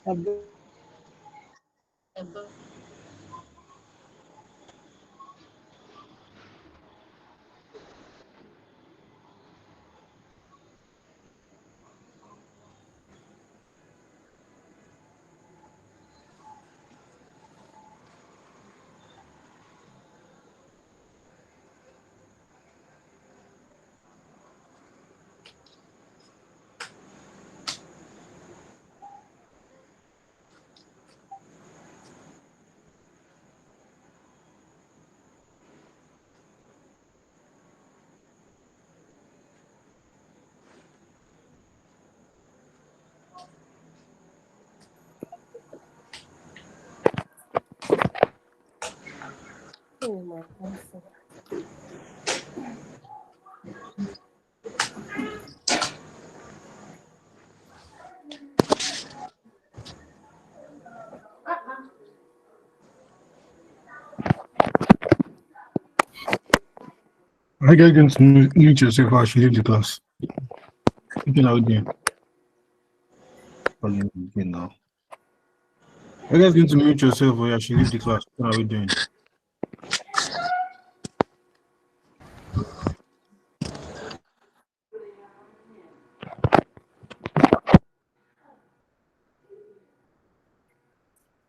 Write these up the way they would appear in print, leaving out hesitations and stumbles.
Oh my God. I guys going to mute yourself or I should leave the class. You can out there. Now. I guys going to mute yourself or I should leave the class. What are we doing?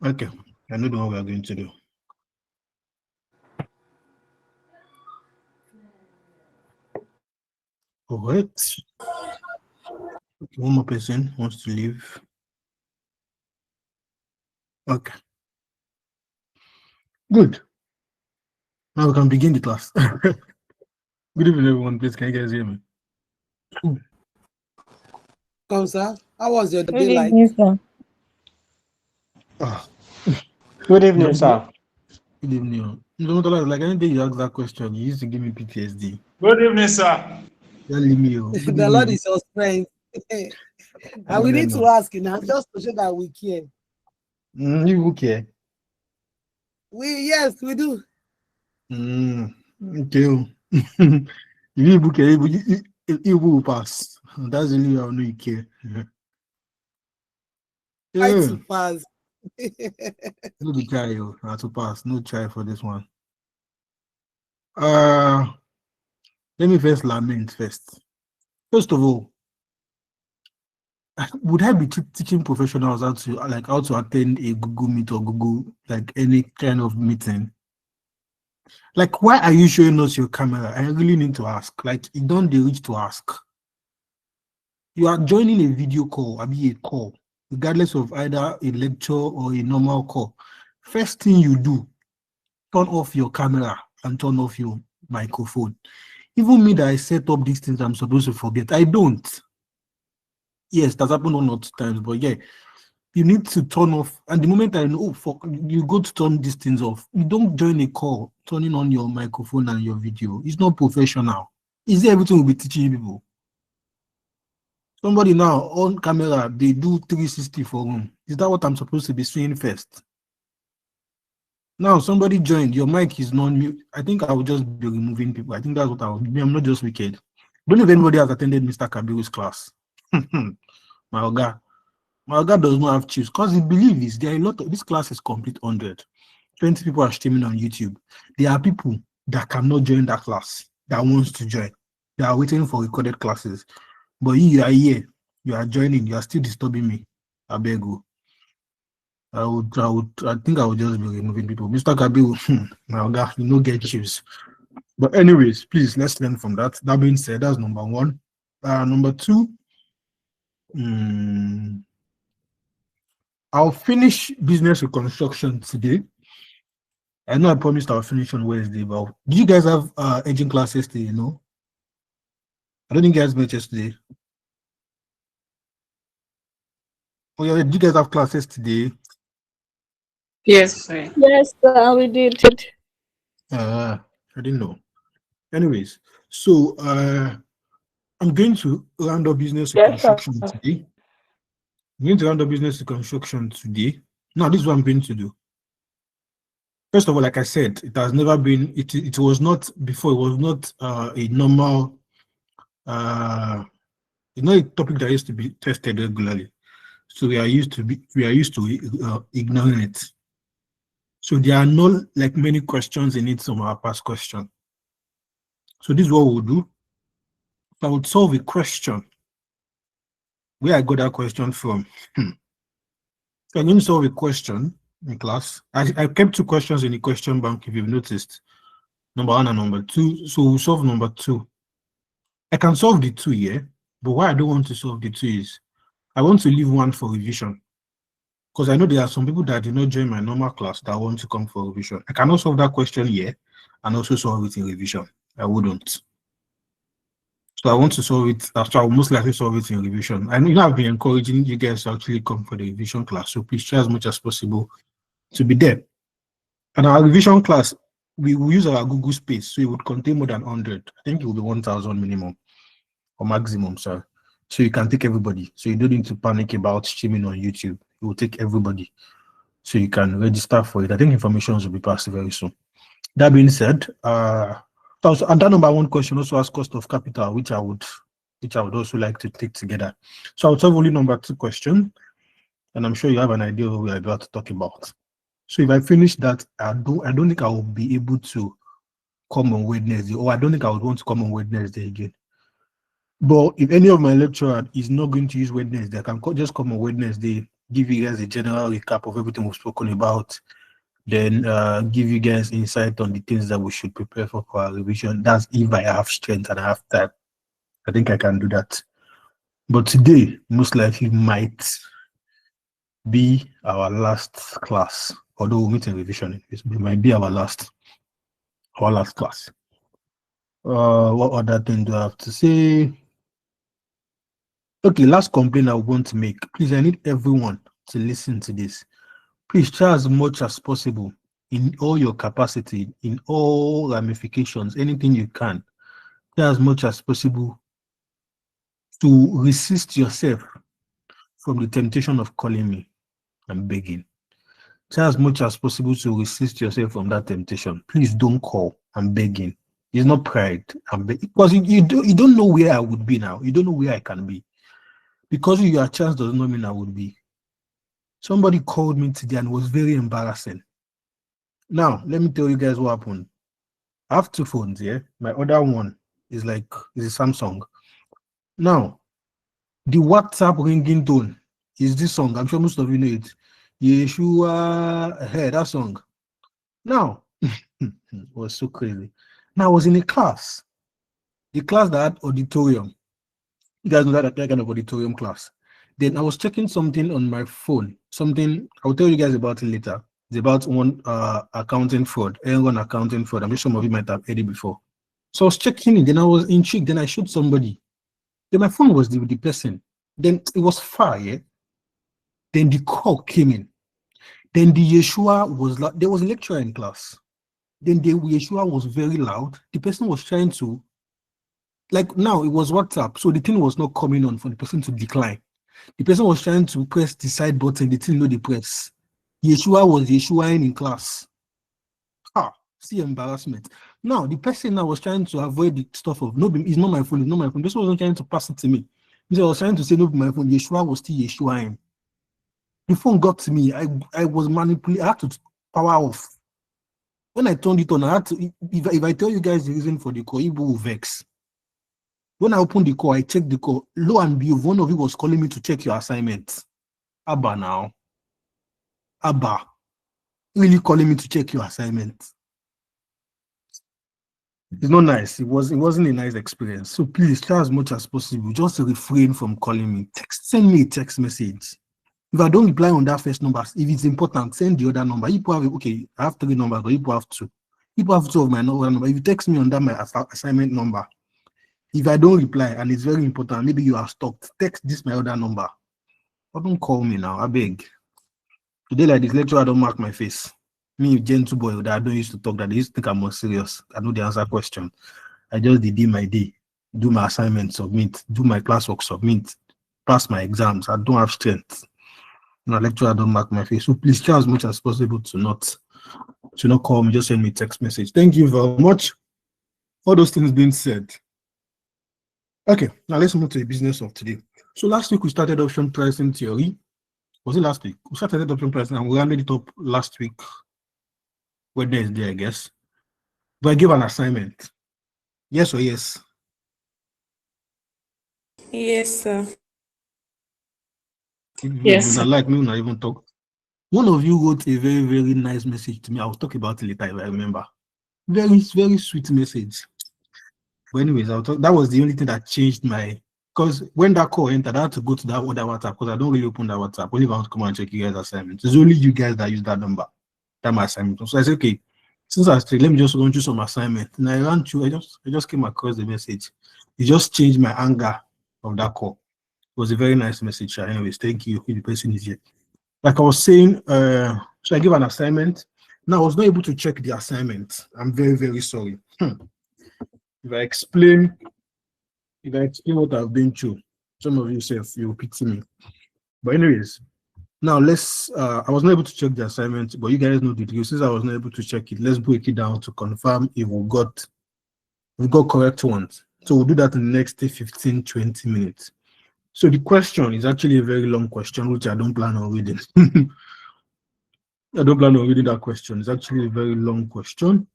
Okay, I know what we are going to do. All right. One more person wants to leave. Okay. Good. Now we can begin the class. Good evening, everyone. Please, can you guys hear me? Come, sir. How was your Good day like? evening, sir. Good evening, sir. Good evening. Like anything you ask that question, you used to give me PTSD. Good evening, sir. Don't leave me. Good The Lord evening. is your strength. And we need to ask you now, just to show that we care. You care? Yes, we do. Okay. You care, you will pass. That's only how I know you care. Try to pass. No be try to pass. No try for this one. Let me first lament first. First of all, would I be teaching professionals how to attend a Google Meet or Google like any kind of meeting? Like, why are you showing us your camera? I really need to ask. Like, you don't reach to ask. You are joining a video call, I mean a call, regardless of either a lecture or a normal call. First thing you do, turn off your camera and turn off your microphone. Even me that I set up these things I'm supposed to forget, I don't. Yes, that's happened 1 or 2 times, but yeah, you need to turn off. And the moment I know, you go to turn these things off. You don't join a call, turning on your microphone and your video. It's not professional. Is it everything will be teaching people? Somebody now on camera, they do 360 for room. Is that what I'm supposed to be seeing first? Now somebody joined, your mic is non-mute. I think I will just be removing people. I think that's what I will do. I'm not just wicked. Don't know if anybody has attended Mr. Kabiru's class. My Oga does not have chiefs because he believes there are a lot of this class is complete 100. 20 people are streaming on YouTube. There are people that cannot join that class that wants to join. They are waiting for recorded classes. But you are here, you are joining, you are still disturbing me. I beg you. I think I would just be removing people. Mr. Kabiru, my Oga, you don't get chiefs. But anyways, please let's learn from that. That being said, that's number one. Number two, I'll finish business reconstruction today. I know I promised I'll finish on Wednesday, but do you guys have engine classes today? You know, I don't think you guys met yesterday. Oh yeah, did you guys have classes today? Yes, sir. Yes, sir, we did. I didn't know. Anyways, so I'm going to round up business reconstruction today. I'm going to round up business reconstruction today. Now, this is what I'm going to do. First of all, like I said, it has never been, it was not before, it was not a normal, it's not a topic that used to be tested regularly. So we are used to ignoring it. So there are no like many questions in it from our past question. So this is what we'll do. I would solve a question. Where I got that question from? So I'm going to solve a question in class. I kept 2 questions in the question bank, if you've noticed. Number 1 and number 2. So we'll solve number 2. I can solve the 2 here, but why I don't want to solve the 2 is I want to leave 1 for revision. Because I know there are some people that did not join my normal class that want to come for revision. I cannot solve that question here and also solve it in revision. I wouldn't. So I want to solve it. So I'll most likely solve it in revision. I know I've been encouraging you guys to actually come for the revision class. So please try as much as possible to be there. And our revision class, we will use our Google Space. So it would contain more than 100. I think it will be 1,000 minimum or maximum, sorry. So you can take everybody. So you don't need to panic about streaming on YouTube. It will take everybody. So you can register for it. I think information will be passed very soon. That being said, and that number 1 question also has cost of capital, which I would also like to take together. So I'll solve only number 2 question, and I'm sure you have an idea of what we're about to talk about. So if I finish that, I don't think I will be able to come on Wednesday, or I don't think I would want to come on Wednesday again. But if any of my lecturer is not going to use Wednesday, I can just come on Wednesday, give you guys a general recap of everything we've spoken about, then give you guys insight on the things that we should prepare for our revision. That's if I have strength and I have time. I think I can do that. But today, most likely might be our last class. Although we'll meet in revision, it might be our last class. What other thing do I have to say? Okay, last complaint I want to make. Please, I need everyone to listen to this. Please try as much as possible in all your capacity, in all ramifications, anything you can, try as much as possible to resist yourself from the temptation of calling me and begging. Try as much as possible to resist yourself from that temptation. Please don't call. I'm begging. It's not pride. I'm begging. Because you don't know where I would be now. You don't know where I can be. Because your chance does not mean I would be. Somebody called me today and it was very embarrassing. Now, let me tell you guys what happened. I have 2 phones here. My other one is a Samsung. Now, the WhatsApp ringing tone is this song. I'm sure most of you know it. Yeshua, hey, that song. Now, it was so crazy. Now, I was in a class. The class that had auditorium. You guys know that kind of auditorium class. Then I was checking something on my phone. Something, I'll tell you guys about it later. It's about one accounting fraud, Aaron accounting fraud. I'm sure some of you might have heard it before. So I was checking it, then I was intrigued, then I showed somebody. Then my phone was with the person. Then it was far, yeah? Then the call came in. Then the Yeshua was like, there was a lecturer in class. Then the Yeshua was very loud. The person was trying to, now it was WhatsApp, so the thing was not coming on for the person to decline. The person was trying to press the side button, the thing no the press. Yeshua was Yeshuaing in class. See embarrassment. Now, the person that was trying to avoid the stuff of, no, it's not my phone, it's not my phone. This wasn't trying to pass it to me. I was trying to say, no, my phone. Yeshua was still Yeshuaing. The phone got to me. I was manipulated. I had to power off. When I turned it on, I had to, if I tell you guys the reason for the call, it will vex. When I opened the call, I checked the call. Lo and behold, one of you was calling me to check your assignment. Abba now. Abba. Really calling me to check your assignment. It's not nice. It wasn't a nice experience. So please try as much as possible. Just refrain from calling me. Send me a text message. If I don't reply on that first number, if it's important, send the other number. People have I have 3 numbers, but people have 2. People have 2 of my other number. If you text me on that my assignment number, if I don't reply and it's very important, maybe you are stuck, text this my other number. But don't call me now, I beg. Today like this lecturer, I don't mark my face. Me, gentle boy, that I don't used to talk, that they used to think I'm more serious. I know the answer question. I just did my day, do my assignment, submit, do my classwork, submit, pass my exams. I don't have strength. No lecturer, I don't mark my face. So please try as much as possible to not call me, just send me a text message. Thank you very much. All those things being said. Okay, now let's move to the business of today. So last week we started option pricing theory. Was it last week? We started the option price and we rounded it up last week. Wednesday, I guess. But I give an assignment. Yes or yes? Yes, sir. Yes, sir. Like me, not even talk. One of you wrote a very, very nice message to me. I'll talk about it later if I remember. Very, very sweet message. But anyways, I'll talk. That was the only thing that changed my. Because when that call entered, I had to go to that other WhatsApp because I don't really open that WhatsApp. Only if I want to come and check you guys' assignments. It's only you guys that use that number. That my assignment. So I said, okay, since I straight, let me just run through some assignment. And I ran through. I just came across the message. It just changed my anger of that call. It was a very nice message. Anyways, thank you if the person is here. Like I was saying, so I give an assignment. Now I was not able to check the assignment. I'm very, very sorry. If I explain what I've been through, some of you say you'll pity me. But anyways, now let's. I was not able to check the assignment, but you guys know the deal. Since I was not able to check it, let's break it down to confirm if we got correct ones. So we'll do that in the next 15, 20 minutes. So the question is actually a very long question, which I don't plan on reading. I don't plan on reading that question. It's actually a very long question.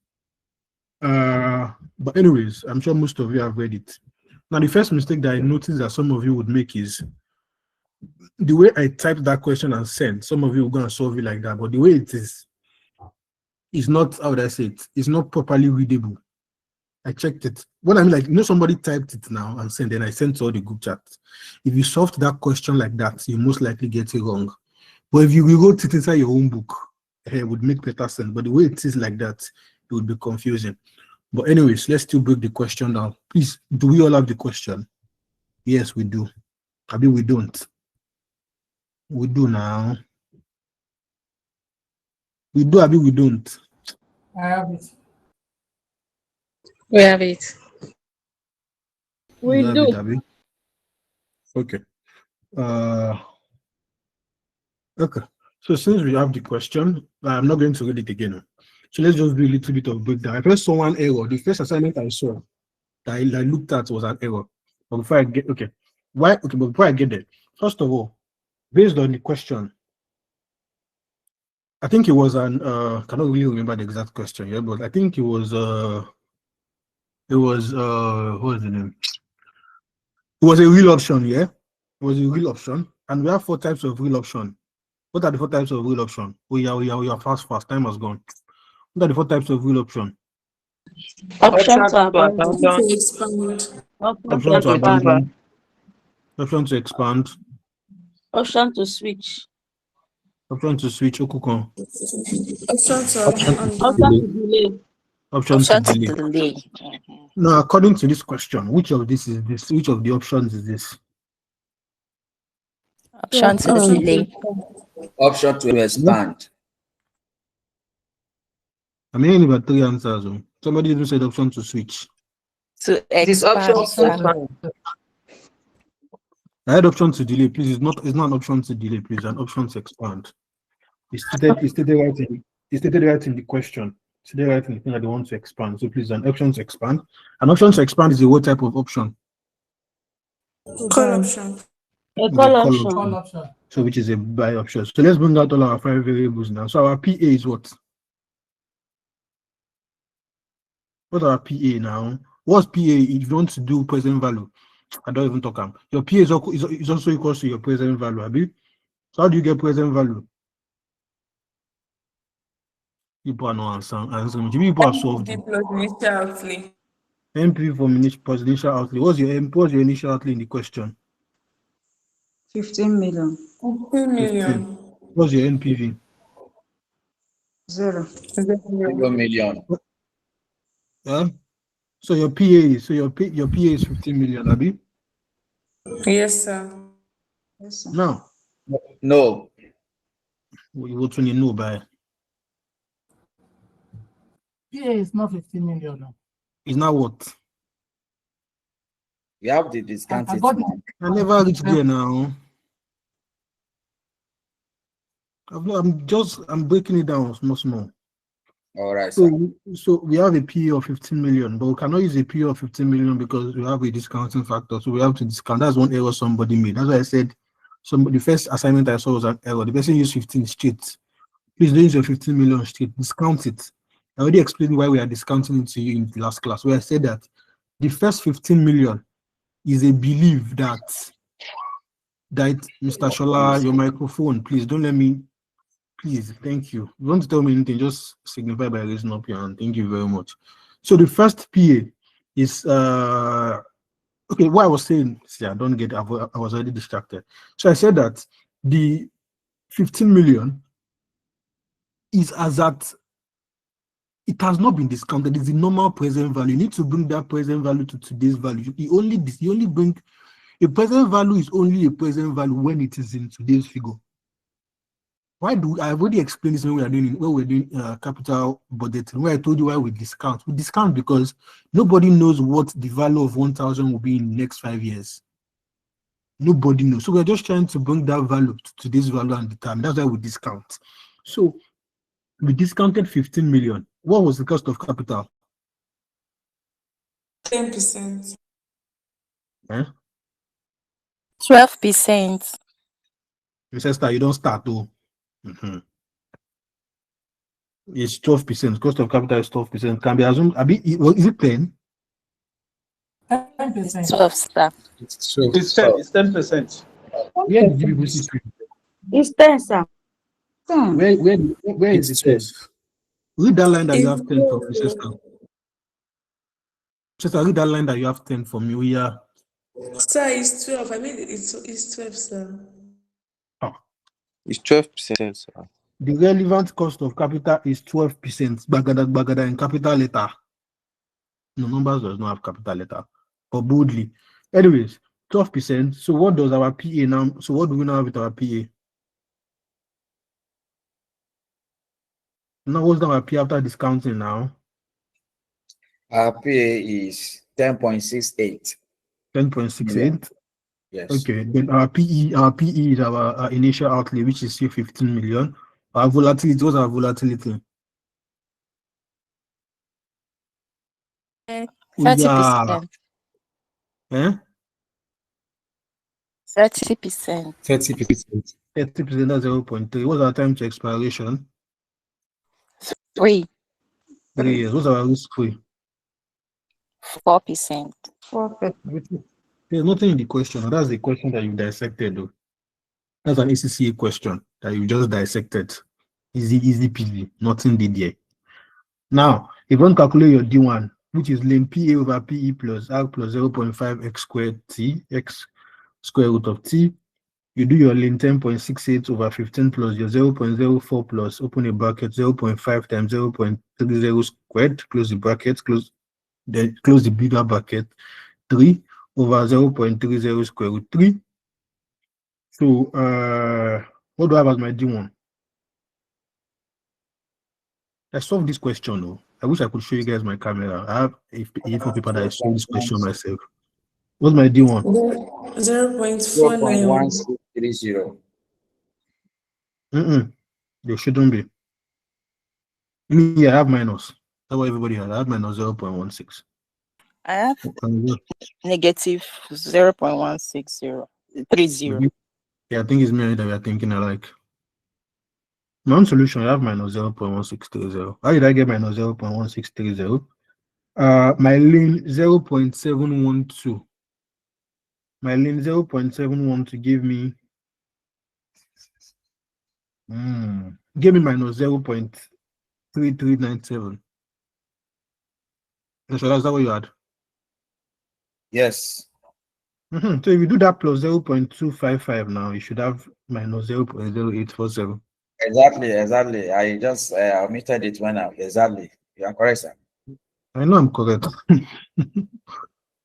But anyways, I'm sure most of you have read it. Now, the first mistake that I noticed that some of you would make is the way I typed that question and sent. Some of you are going to solve it like that, but the way it is not, how would I say it? It's not properly readable. I checked it. What I mean, like, somebody typed it now and sent, and I sent to all the group chat. If you solved that question like that, you most likely get it wrong. But if you rewrote it inside your own book, it would make better sense. But the way it is like that, it would be confusing. But anyways, let's still break the question down. Please, do we all have the question? Yes, we do. Maybe we don't. We do now. We do, maybe we don't. I have it. We have it. We do. It, okay. Okay. So since we have the question, I'm not going to read it again. So let's just do a little bit of breakdown. I first saw one error. The first assignment I saw that I looked at was an error. But before I get but before I get there, first of all, based on the question, I think it was an cannot really remember the exact question, yeah, but I think it was what was the name? It was a real option, yeah. It was a real option, and we have 4 types of real option. What are the 4 types of real option? We are fast. Time has gone. What are the 4 types of real option? Option to abandon. To expand. Option to abandon. Option to expand. Option to switch. Option to switch. Okukon. Option to delay. Option to delay. Now, according to this question, which of this is this? Which of the options is this? Option to delay. Option to expand. I mean, about 3 answers. Somebody even said option to switch. To This option expand. I had option to delay, please. It's not an option to delay, please. An option to expand. It's stated right in the question. It's stated right in the thing that they want to expand. So please, an option to expand. An option to expand is a what type of option? call option. A call option. Option. So which is a buy option. So let's bring out all our 5 variables now. So our PA is what? What's our PA now? What's PA if you want to do present value? I don't even talk. Your PA is also equals to your present value, Abi. So how do you get present value? People are not answering. People have solved it. NPV for initial outlay. What's your initial outlay in the question? 15 million. 15 million. What's your NPV? 0. 0 million. Yeah. So your PA is your PA is 15 million, Abi? Yes, sir. Yes, sir. No. No. What do you know by? PA is not 15 million. No. It's not what? You have the discounted got one. I never reached there now. I'm breaking it down small. All right, sir. So we have a PA of 15 million, but we cannot use a PA of 15 million because we have a discounting factor. So we have to discount. That's one error somebody made. That's why I said So the first assignment I saw was an error. The person used 15 straight. Please don't use your 15 million straight. Discount it. I already explained why we are discounting it to you in the last class, where I said that the first 15 million is a belief that Mr. Shola, your microphone, please don't let me. Please, thank you. If you want to tell me anything, just signify by raising up your hand. Thank you very much. So the first PA is okay. What I was saying, see, I don't get. I was already distracted. So I said that the 15 million is as at it has not been discounted. It's the normal present value. You need to bring that present value to today's value. You only bring a present value is only a present value when it is in today's figure. I've already explained this when we're doing capital budgeting, where I told you why we discount. We discount because nobody knows what the value of 1,000 will be in the next 5 years. Nobody knows. So we're just trying to bring that value to today's value and the time. That's why we discount. So we discounted 15 million. What was the cost of capital? 10%. Eh? 12%. Mr. Star, you don't start though. It's 12%. Cost of capital is 12%. Can be assumed. Is it 10? 10%. 12 star. It's 10%. Where did you people see 3? It's 10, sir. Where is it 10? Read that line that you have 10 from Mr. Star. Sister, read that line that you have 10 from you. Yeah. Sir, it's 12. I mean, it's 12, sir. It's 12%, sir. The relevant cost of capital is 12%. Bagada in capital letter. No, numbers does not have capital letter, but boldly. Anyways, 12%. So what does our PA now? So what do we now have with our PA? Now what's our PA after discounting now? Our PA is 10.68. 10.68. Yes. Okay, then our PE is our initial outlay, which is say 15 million. Our volatility, what's our volatility? 30%. Eh? 30%. 30%. 30%, that's 0.3. What's our time to expiration? 3. 3 years. What's our risk free? 4%. There's nothing in the question. That's the question that you dissected, though. That's an ACCA question that you just dissected. Easy peasy. Nothing did there. Now, if you want to calculate your D1, which is ln PA over PE plus R plus 0.5 x squared T, x square root of T, you do your ln 10.68 over 15 plus your 0.04 plus, open a bracket, 0.5 times 0.30 squared, close the bracket, close the bigger bracket, 3 over 0.30 square root 3. So, what do I have as my D1? I solved this question, though. I wish I could show you guys my camera. I have a for paper that I solved this question myself. What's my D1? 0.491. 0.1630. There shouldn't be. Yeah, I have minus. That's what everybody has. I have minus 0.16. I have negative 0.16030. Yeah, I think it's me that we are thinking alike. My own solution, I have minus 0.1630. How did I get minus 0.1630? My lane 0.712. My lane 0.712 give me minus 0.3397. So that's what you had. Yes. So if you do that plus 0.255 now, you should have minus 0.0847. Exactly. I just omitted it when exactly. You are correct, sir. I know I'm correct.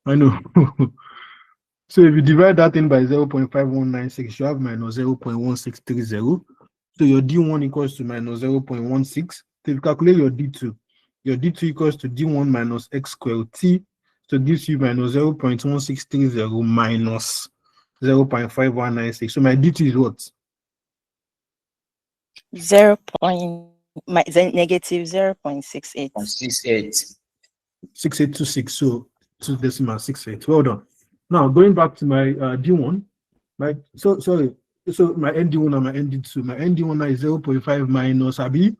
I know. So if you divide that in by 0.5196, you have minus 0.1630. So your D1 equals to minus 0.16. So if you calculate your D2 equals to D1 minus X squared T. So it gives you minus 0.1630 minus 0.5196. So my D2 is what? Negative 0.68. 0.68. 6826. So 2 decimal 68. Well done. Now going back to my D1, right? So sorry, So my ending one and my ending two. My ending one is 0.5 minus Abi.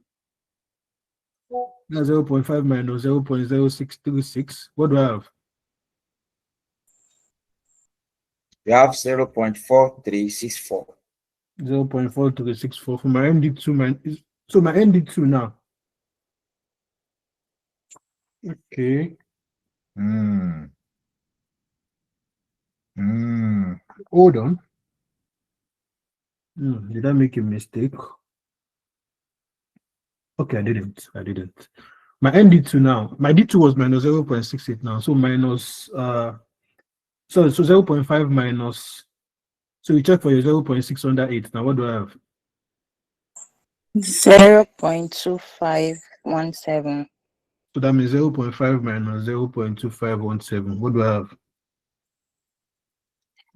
That's 0.5 minus 0.0636. What do I have? You have 0.4364. 0.4364 for my MD2. So my MD2 now. Okay. Hold on. Did I make a mistake? Okay, I didn't. My MD2 now. My D2 was minus 0.68 now. So minus so 0.5 minus. So you check for your 0.6 under 8. Now what do I have? 0.2517. So that means 0.5 minus 0.2517. What do I have?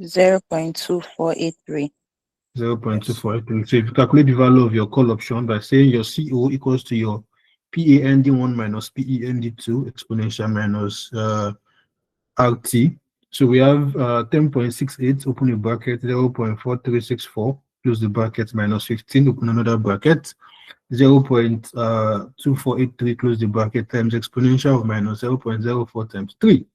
0.2483. 0.2483. So if you calculate the value of your call option by saying your CO equals to your PAND1 minus PEND2 exponential minus RT. So we have 10.68, open a bracket, 0.4364, close the bracket, minus 15, open another bracket, 0.2483, close the bracket, times exponential of minus 0.04 times 3.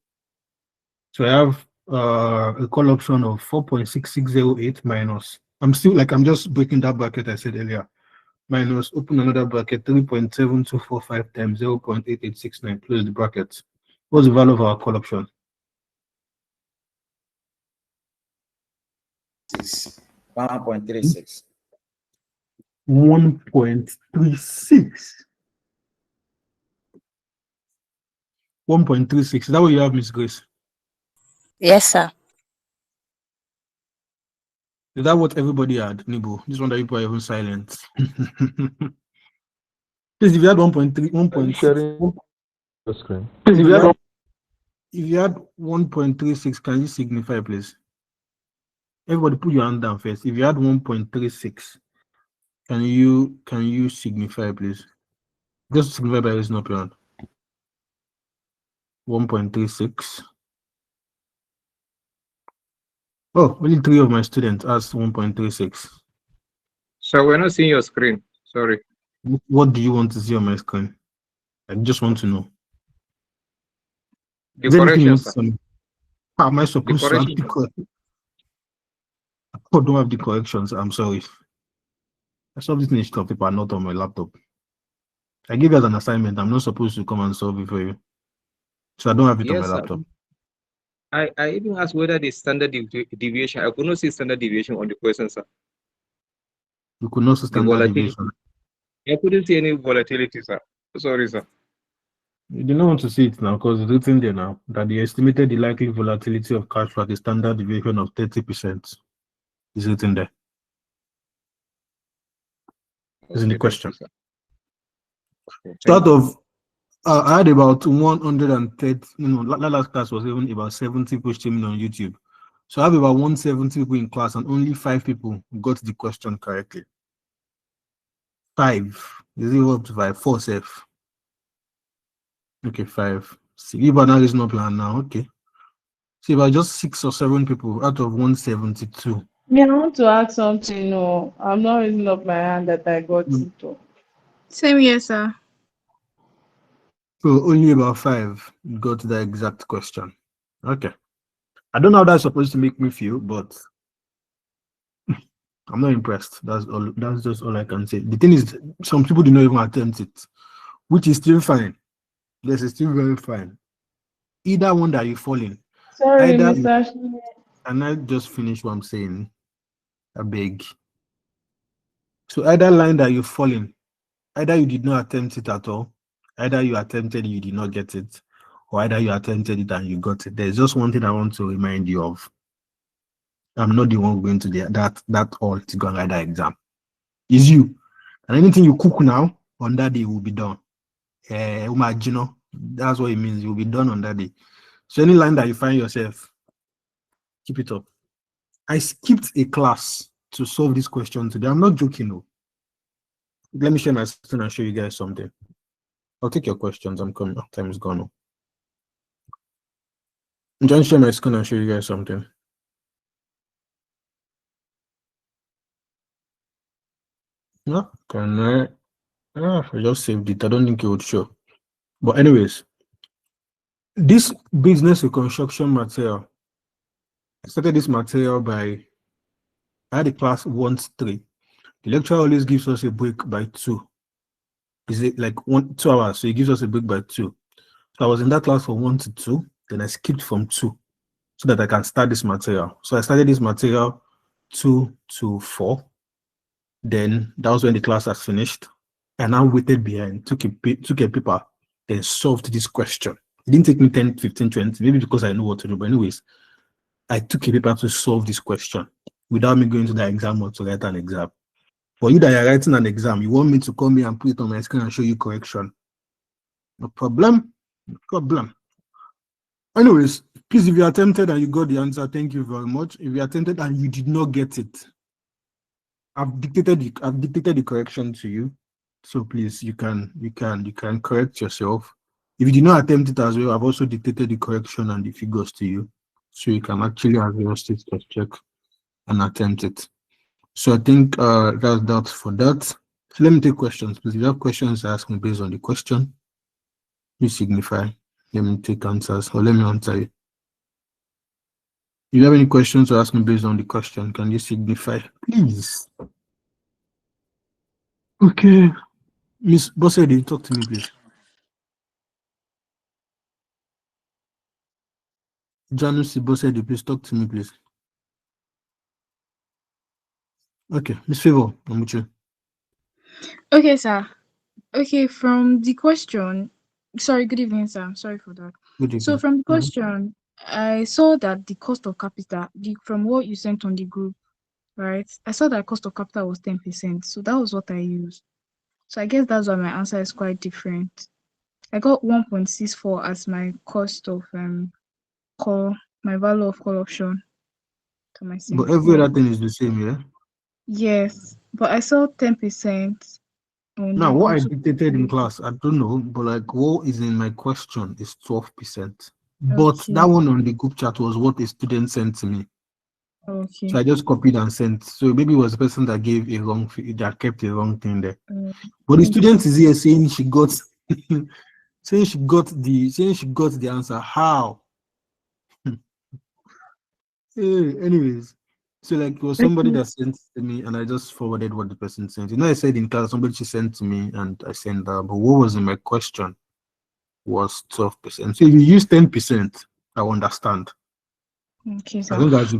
So I have a call option of 4.6608 minus, I'm just breaking that bracket I said earlier, minus, open another bracket, 3.7245 times 0.8869, close the bracket. What's the value of our call option? 1.36. 1.36. 1.36. Is that what you have, Miss Grace? Yes, sir. Is that what everybody had, Nibo? Just wonder if people are even silent. Please, if you had 1.3, 1.6, Your screen. if you had 1.36, can you signify, please? Everybody put your hand down first. If you had 1.36, can you signify, please? Just signify by raising up your hand. 1.36. Oh, only 3 of my students asked 1.36. So we're not seeing your screen. Sorry. What do you want to see on my screen? I just want to know. The Is there anything you correction, want to sir. say? How am I The supposed to have correction. the correction? I don't have the corrections. I'm sorry. I solved this in a sheet of paper, not on my laptop. I gave you as an assignment. I'm not supposed to come and solve it for you. So I don't have it on my Yes, sir. laptop. I even asked whether the standard deviation. I could not see standard deviation on the question, sir. You could not see The standard volatility. deviation. I couldn't see any volatility, sir. Sorry, sir. You do not want to see it now because it's written there now that they estimated the likely volatility of cash flow at a standard deviation of 30%. It's written there. It's in the Okay, thank question. you, sir. Okay, So thank out you. of I had about 130, last class was even about 70 people streaming on YouTube. So I have about 170 people in class and only 5 people got the question correctly. 5. Is it up to 5? 4 safe. Okay, 5. See, if now is not plan now, okay. See, about just 6 or 7 people out of 172. Yeah, I want to ask something. No, I'm not raising up my hand that I got Mm. it. Oh. Same here, sir. So only about 5 got the exact question. Okay. I don't know how that's supposed to make me feel, but I'm not impressed. That's all. That's just all I can say. The thing is, some people do not even attempt it, which is still fine. This is still very fine. Either one that you fall in, Sorry, either Mr. Ashton. and I just finish what I'm saying. I beg. So either line that you fall in, either you did not attempt it at all, either you attempted it, you did not get it, or either you attempted it and you got it. There's just one thing I want to remind you of. I'm not the one going to that all to go and write that exam. It's you. And anything you cook now on that day will be done. That's what it means. You'll be done on that day. So any line that you find yourself, keep it up. I skipped a class to solve this question today. I'm not joking though. Let me share my screen and show you guys something. I'll take your questions. I'm coming. Time is gone. I'm trying to share my screen and show you guys something. Yeah, can I just saved it. I don't think it would show. But anyways, this business reconstruction material, I started this material by I had a class 1 to 3. The lecturer always gives us a break by 2. Is it like 2 hours? So he gives us a break by 2. So I was in that class from 1 to 2. Then I skipped from 2 so that I can start this material. So I started this material 2 to 4. Then that was when the class has finished. And I waited behind, took a paper, then solved this question. It didn't take me 10, 15, 20, maybe because I know what to do. But anyways, I took a paper to solve this question without me going to the exam or to write an exam. For you that are writing an exam, you want me to come here and put it on my screen and show you correction. No problem. No problem. Anyways, please, if you attempted and you got the answer, thank you very much. If you attempted and you did not get it, I've dictated the correction to you. So please, you can correct yourself. If you did not attempt it as well, I've also dictated the correction and the figures to you. So you can actually adjust it, just check and attempt it. So I think that's that for that. So let me take questions, please. If you have questions, ask me based on the question. You signify. Let me take answers, or let me answer you. If you have any questions or ask me based on the question, can you signify, please? Okay. Miss Bossedi, talk to me, please. Janus Bossedi, please talk to me, please. Okay, Miss Favor, I'm with you. Okay, sir. Okay, from the question, sorry, good evening, sir. I'm sorry for that. Good So evening. from the question, I saw that the cost of capital, from what you sent on the group, right? I saw that cost of capital was 10%. So that was what I used. So I guess that's why my answer is quite different. I got 1.64 as my cost of my value of call option to my But every CMC. other thing is the same, yeah? Yes, but I saw 10% on Now, the what group. I So dictated in class, I don't know, but like what is in my question is 12%. But that okay, one on the group chat was what a student sent to me. So okay. I just copied and sent. So maybe it was the person that gave a wrong, that kept a wrong thing there. Uh, But the thank you. student is here saying she got, saying she got the answer. How? Anyways, so like it was somebody Okay. that sent to me, and I just forwarded what the person sent. You know, I said in class somebody she sent to me, and I sent that. But what was in my question was 12%. So if you use 10%, I understand. Okay, As sir. long as you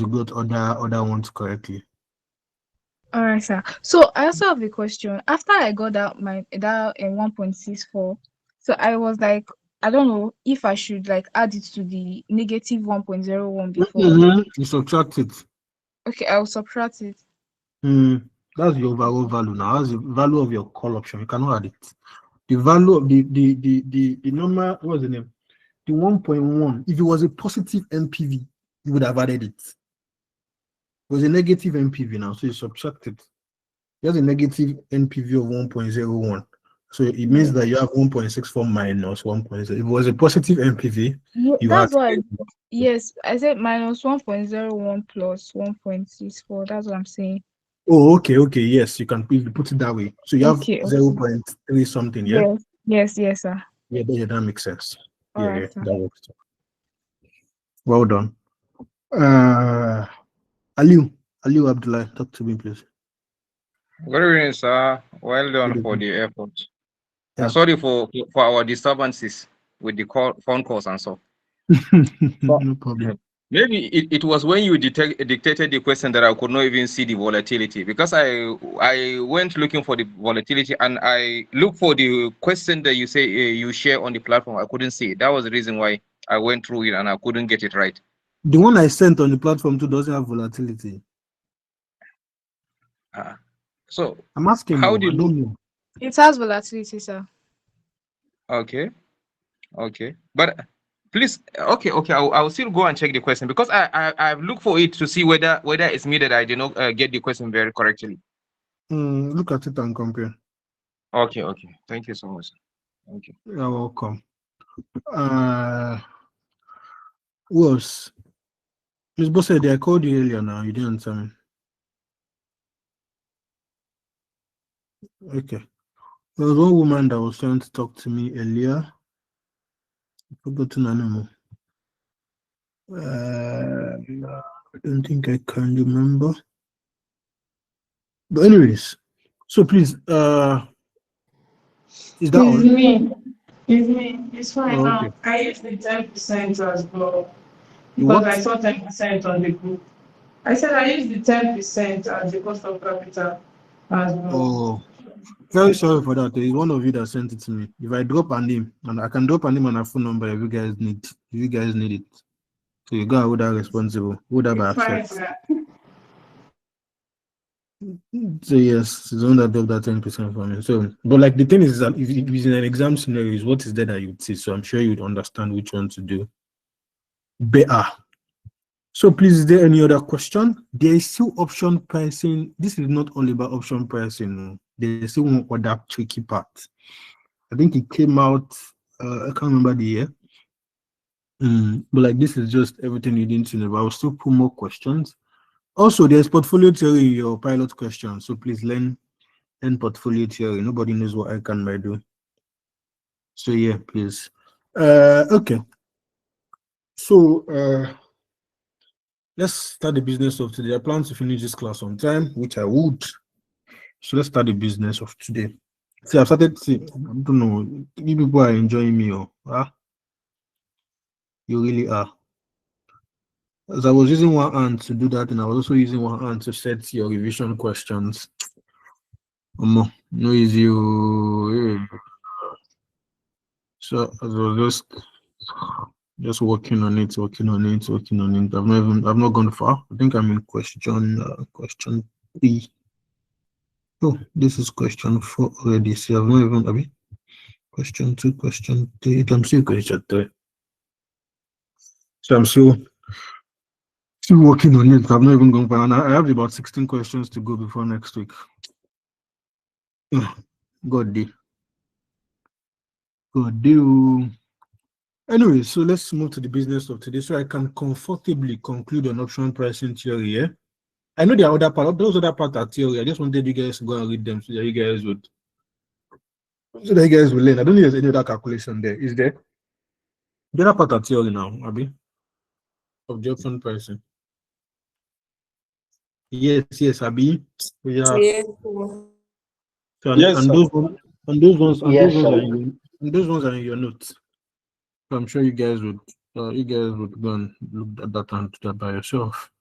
got other ones correctly. All right, sir. So I also have a question. After I got that 1.64, so I was like, I don't know if I should like add it to the negative 1.01 before. You subtract it. Okay, I'll subtract it. That's the overall value now. That's the value of your call option. You cannot add it. The value of the normal, what's the name? The 1.1. If it was a positive NPV, you would have added it. It was a negative NPV now, so you subtract it. You have a negative NPV of 1.01. So it means that you have 1.64 minus 1.0. If it was a positive NPV, Yeah, you that's had why. Yes, I said minus 1.01 plus 1.64. That's what I'm saying. Oh, okay, yes, you can put it that way. So you have Okay, okay. 0.3 something, yeah? Yes, sir. Yeah, that makes sense. All Yeah, right, sir. that works. Well done. Aliu Abdullah, talk to me, please. Good evening, sir. Well done Good for evening. the effort. Yeah. Sorry for our disturbances with the phone calls and so. No problem. Maybe it was when you dictated the question that I could not even see the volatility, because I went looking for the volatility and I looked for the question that you say you share on the platform. I couldn't see it. That was the reason why I went through it and I couldn't get it right. The one I sent on the platform too doesn't have volatility. So I'm asking how you, do I don't know. It has volatility, sir. Okay, but please, okay, I'll still go and check the question, because I've looked for it to see whether it's me that I did not get the question very correctly. Look at it and compare. Okay, thank you so much. Thank you. You're welcome. Who else? Ms. Bossede, I called you earlier now. You didn't answer me. Okay. There was one woman that was trying to talk to me earlier. I forgot her name. I don't think I can remember. But anyways, so please, is that It's all? me. It's me. It's fine Oh, now. okay. I used the 10% as well You because I what? saw 10% on the group. I said I used the 10% as the cost of capital as well. Oh, very sorry for that. There is one of you that sent it to me. If I drop a name, and I can drop a name and a phone number if you guys need it. So you go and hold that responsible, hold that by It's fine, accept. sir. So yes, it's the one that dropped that 10% for me. So, but like the thing is that if it's in an exam scenario, is what is there that you'd see. So I'm sure you'd understand which one to do better. So please, is there any other question? There is still option pricing. This is not only about option pricing. There's still one other tricky part. I think it came out, I can't remember the year. But like this is just everything you didn't know. But I'll still put more questions. Also, there's portfolio theory in your pilot question. So please learn portfolio theory. Nobody knows what I can by do. So yeah, please. Okay. So let's start the business of today. I plan to finish this class on time, which I would. So let's start the business of today. See, I've started. See, I don't know. You people are enjoying me, or you really are. As I was using one hand to do that, and I was also using one hand to set your revision questions. No easy. So as I was just working on it. I've not gone far. I think I'm in question 3. Oh, this is question 4 already. See, I've not even question 2, question 3. I'm still question 3. So I'm still working on it. I've not even gone far. And I have about 16 questions to go before next week. God day. Anyway, so let's move to the business of today so I can comfortably conclude on option pricing theory. Yeah? I know there are other parts. Those other parts are theory. I just wanted you guys to go and read them so that you guys will learn. I don't think there's any other calculation there. Is there? The other part are theory now, Abi, of the option pricing. Yes, Abi. Yeah. Yes. So, Yes, and sir. those ones are sir. in your notes. So I'm sure you guys would go and look at that and do that by yourself.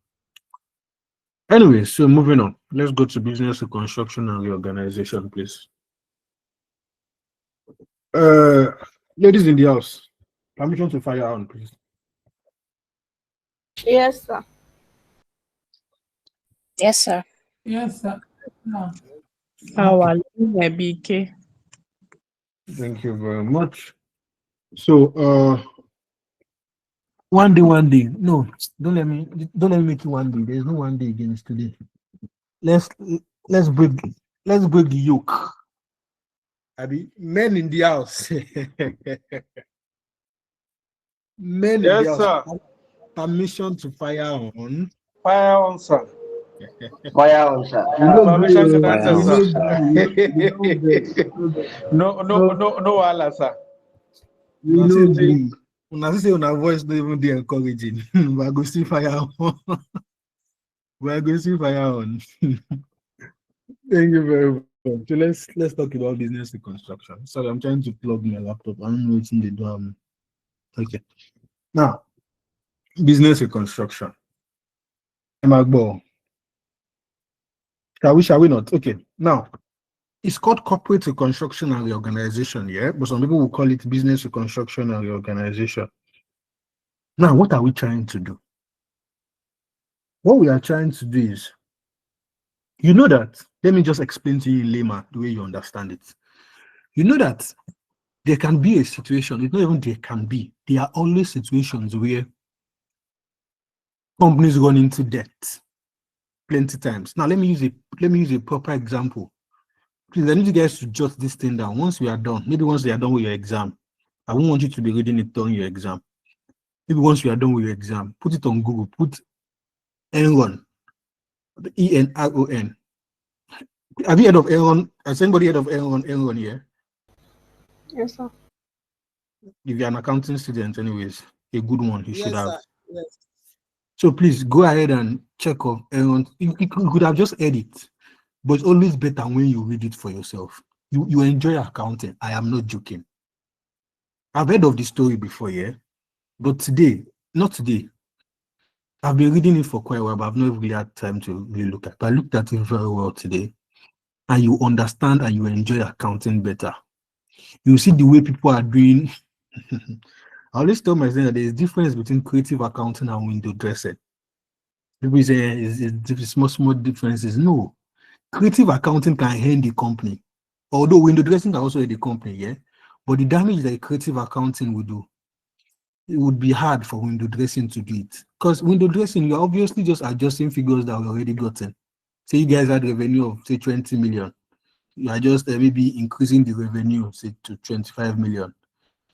Anyway, so moving on. Let's go to business reconstruction and reorganization, please. Ladies in the house, permission to fire on, please. Yes, sir. Yes, sir. Yes, sir. No. Okay. BK. Thank you very much. So, one day. No, don't let me make it one day. There's no one day again. It's today. Let's break the yoke. Abi, men in the house. Men in the Yes, house. sir. Permission to fire on. Fire on, sir. Fire on, sir. Permission to Fire answer, on. sir. No, Allah, sir. When I say on our voice, not even be encouraging. We're going to see fire on. We're going to see fire on. Thank you very much. So let's talk about business reconstruction. Sorry, I'm trying to plug my laptop. I don't know what's in the door. Okay. Now, business reconstruction. Shall we not? Okay. Now, it's called corporate reconstruction and reorganization, yeah? But some people will call it business reconstruction and reorganization. Now, what are we trying to do? What we are trying to do is, you know that, let me just explain to you in layman the way you understand it. You know that there can be a situation, it's not even there can be, there are always situations where companies run into debt plenty times. Now, let me use a proper example. Please, I need you guys to jot this thing down. Once we are done, maybe once they are done with your exam, I won't want you to be reading it during your exam. Maybe once you are done with your exam, put it on Google, put Enron, ENRON, Have you heard of Aaron? Has anybody heard of Aaron here? Yes, sir. If you're an accounting student, anyways, a good one, you should Yes, have. sir. Yes. So please go ahead and check off Aaron. You could have just heard it, but it's always better when you read it for yourself. You enjoy accounting. I am not joking. I've heard of the story before, yeah, but not today. I've been reading it for quite a while, but I've not really had time to really look at it. But I looked at it very well today, and you understand and you enjoy accounting better. You see the way people are doing. I always tell myself that there's a difference between creative accounting and window dressing. People say it's small differences. No, creative accounting can end the company, although window dressing can also end the company, yeah. But the damage that creative accounting will do, it would be hard for window dressing to do it. Because window dressing, you're obviously just adjusting figures that we already gotten. Say you guys had revenue of say 20 million. You are just maybe increasing the revenue, say to 25 million.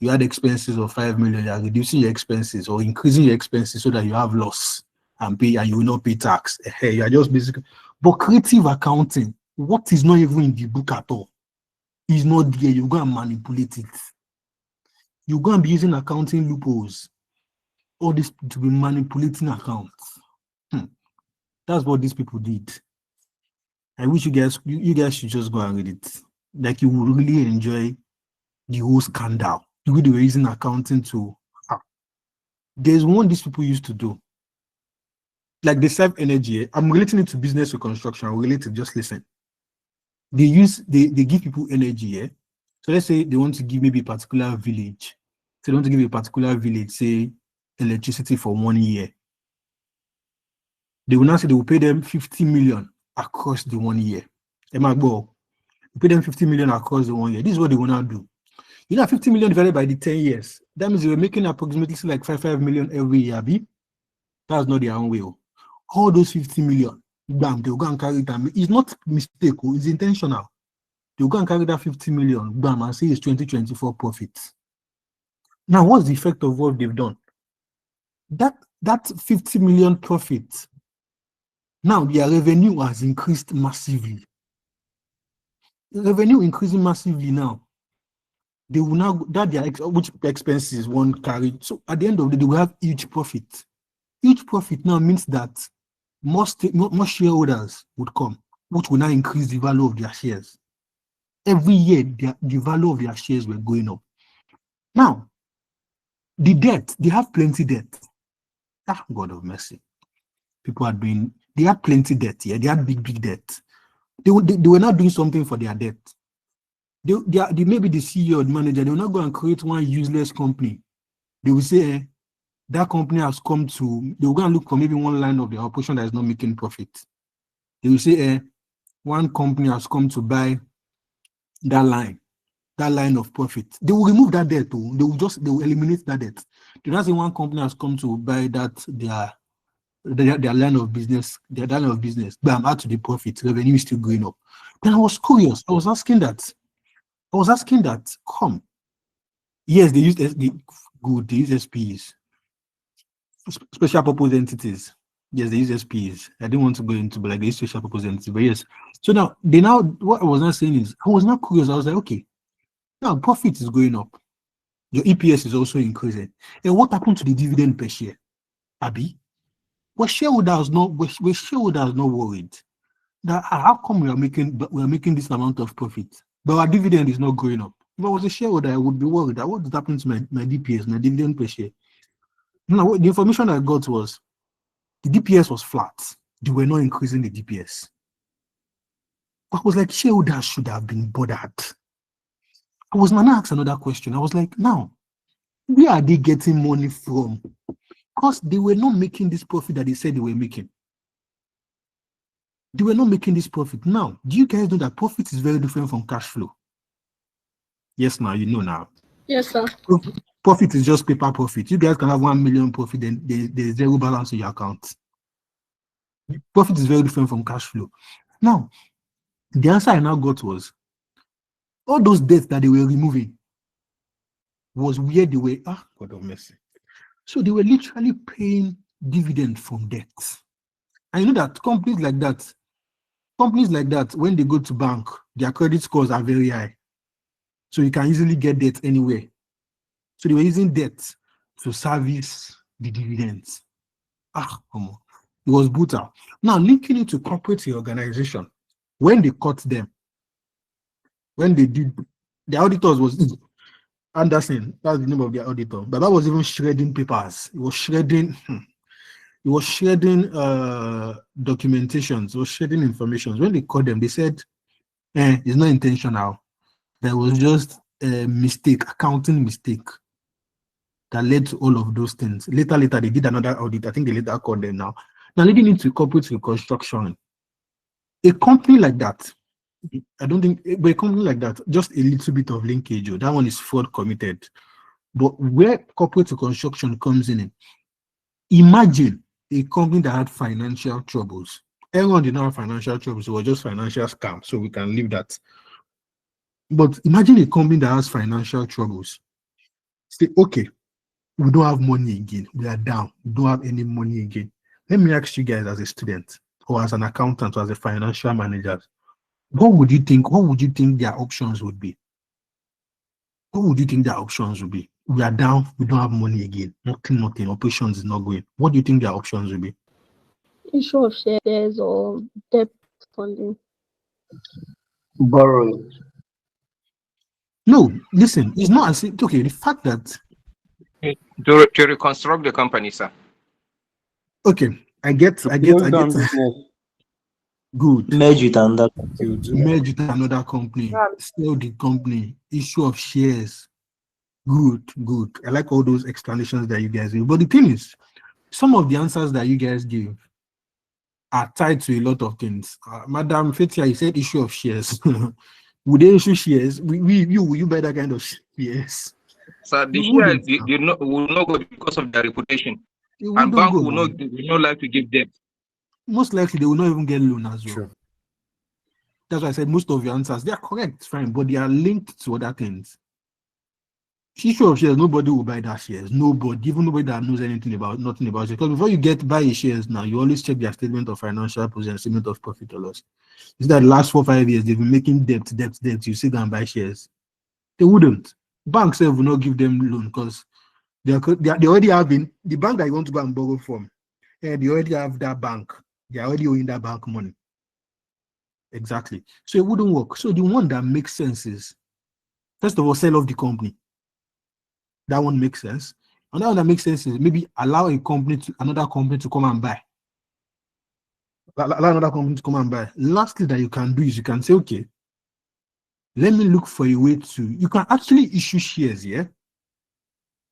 You had expenses of 5 million, you are reducing your expenses or increasing your expenses so that you have loss and you will not pay tax. You are just basically. But creative accounting, what is not even in the book at all, is not there. You go and manipulate it. You go and be using accounting loopholes. All this to be manipulating accounts. That's what these people did. I wish you guys should just go and read it. Like you will really enjoy the whole scandal. The way they were using accounting to. There's one these people used to do. Like they save energy. I'm relating it to business reconstruction. I'm related. Just listen. They give people energy. Yeah. So let's say they want to give maybe a particular village. So they want to give a particular village, say, electricity for 1 year. They will now say they will pay them 50 million across the 1 year. You pay them 50 million across the 1 year. This is what they will now do. 50 million divided by the 10 years. That means they were making approximately like 5 million every year. That's not their own way. All those 50 million, bam, they'll go and carry that. It's not mistake, it's intentional. They'll go and carry that 50 million, bam, and say it's 2024 profits. Now, what's the effect of what they've done? That 50 million profit, now their revenue has increased massively. Revenue increasing massively now. They will now, which expenses one carried. So at the end of the day, they will have huge profit. Huge profit now means that more shareholders would come, which will now increase the value of their shares. Every year, the value of their shares were going up. Now, the debt, they have plenty debt. God of mercy. They had plenty debt, yeah. They had big debt. They were not doing something for their debt. They maybe the CEO or the manager, they will not go and create one useless company. They will say, that company has come to, they will go and look for maybe one line of the operation that is not making profit. They will say, one company has come to buy that line of profit. They will remove that debt. They will eliminate that debt. They don't say one company has come to buy that their line of business, bam, add to the profit, revenue is still going up. Then I was curious. I was asking that, come. Yes, they use SPs. Special purpose entities. Yes, they use SPs. I didn't want to go into, but like they use special purpose entities. But yes. So what I was not saying is, I was not curious. I was like, okay, now profit is going up. Your EPS is also increasing. And what happened to the dividend per share? Abi? Were shareholders not worried that how come we are making this amount of profit, but our dividend is not going up? If I was a shareholder, I would be worried that what is happening to my DPS, my dividend per share. Now, the information I got was the DPS was flat. They were not increasing the DPS. I was like, shareholders should have been bothered. I was going to ask another question. I was like, now, where are they getting money from? Because they were not making this profit that they said they were making. They were not making this profit. Now, do you guys know that profit is very different from cash flow? Yes, now you know now. Yes, sir. Profit is just paper profit. You guys can have 1 million profit, then there's zero balance in your account. Profit is very different from cash flow. Now, the answer I now got was all those debts that they were removing was where they were. God of mercy. So they were literally paying dividend from debt. I know that companies like that, Companies like that, when they go to bank, their credit scores are very high. So you can easily get debt anywhere. So they were using debt to service the dividends. Come on. It was brutal. Now, linking it to corporate reorganization, when they caught them, when they did, the auditors was Anderson, that's the name of the auditor, but that was even shredding papers. It was shredding documentations, it was shredding information. When they caught them, they said, it's not intentional. There was just a mistake, accounting mistake that led to all of those things. Later, they did another audit. I think they later called them now. Now, leading into corporate reconstruction, a company like that, I don't think, but a company like that, just a little bit of linkage, that one is fraud committed. But where corporate reconstruction comes in, imagine a company that had financial troubles. Everyone did not have financial troubles, it was just financial scam, so we can leave that. But imagine a company that has financial troubles. Say, okay, we don't have money again. We are down. We don't have any money again. Let me ask you guys as a student or as an accountant or as a financial manager, what would you think their options would be? What would you think their options would be? We are down. We don't have money again. Nothing. Operations is not going. What do you think their options would be? Issue of shares or debt funding. Borrowing. No, listen, it's not as if, okay, the fact that To reconstruct the company, sir. Okay, I get. Good. Merge with another. Merge with another company. Sell the company. Issue of shares. Good. I like all those explanations that you guys give. But the thing is, some of the answers that you guys give are tied to a lot of things. Madam Fetia, you said issue of shares. Would they issue shares? Will you buy that kind of shares? So the shares will not go because of their reputation. And bank will not like to give debt. Most likely, they will not even get loan as well. Sure. That's why I said most of your answers, they are correct, fine, but they are linked to other things. Issue of shares, nobody will buy that shares. Nobody, even nobody that knows nothing about it. Because before you buy shares now, you always check their statement of financial position, statement of profit or loss. It's that the last 4-5 years, they've been making debt. You sit down and buy shares. They wouldn't. Banks will not give them loan because they already have the bank that you want to go and borrow from. They already have that bank. They're already owing that bank money. Exactly. So it wouldn't work. So the one that makes sense is, first of all, sell off the company. That one makes sense. Another one that makes sense is maybe allow another company to come and buy. Allow another company to come and buy. Lastly, that you can do is you can say, okay, let me look for a way to, you can actually issue shares, yeah?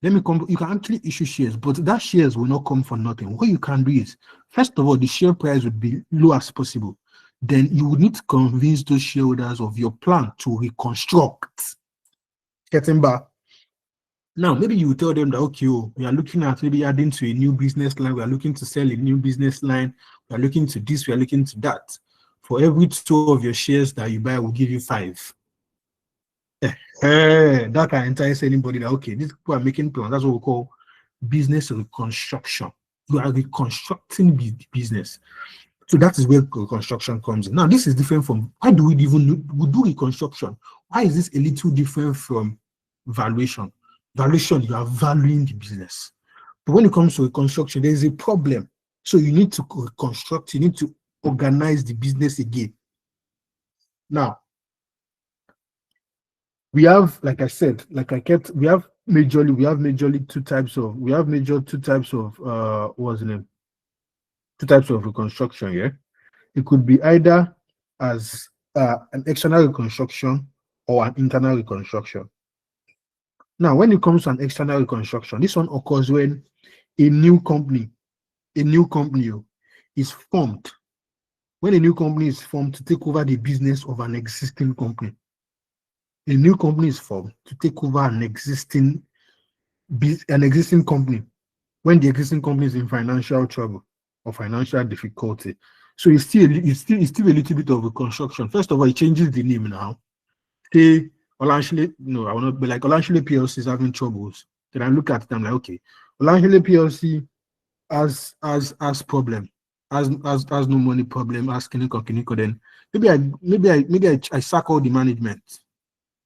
You can actually issue shares, but that shares will not come for nothing. What you can do is, first of all, the share price would be low as possible. Then you would need to convince those shareholders of your plan to reconstruct. Getting back. Now, maybe you tell them that, okay, we are looking at maybe adding to a new business line. We are looking to sell a new business line. We are looking to this. We are looking to that. For every 2 of your shares that you buy, we'll give you 5. That can entice anybody that, okay, these people are making plans. That's what we call business reconstruction. You are reconstructing the business. So that is where reconstruction comes in. Now, this is different from, why do we even do reconstruction? Why is this a little different from valuation? Valuation, you are valuing the business. But when it comes to reconstruction, there is a problem. So you need to reconstruct, you need to organize the business again. Now, we have, like I said, we have majorly two types of what's the name? 2 types of reconstruction, yeah? It could be either as an external reconstruction or an internal reconstruction. Now, when it comes to an external reconstruction, this one occurs when a new company is formed. When a new company is formed to take over the business of an existing company. A new company is formed to take over an existing company when the existing company is in financial trouble or financial difficulty. So it's still a little bit of reconstruction. First of all, it changes the name now. Say Olanshile, no, I will not be like Olanshile PLC is having troubles. Then I look at it, I'm like, okay, Olanshile PLC has problem, has no money problem, has Kiniko, then maybe I sack all the management.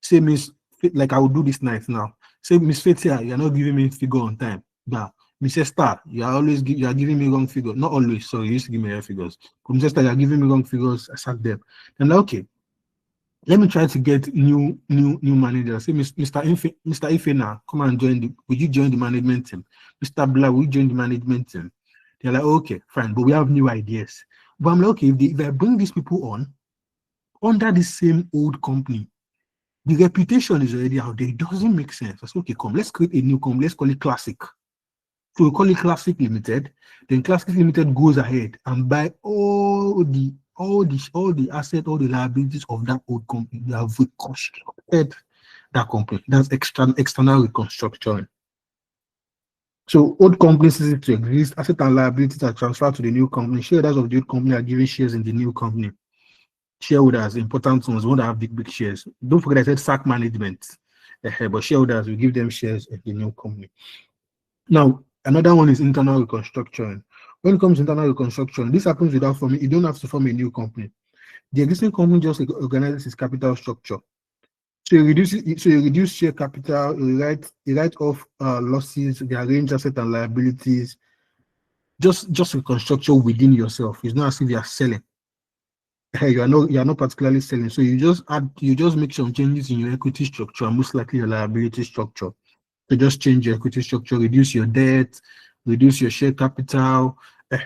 Say Miss, like I will do this night now. Say Miss Fetia, you're not giving me figure on time. Now, Mr. Star, you are giving me wrong figure. Not always, sorry, you used to give me right figures. But Mr. Star, you're giving me wrong figures. I sack them. And like, okay, let me try to get new managers. Say Mr. Ife now, come and would you join the management team? Mr. Blah, will you join the management team? They're like, okay, fine, but we have new ideas. But I'm like, okay, if I bring these people on under the same old company, the reputation is already out there. It doesn't make sense. I said, okay, come, let's create a new company. Let's call it Classic. So we call it Classic Limited. Then Classic Limited goes ahead and buy all the assets, all the liabilities of that old company. They have reconstructed that company. That's external reconstruction. So old companies cease to exist. Assets and liabilities are transferred to the new company. Shareholders of the old company are given shares in the new company. Shareholders, important ones, won't have big shares. Don't forget I said SAC management. But shareholders, we give them shares in the new company. Now, another one is internal reconstruction. When it comes to internal reconstruction, this happens without forming, you don't have to form a new company. The existing company just organizes its capital structure. So you reduce share capital, you write off losses, you arrange assets and liabilities, just reconstruction within yourself. It's not as if you are selling. You are not particularly selling. So you just make some changes in your equity structure and most likely your liability structure. So just change your equity structure, reduce your debt, reduce your share capital,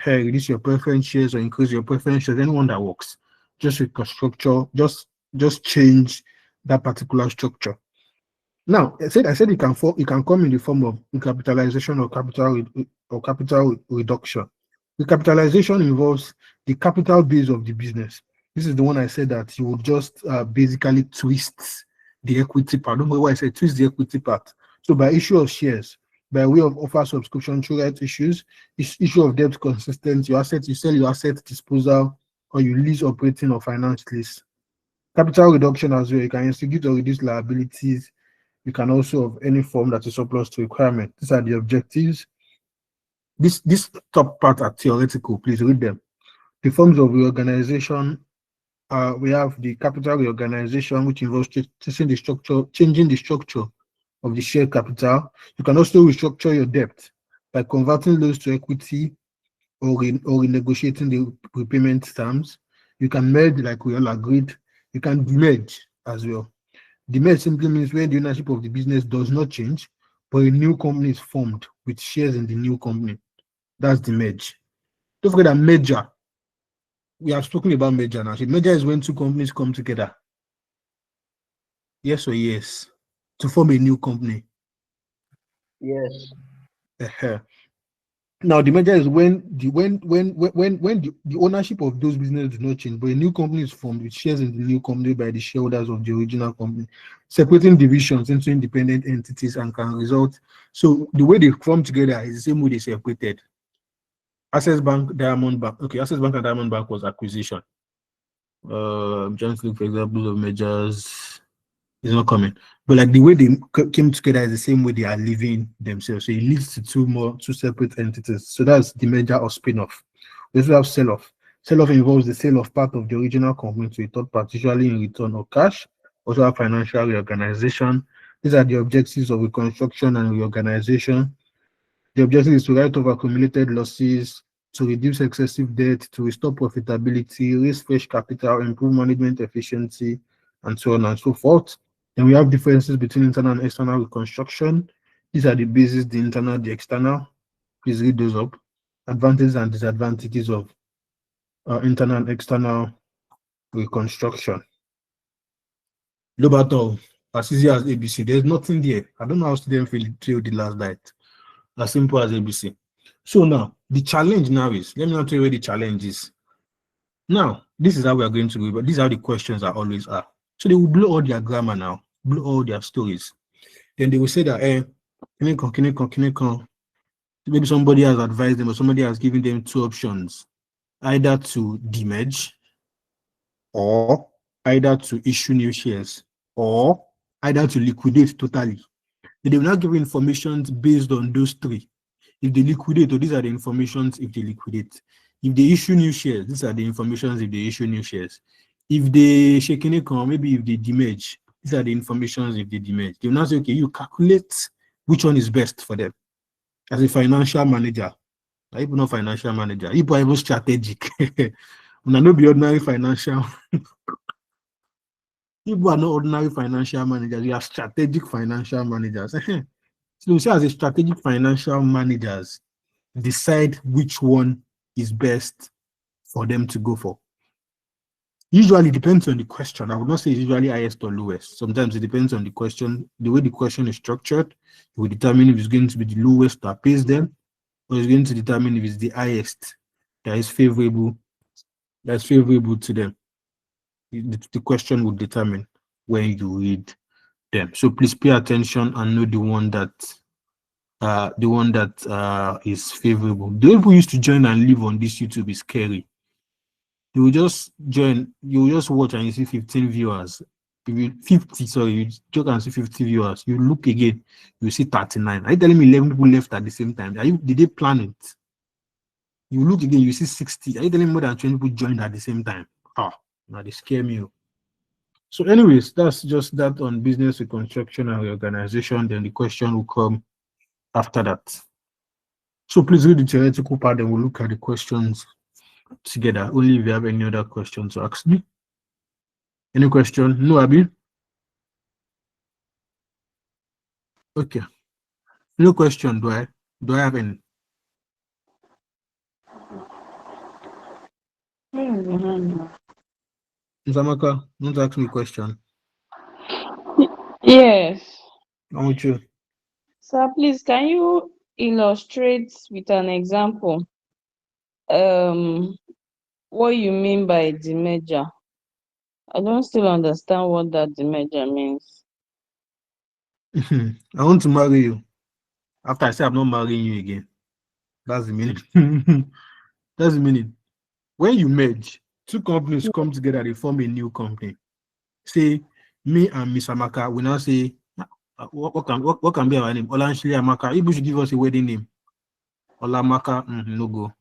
reduce your preference shares or increase your preference shares, anyone that works. Just reconstructure, just change that particular structure. Now, I said it can come in the form of recapitalization or capital reduction. Recapitalization involves the capital base of the business. This is the one I said that you will just basically twist the equity part. Don't know why I said twist the equity part. So by issue of shares, by way of offer subscription through right issues, issue of debt consistent, you sell your asset disposal, or you lease operating or finance lease. Capital reduction as well, you can instigate or reduce liabilities. You can also have any form that is surplus to requirement. These are the objectives. This top part are theoretical, please read them. The forms of reorganization, we have the capital reorganization, which involves changing the structure of the share capital. You can also restructure your debt by converting loans to equity or renegotiating the repayment terms. You can merge, like we all agreed. You can demerge as well. Demerge simply means when the ownership of the business does not change, but a new company is formed with shares in the new company. That's the merge. Don't forget that merger. We have spoken about merger now. So merger is when two companies come together. Yes or yes? To form a new company. Yes. Now the merger is when the ownership of those businesses do not change, but a new company is formed with shares in the new company by the shareholders of the original company, separating divisions into independent entities and can result. So the way they form together is the same way they separated. Access Bank, Diamond Bank. Okay, Access Bank and Diamond Bank was acquisition. I'm trying to look for examples of mergers. It's not coming, but like the way they came together is the same way they are living themselves. So it leads to two separate entities. So that's the merger or spin-off. We also have sell-off. Sell-off involves the sale of part of the original company to a third party, usually in return or cash. Also have financial reorganization. These are the objectives of reconstruction and reorganization. The objective is to write off accumulated losses, to reduce excessive debt, to restore profitability, raise fresh capital, improve management efficiency, and so on and so forth. Then we have differences between internal and external reconstruction. These are the basis, the internal, the external. Please read those up. Advantages and disadvantages of internal and external reconstruction. Lobato, as easy as ABC. There's nothing there. I don't know how students feel the last night. As simple as ABC. So now, the challenge now is, let me not tell you where the challenge is. Now, this is how we are going to go, but these are the questions that always are. So they will blow all their grammar now, blow all their stories. Then they will say that, maybe somebody has advised them or somebody has given them two options, either to demerge or either to issue new shares or either to liquidate totally. They will not give information based on those three. If they liquidate, or these are the informations if they liquidate. If they issue new shares, these are the informations if they issue new shares. If they shaking it, maybe if they demerge, these are the informations if they demerge. They will now say, okay, you calculate which one is best for them. As a financial manager, even not financial manager, people are even strategic. When I know be ordinary financial, people are not ordinary financial managers, we are strategic financial managers. So you see, as a strategic financial managers, decide which one is best for them to go for. Usually depends on the question. I would not say it's usually highest or lowest. Sometimes it depends on the question. The way the question is structured, it will determine if it's going to be the lowest that pays them, or it's going to determine if it's the highest that is favorable to them. The question will determine when you read them. So please pay attention and know the one that is favorable. The people who used to join and live on this YouTube is scary. You will just join, you will just watch and you see 15 viewers. If you 50, sorry, you joke and see 50 viewers. You look again, you see 39. Are you telling me 11 people left at the same time? Did they plan it? You look again, you see 60. Are you telling me more than 20 people joined at the same time? Now they scare me. So, anyways, that's just that on business reconstruction and reorganization. Then the question will come after that. So please read the theoretical part, and we'll look at the questions together. Only if you have any other questions to ask me. Any question? No, Abi? Okay. No question, do I have any? Nzamaka, don't ask me a question. Yes. I'm with you. Sir, please, can you illustrate with an example what you mean by demerger? I don't still understand what that demerger means. I want to marry you. After I say I'm not marrying you again. That's the meaning. That's the meaning. When you merge, two companies come together, they form a new company. Say, me and Miss Amaka, we now say, what can be our name? Olanshili Amaka. If you should give us a wedding name. Olamaka, no go.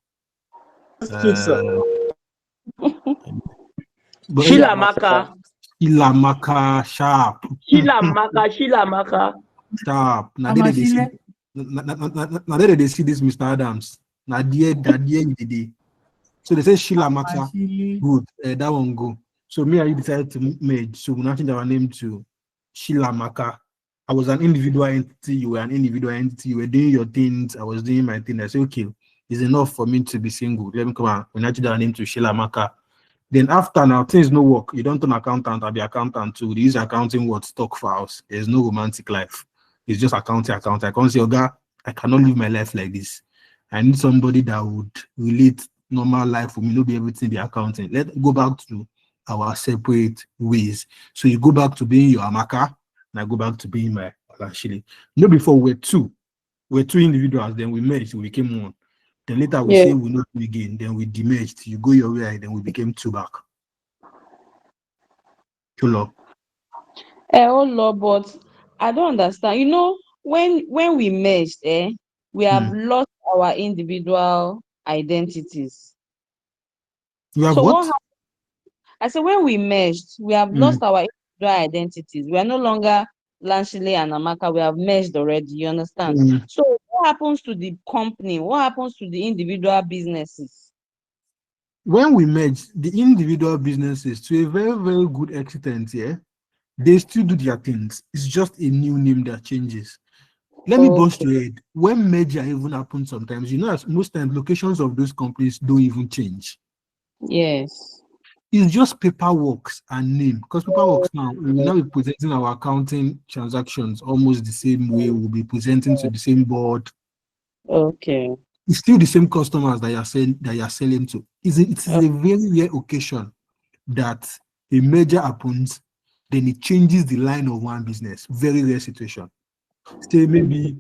Shilamaka. Shilamaka, sharp. Shilamaka. Sharp. Now they see this Mr. Adams. Now there the day. So they say Shilamaka. Good. That one go. So me and you decided to merge. So we now change our name to Shilamaka. I was an individual entity. You were an individual entity. You were doing your things. I was doing my thing. I said, okay, it's enough for me to be single. Let me come on. We now change our name to Shilamaka. Then after now, things no work. You don't turn accountant. I'll be accountant too. They use accounting what stock files. There's no romantic life. It's just accounting. I can't say, okay, I cannot live my life like this. I need somebody that would relate normal life with me, not be everything be accounting. Let's go back to our separate ways. So you go back to being your Amaka, and I go back to being my Olashili. You know, before we're two individuals, then we merged, we became one. Then later we say we know again, then we demerged. You go your way, then we became two back. Hello. Oh Lord, but I don't understand. You know, when we merged, we have lost our individual identities. You have so what? I said when we merged, we have lost our individual identities. We are no longer Lanshile and Amaka. We have merged already. You understand? So what happens to the company? What happens to the individual businesses? When we merge, the individual businesses, to a very, very good extent, they still do their things. It's just a new name that changes. Let me bust your head. When merger even happens sometimes, you know, as most times locations of those companies don't even change. Yes. It's just paperwork and name. Because paperwork now, we will now be presenting our accounting transactions almost the same way. We'll be presenting to the same board. Okay. It's still the same customers that you're selling to. It's a very rare occasion that a merger happens, then it changes the line of one business. Very rare situation. Say maybe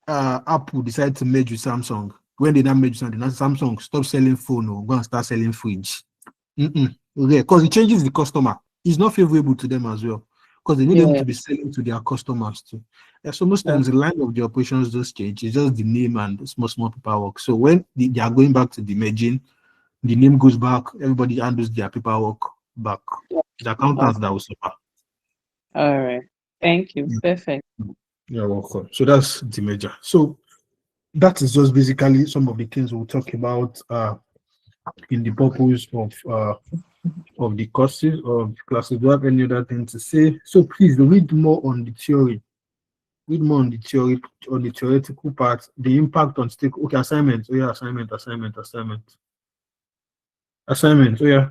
Apple decide to merge with Samsung. When they now merge something, Samsung stop selling phone or go and start selling fridge. Because it changes the customer. It's not favorable to them as well. Because they need them to be selling to their customers too. So most times the line of the operations does change. It's just the name and small paperwork. So when they are going back to the merging, the name goes back, everybody handles their paperwork back. The accountants that will suffer. All right. Thank you. Perfect. You're welcome. So that's the major. So that is just basically some of the things we'll talk about in the purpose of the courses of the classes. Do you have any other thing to say? So please read more on the theory. Read more on the theory, on the theoretical part, the impact on stake. Okay, assignment. Oh yeah, assignment. Oh yeah.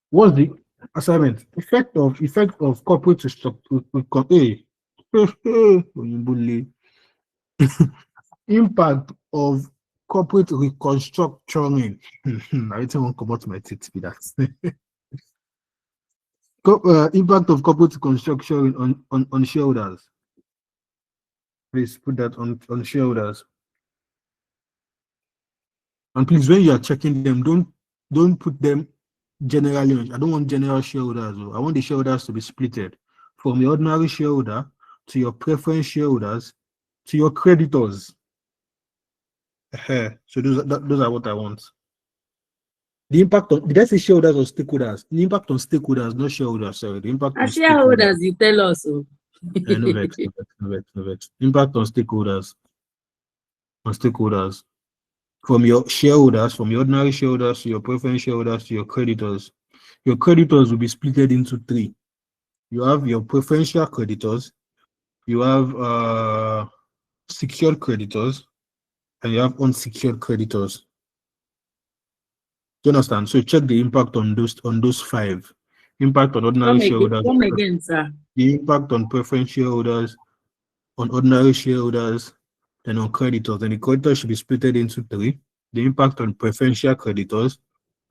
What's the assignment? Effect of corporate restructuring. Impact of corporate reconstructing. I don't want to come out my teeth with that. Impact of corporate reconstruction on shareholders. Please put that on shareholders. And please, when you are checking them, don't put them generally. I don't want general shareholders. I want the shareholders to be splitted from your ordinary shareholder to your preference shareholders to your creditors. So those are what I want. The impact on, did I say shareholders or stakeholders? The impact on stakeholders, not shareholders. Sorry, the impact on shareholders, you tell us. No vex. Impact on stakeholders. From your shareholders, from your ordinary shareholders to your preference shareholders to your creditors. Your creditors will be split into three. You have your preferential creditors, you have secured creditors, and you have unsecured creditors. Do you understand? So check the impact on those five. Impact on ordinary shareholders. Come again, sir. The impact on preference shareholders, on ordinary shareholders, and on creditors. And the creditors should be split into three. The impact on preferential creditors,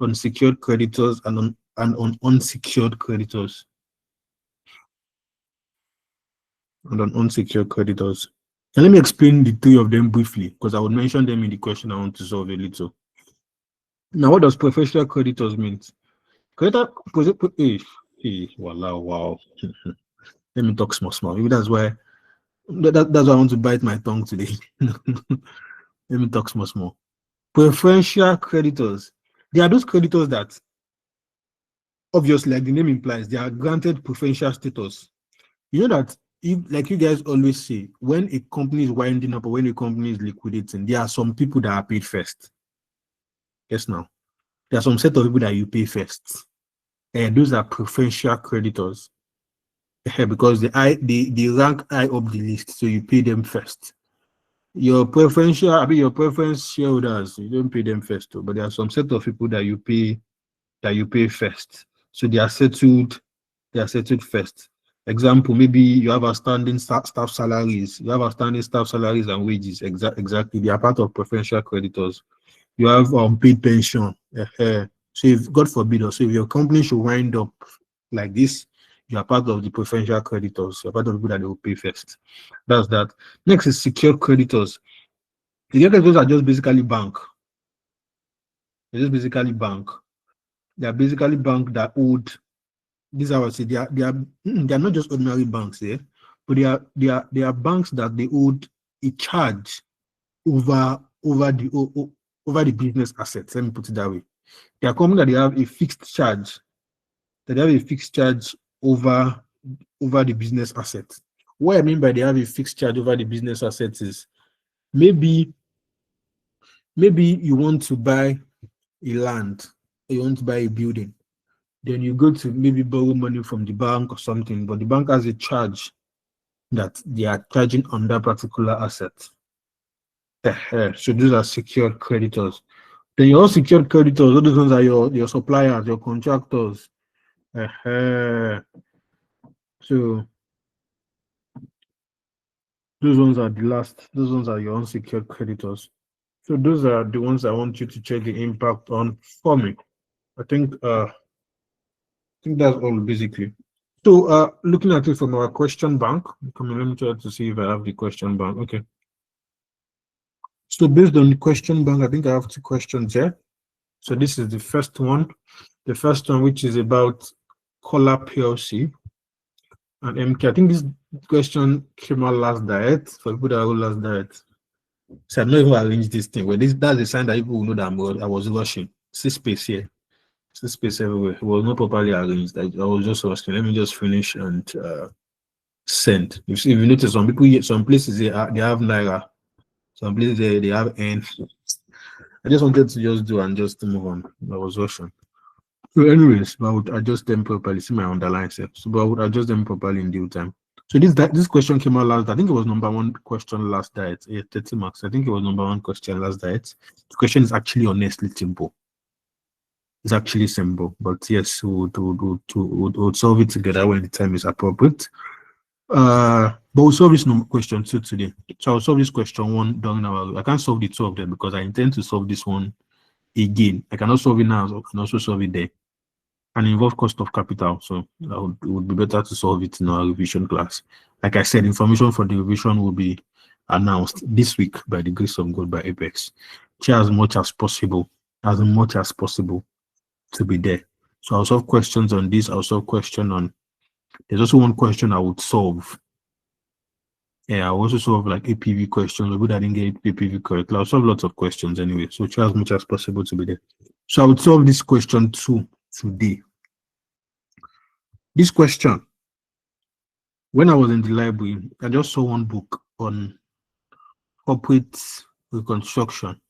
on secured creditors, and on unsecured creditors. And on unsecured creditors. And let me explain the three of them briefly, because I would mention them in the question I want to solve a little. Now, what does preferential creditors mean? Creditor, wow. Let me talk small. Maybe that's why I want to bite my tongue today. Let me talk small. Preferential creditors. They are those creditors that, obviously, like the name implies, they are granted preferential status. You know that, like you guys always say, when a company is winding up or when a company is liquidating, there are some people that are paid first. Yes, now. There are some set of people that you pay first. And those are preferential creditors. Because they rank high up the list, so you pay them first. Your preference shareholders, you don't pay them first, but there are some set of people that you pay first. So they are settled first. Example, maybe you have outstanding staff salaries. You have outstanding staff salaries and wages. Exactly. They are part of preferential creditors. You have paid pension. So if, God forbid, or so if your company should wind up like this, you are part of the preferential creditors. You're part of the people that they will pay first. That's that. Next is secured creditors. Secured creditors are just basically bank. They're just basically bank. They are basically bank that owed. These are what I say. They are not just ordinary banks there, but they are banks that they owed a charge over the business assets. Let me put it that way. They are companies that they have a fixed charge. That they have a fixed charge over the business assets. What I mean by they have a fixed charge over the business assets is maybe you want to buy a land, or you want to buy a building. Then you go to maybe borrow money from the bank or something, but the bank has a charge that they are charging on that particular asset. So those are secured creditors. Then your unsecured creditors, all those ones are your suppliers, your contractors. So those ones are those ones are your unsecured creditors. So those are the ones I want you to check the impact on for me. I think that's all basically. So looking at it from our question bank, let me try to see if I have the question bank. Okay. So based on the question bank, I think I have two questions here. So this is the first one. The first one, which is about Collar PLC and MK. I think this question came out last diet for people that are last diet. So I've not even arranged this thing. Well, that's a sign that people will know that I was rushing. See space here. It's space everywhere. It was not properly arranged. I was just asking, let me just finish and send. If you notice, some people, some places they have Naira, some places they have N. I just wanted to just do and just to move on. I was rushing. So, anyways, I would adjust them properly. See my underline set. So, but I would adjust them properly in due time. So this question came out last. I think it was number one question last diet. 30 marks. I think it was number one question last diet. The question is actually honestly simple. It's actually simple, but yes, we'll solve it together when the time is appropriate. But we'll solve this question two today. So I'll solve this question one during our. I can't solve the two of them because I intend to solve this one again. I cannot solve it now. So I can also solve it there, and involve cost of capital. So it would be better to solve it in our revision class. Like I said, information for the revision will be announced this week by the grace of God by Apex. Try as much as possible to be there. So I'll solve questions on this. I'll solve question on. There's also one question I would solve. Yeah, I also solve like APV questions. But I didn't get APV correct. I'll solve lots of questions anyway. So try as much as possible to be there. So I would solve this question too today. This question. When I was in the library, I just saw one book on corporate reconstruction.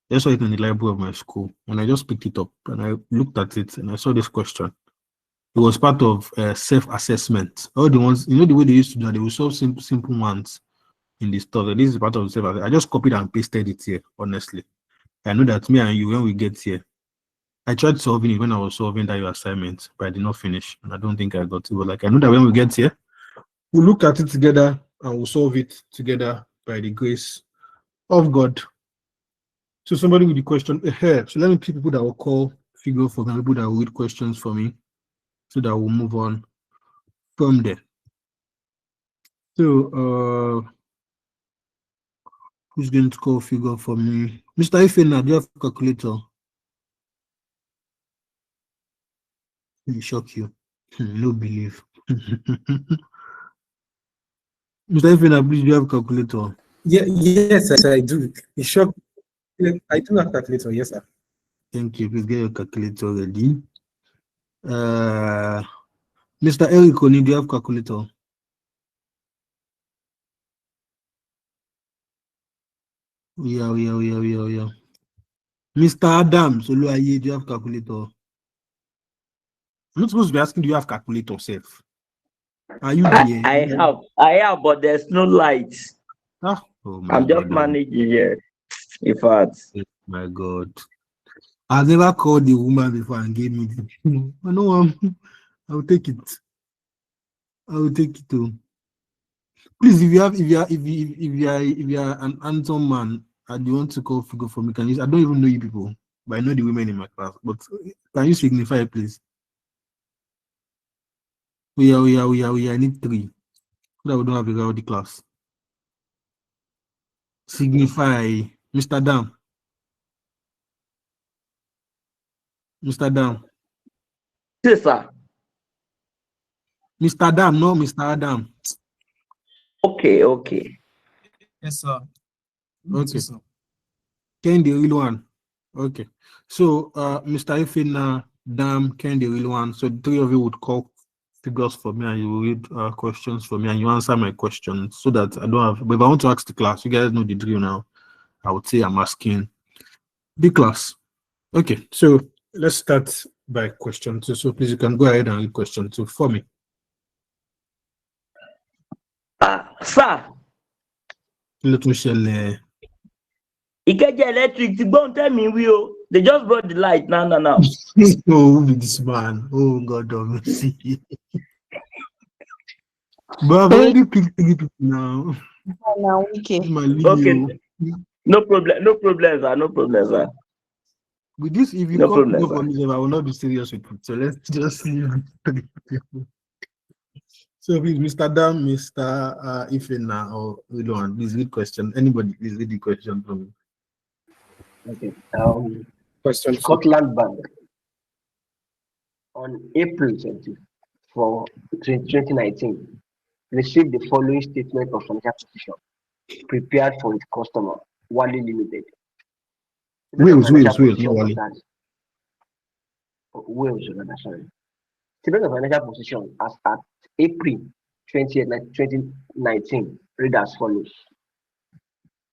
I saw it in the library of my school, and I just picked it up and I looked at it and I saw this question. It was part of self-assessment. All the ones, the way they used to do that, they will solve simple ones in the stuff. This is part of self-assessment. I just copied and pasted it here, honestly. I know that me and you, when we get here, I tried solving it when I was solving that assignment, but I did not finish. And I don't think I got it. But like I know that when we get here, we'll look at it together and we'll solve it together by the grace of God. So somebody with the question ahead. So let me pick people that will call figure for me, people that will read questions for me, so that we'll move on from there. So who's going to call figure for me? Mr. Ifena, do you have a calculator? It shock you. No belief. Mr. Ifena, please, do you have a calculator? Yeah, yes, I do. It shocked. I do have a calculator, yes, sir. Thank you. Please get your calculator ready. Mr. Eric, do you have a calculator? Yeah. Mr. Adams, do you have a calculator? I'm not supposed to be asking, do you have calculator, safe? Are you there? I have, but there's no light. Oh my I'm just God. managing here. In fact. Oh my God. I've never called the woman before and gave me the. I know I'll take it. I will take it too. Please, if you are an handsome man and you want to call figure for me, can you? I don't even know you people, but I know the women in my class. But can you signify, please? We are. I need 3. So that we don't have a rowdy class. Signify, Mr. Dam. Mr. Dam. Yes, sir. Mr. Dam, no, Mr. Adam. Okay. Yes, sir. Okay. Ken the real one. Okay. So Mr. Ifena, Dam, Ken the real one. So the 3 of you would call figures for me and you will read questions for me and you answer my questions so that I don't have. But if I want to ask the class, you guys know the drill now. I would say I'm asking the class. Okay, so let's start by question 2. So please, you can go ahead and read question 2 for me. Sir. Let me share. Ikeja Electric, they just brought the light now. Oh, this man. Oh, God of mercy. But I've already picked 3 people now. Okay. No problem, sir. With this, if you come to go for me, I will not be serious with it. So let's just see. So please, Mr. Dam, Mr. Ifena, or Willow, please read question. Anybody, please read the question for me. Okay. Question Scotland Bank on April 24, 2019 received the following statement of financial position prepared for its customer, Wally Limited. Wait, no Wally. Wales, rather, sorry. Statement of financial position as at April 20th, 2019 read as follows.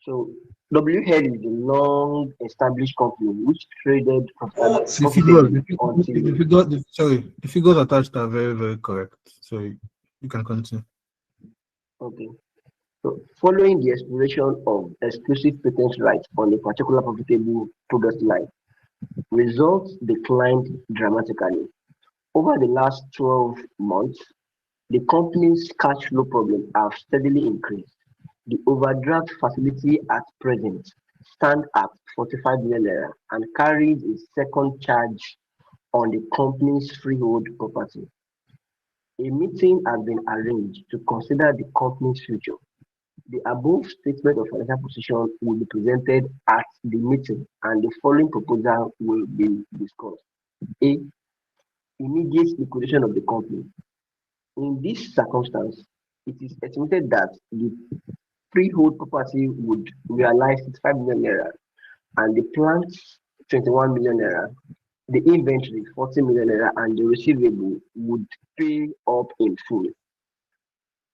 So WL is a long established company which traded profitably until The figures attached are very, very correct. So you can continue. okay. So following the expiration of exclusive patent rights on a particular profitable product line, results declined dramatically. Over the last 12 months, the company's cash flow problems have steadily increased. The overdraft facility at present stands at 45 million naira and carries a second charge on the company's freehold property. A meeting has been arranged to consider the company's future. The above statement of financial position will be presented at the meeting and the following proposal will be discussed. A. Immediate liquidation of the company. In this circumstance, it is estimated that the freehold property would realize 65 million naira and the plants 21 million naira, the inventory 40 million naira, and the receivable would pay up in full.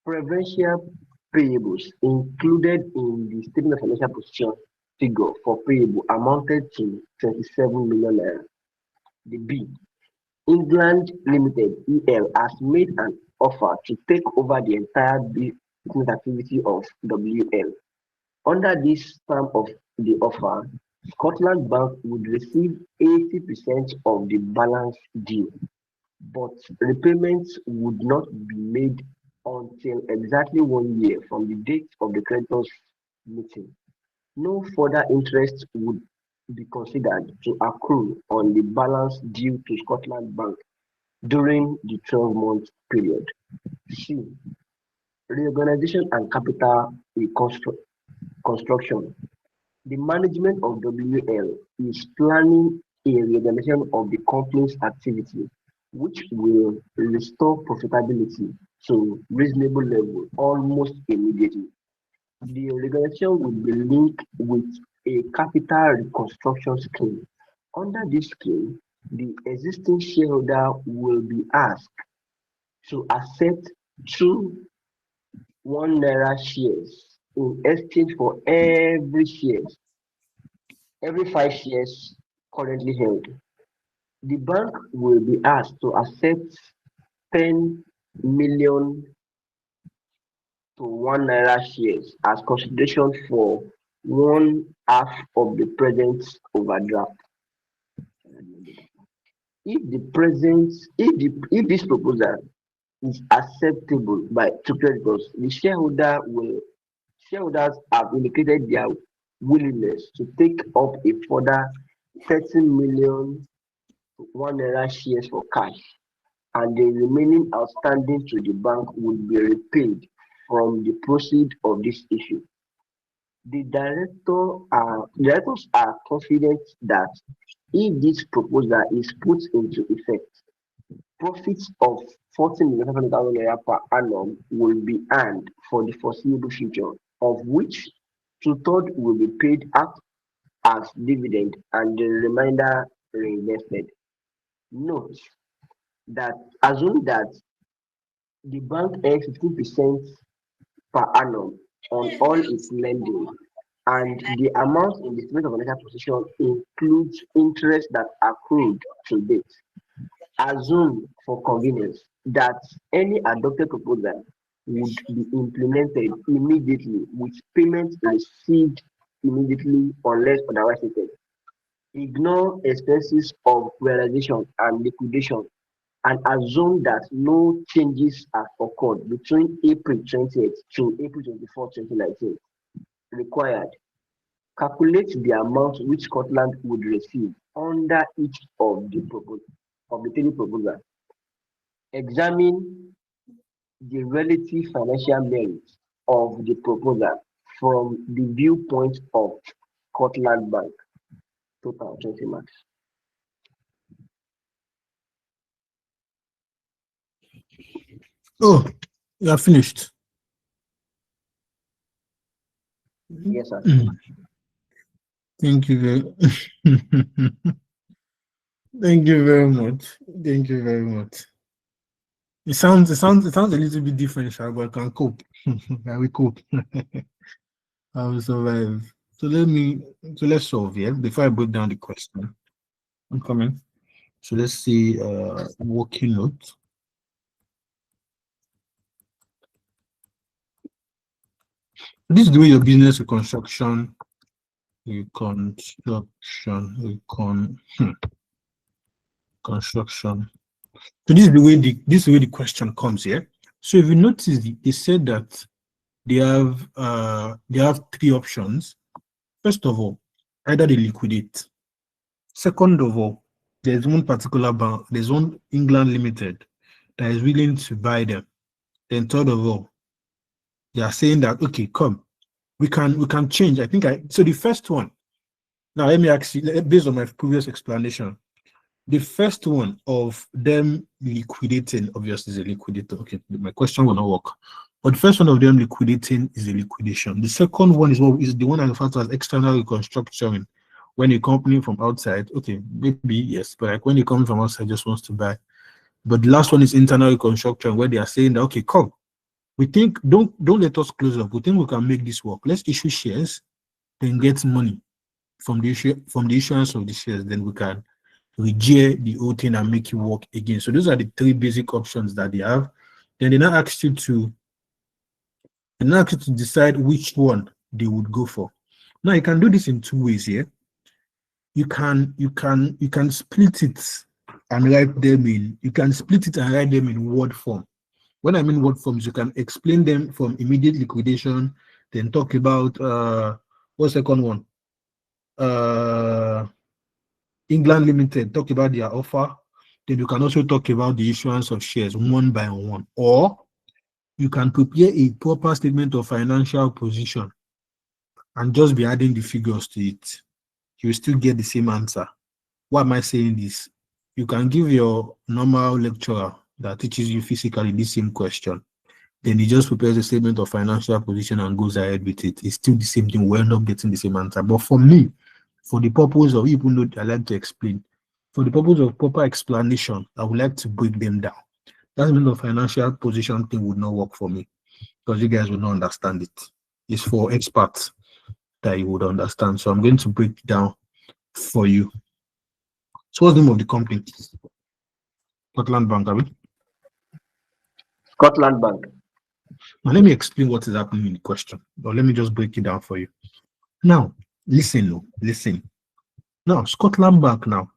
Preferential payables included in the statement of financial position figure for payable amounted to 27 million naira. The B. England Limited EL has made an offer to take over the entire business activity of WL. Under this term of the offer, Scotland Bank would receive 80% of the balance due, but repayments would not be made until exactly 1 year from the date of the creditors' meeting. No further interest would be considered to accrue on the balance due to Scotland Bank during the 12-month period. C. Reorganization and capital reconstruction. The management of WL is planning a reorganization of the company's activity, which will restore profitability to reasonable level almost immediately. The reorganization will be linked with a capital reconstruction scheme. Under this scheme, the existing shareholder will be asked to accept 2 1 naira shares in exchange for every 5 shares currently held. The bank will be asked to accept 10 million to 1 naira shares as consideration for 1/2 of the present overdraft. If this proposal is acceptable to creditors, the shareholders have indicated their willingness to take up a further 30 million to 1 naira shares for cash, and the remaining outstanding to the bank would be repaid from the proceeds of this issue. The directors are confident that if this proposal is put into effect, profits of 40 million naira per annum will be earned for the foreseeable future, of which 2/3 will be paid out as dividend and the remainder reinvested. Note that assume that the bank earns 15% per annum on all its lending, and the amount in the statement of financial position includes interest that accrued to date. Assume for convenience that any adopted proposal would be implemented immediately with payments received immediately unless otherwise stated. Ignore expenses of realization and liquidation and assume that no changes have occurred between April 20th to April 24th, 2019. Required. Calculate the amount which Scotland would receive under each of the 3 proposals. Examine the relative financial merits of the proposal from the viewpoint of Scotland Bank. Total 20 marks. Oh, you are finished. Yes, sir. Thank you very Thank you very much. Thank you very much. It sounds a little bit different, Sha, but I can cope. I will cope. I will survive. So let's solve here before I break down the question. I'm coming. So let's see working note. This is the way your business reconstruction. Construction. So this is the way the question comes here. So if you notice, they said that they have three options. First of all, either they liquidate. Second of all, there's one particular bank, there's one England Limited that is willing to buy them. Then third of all, they are saying that okay, come, we can change. So the first one. Now let me ask you, based on my previous explanation, the first one of them liquidating obviously is a liquidator. Okay, my question will not work. But the first one of them liquidating is a liquidation. The second one is the one I refer to as external reconstruction. When a company from outside, okay, maybe yes, but like when a company from outside just wants to buy. But the last one is internal reconstruction, where they are saying that okay, come, we think don't let us close up. We think we can make this work. Let's issue shares, then get money from the issuance of the shares. Then we can regear the whole thing and make it work again. So those are the three basic options that they have. Then they now ask you to decide which one they would go for. Now you can do this in two ways here. You can split it and write them in word form. When I mean word forms, you can explain them from immediate liquidation, then talk about what's the second one? England Limited, talk about their offer. Then you can also talk about the issuance of shares one by one. Or you can prepare a proper statement of financial position and just be adding the figures to it. You still get the same answer. Why am I saying this? You can give your normal lecturer that teaches you physically this same question. Then he just prepares a statement of financial position and goes ahead with it. It's still the same thing. We end up getting the same answer. But for me, for the purpose of, even though I like to explain, for the purpose of proper explanation, I would like to break them down. That means the financial position thing would not work for me because you guys will not understand it. It's for experts that you would understand. So I'm going to break it down for you. So what's the name of the company? Scotland Bank, are we? Scotland Bank. Now let me explain what is happening in the question. Or let me just break it down for you. Now, listen. Now, Scotland Bank now.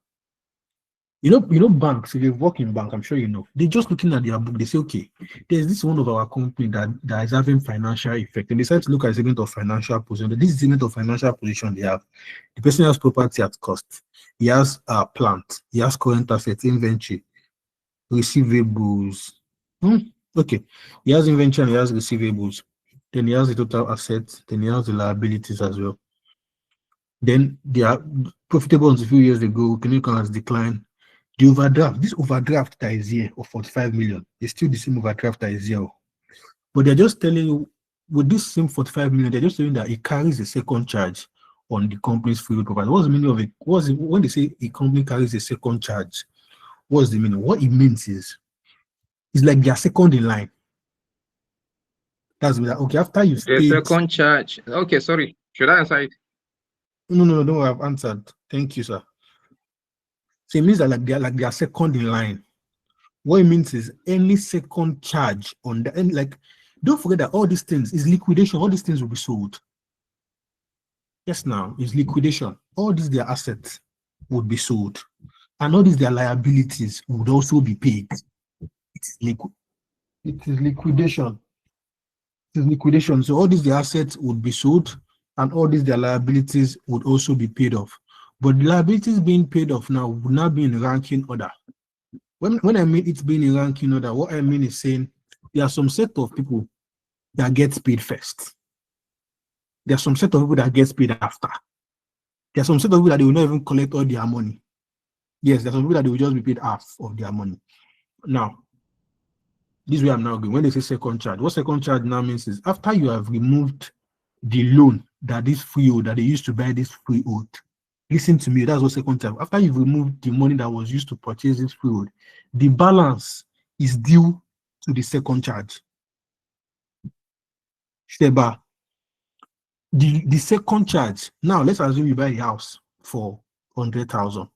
You know banks, if you work in bank, I'm sure you know, they're just looking at their book, they say, okay, there's this one of our company that is having financial effect. And they decide to look at a segment of financial position. This segment of financial position they have. The person has property at cost. He has plant. He has current assets, inventory, receivables. Okay. He has inventory and he has receivables. Then he has the total assets. Then he has the liabilities as well. Then they are profitable until a few years ago. Clinical has declined. The overdraft, this overdraft that is here of 45 million is still the same overdraft that is here. But they're just telling you, with this same 45 million, they're just saying that it carries a second charge on the company's freehold property. What's the meaning of it? When they say a company carries a second charge, what's the meaning? What it means is, it's like they are second in line. That's okay. After you've The paid second charge. Okay, sorry. Should I answer it? No, I've answered. Thank you, sir. So it means that they are second in line. What it means is any second charge on the end, like, don't forget that all these things is liquidation, all these things will be sold. Yes, now it's liquidation. All these their assets would be sold, and all these their liabilities would also be paid. It is liquidation. It is liquidation. So all these their assets would be sold, and all these their liabilities would also be paid off. But the liabilities being paid off now would not be in ranking order. When I mean it's being in ranking order, what I mean is saying there are some set of people that gets paid first. There are some set of people that gets paid after. There are some set of people that they will not even collect all their money. Yes, there are some people that they will just be paid half of their money. Now, this is where I'm now going. When they say second charge, what second charge now means is after you have removed the loan that this freehold that they used to buy this freehold, Listen to me, that's what second charge. After you've removed the money that was used to purchase this freehold, the balance is due to the second charge. Sheba, the second charge. Now let's assume you buy a house for 100,000.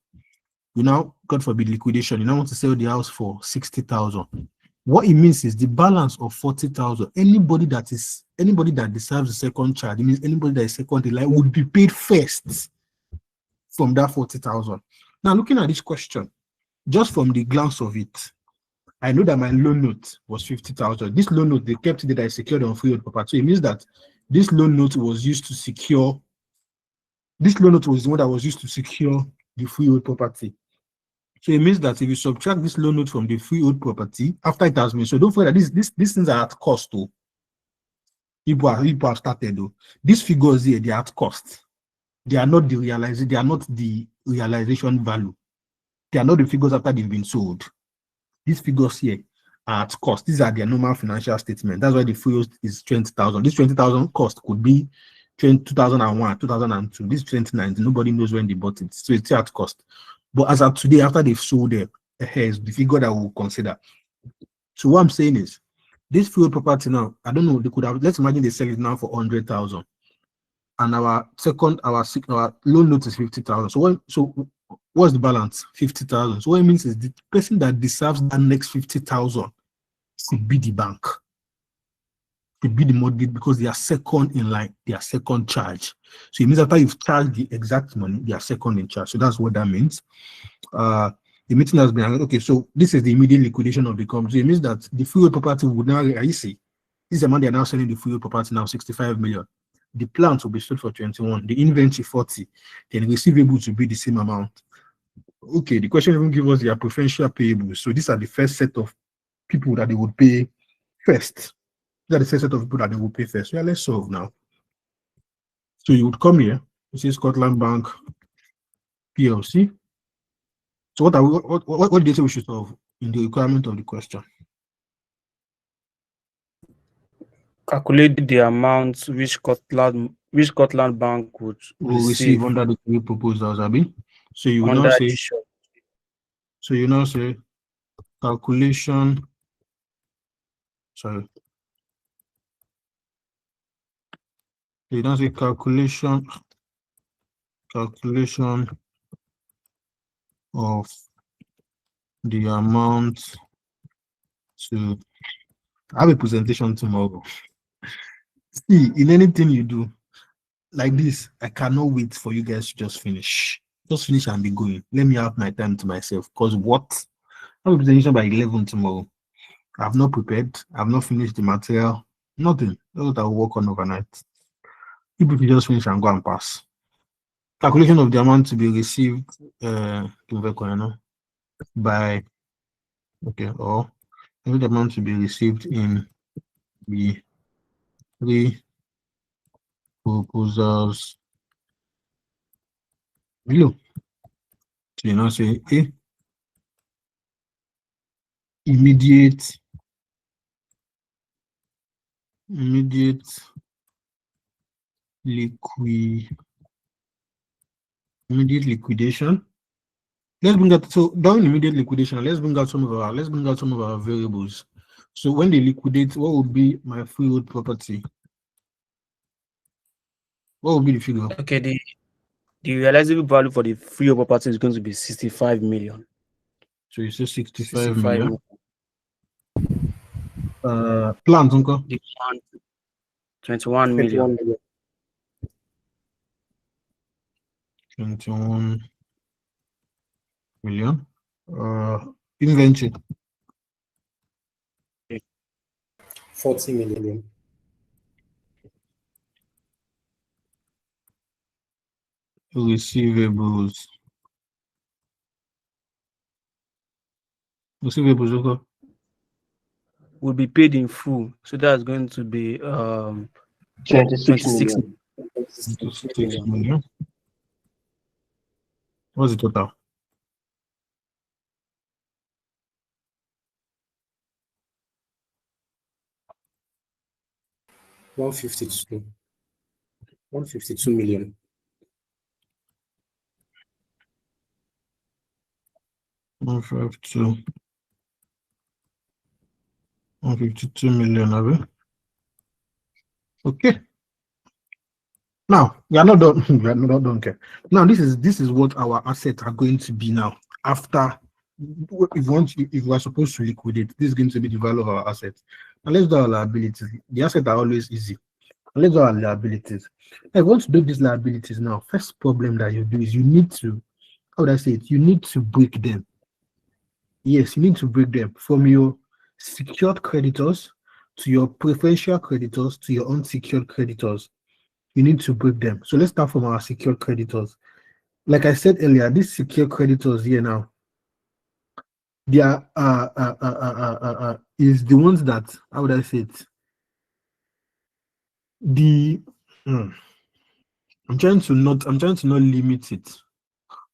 You now, God forbid, liquidation. You now want to sell the house for 60,000. What it means is the balance of 40,000. Anybody that deserves the second charge, it means anybody that is second in line would be paid first from that 40,000. Now, looking at this question, just from the glance of it, I know that my loan note was 50,000. This loan note, they kept it that I secured on freehold property. So it means that this loan note was used to secure. This loan note was the one that was used to secure the freehold property. So it means that if you subtract this loan note from the freehold property after it has been, so don't forget that these things are at cost too. People have started though. These figures here, they are at cost. They are not the realization value. They are not the figures after they've been sold. These figures here are at cost. These are their normal financial statement. That's why the freehold is 20,000. This 20,000 cost could be 2001, 2002. This 2019. Nobody knows when they bought it. So it's at cost. But as of today, after they've sold it, is the figure that we'll consider. So what I'm saying is, this freehold property now, I don't know, they could have, let's imagine they sell it now for 100,000. And our loan note is 50,000. So what's the balance? 50,000. So what it means is the person that deserves that next 50,000 should be the bank, should be the mortgage, because they are second in line, they are second charge. So it means after you've charged the exact money, they are second in charge. So that's what that means. The meeting has been, okay, so this is the immediate liquidation of the company. So it means that the freehold property would now, you see, this amount they are now selling the freehold property now, 65 million. The plant will be sold for 21, the inventory 40, then receivables will be the same amount. Okay, the question even gives us their preferential payables. So these are the first set of people that they would pay first. These are the first set of people that they will pay first. Yeah, let's solve now. So you would come here, you see Scotland Bank PLC. So what do they say we should solve in the requirement of the question? Calculate the amount which Scotland Bank would receive under the three proposals, Abi. So you will now say. So you now say calculation. Sorry. You now say calculation of the amount to. I have a presentation tomorrow. See, in anything you do like this, I cannot wait for you guys to just finish. Just finish and be going. Let me have my time to myself. Because what? I have a presentation by 11 tomorrow. I have not prepared. I have not finished the material. Nothing. That's what I will work on overnight. People can just finish and go and pass. Calculation of the amount to be received by, okay, or the amount to be received in the three proposals below. So you now say A, immediate liquidation. Let's bring out, so during immediate liquidation, let's bring out some of our variables. So when they liquidate, what would be my freehold property? What would be the figure? Okay, the realizable value for the freehold property is going to be 65 million. So you say 65 million. Plant, uncle? The plant, 21 million. 21 million. Inventory. 40 million. Receivables. Okay. Will be paid in full. So that's going to be 26 million. What's the total? $152 million. 152 million of it. Okay. Now we are not done. We are not done. Okay. Now this is what our assets are going to be now. After if we are supposed to liquidate, this is going to be the value of our assets. Now let's do our liabilities. The assets are always easy. Let's do our liabilities. I want to do these liabilities now. First problem that you do is you need to, how would I say it? You need to break them. Yes, you need to break them from your secured creditors to your preferential creditors to your unsecured creditors. You need to break them. So let's start from our secured creditors. Like I said earlier, these secured creditors here now, they are is the ones that, how would I say it? I'm trying to not limit it.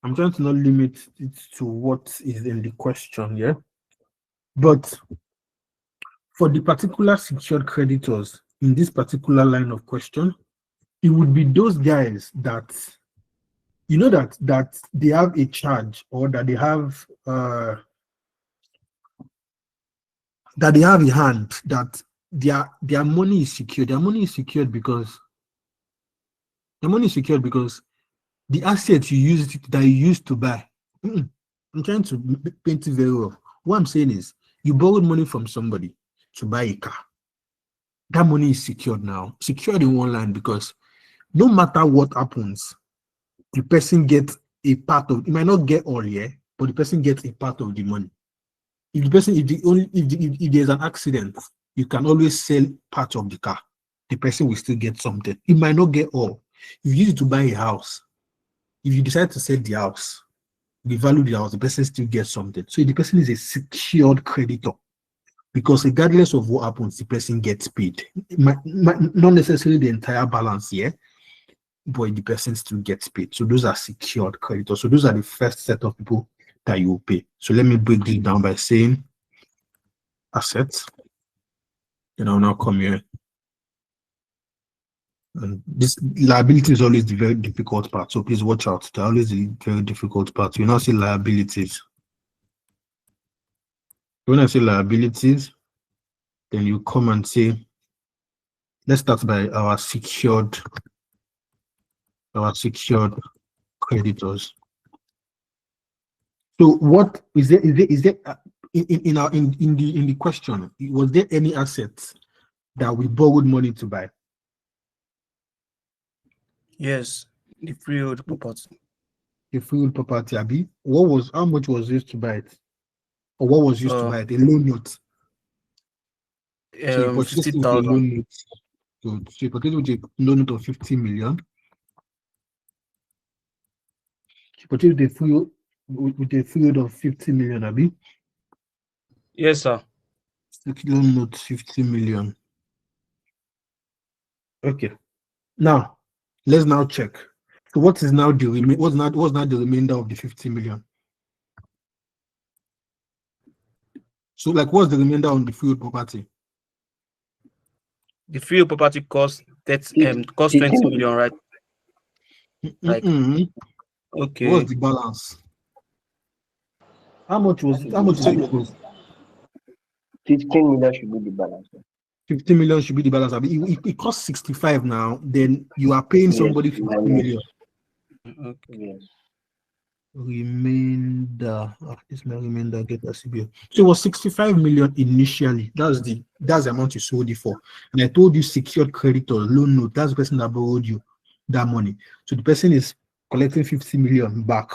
I'm trying to not limit it to what is in the question, yeah. But for the particular secured creditors in this particular line of question, it would be those guys that you know that they have a charge or that they have a hand that their money is secured. Their money is secured because the assets you used to buy. I'm trying to paint it very well. What I'm saying is you borrowed money from somebody to buy a car. That money is secured now. Secured in one line because no matter what happens, the person gets a part of it. Might not get all, yeah, but the person gets a part of the money. If there's an accident, you can always sell part of the car. The person will still get something. It might not get all. If you use it to buy a house, if you decide to sell the house, the value of the house, the person still gets something. So the person is a secured creditor because regardless of what happens, the person gets paid. Not necessarily the entire balance here, but the person still gets paid. So those are secured creditors. So those are the first set of people that you will pay. So let me break this down by saying assets. And I'll now come here. And this liability is always the very difficult part. So please watch out. They're always the very difficult part. You now see liabilities. When I say liabilities, then you come and say, let's start by our secured creditors. So what is there in the question, was there any assets that we borrowed money to buy? Yes, the freehold property. The freehold property, Abi. How much was used to buy it? Or what was used to buy it? A loan note. So you purchased it with a 50,000. loan note. Good. So you purchased with a loan note of 50 million. You purchased the freehold with a freehold of 50 million, Abi. Yes, sir. Loan note 50 million. Okay. Now let's now check. So what is now the what's not the remainder of the 50 million? So like what's the remainder on the freehold property? The freehold property cost 20 million, right? Like, okay. What's the balance? How much is it? 15 million should be the balance. 50 million should be the balance. It costs 65 now. Then you are paying somebody 50 million. Okay. Yes. Remainder. This my remainder get a CBO. So it was 65 million initially. That's the amount you sold it for. And I told you secured creditor, loan note. That's the person that borrowed you that money. So the person is collecting 50 million back.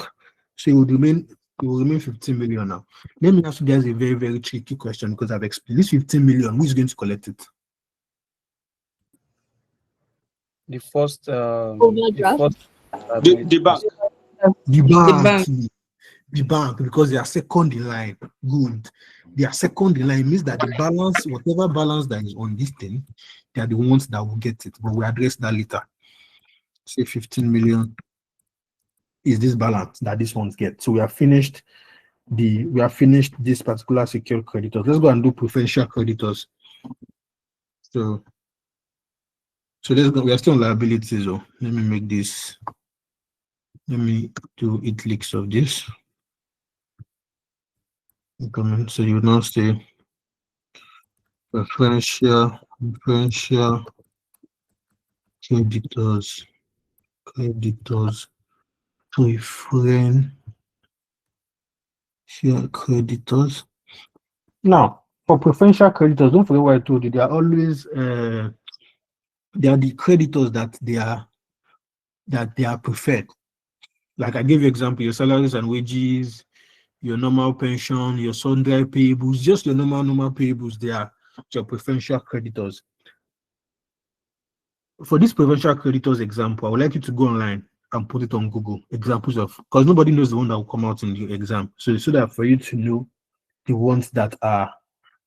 So it will remain 15 million now. Let me ask you guys a very, very tricky question because I've explained this 15 million. Who is going to collect it? The first The bank. The bank, because they are second in line. Good. They are second in line. It means that the balance, whatever balance that is on this thing, they are the ones that will get it. But we address that later. Say 15 million is this balance that these ones get. So we have finished this particular secured creditors. Let's go and do preferential creditors. So let's go. We are still on liabilities. So let me make this. Let me do italics of this. increment. So you will now say preferential creditors, preferential creditors. Now, for preferential creditors, don't forget what I told you. They are always they are the creditors that they are preferred. Like I gave you example, your salaries and wages, your normal pension, your sundry payables, just your normal payables, they are your preferential creditors. For this preferential creditors example, I would like you to go online and put it on Google, examples of, because nobody knows the one that will come out in the exam. So that for you to know the ones that are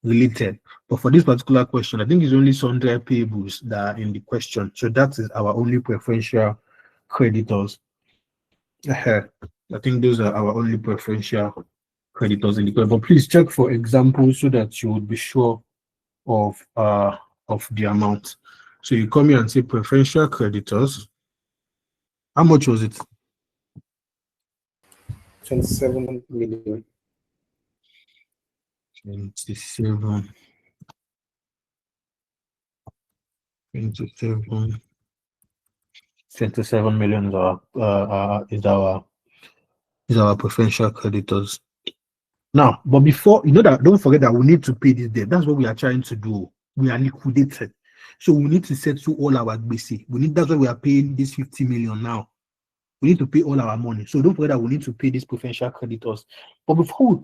related. But for this particular question, I think it's only sundry payables that are in the question. So that is our only preferential creditors. I think those are our only preferential creditors in the question. But please check for examples so that you would be sure of the amount. So you come here and say preferential creditors. How much was it? 27 million. 27 million is our preferential creditors. Now, but before, don't forget that we need to pay this debt. That's what we are trying to do. We are liquidated. So we need to settle all our basic. That's why we are paying this 50 million now. We need to pay all our money. So don't forget that we need to pay these preferential creditors. But before we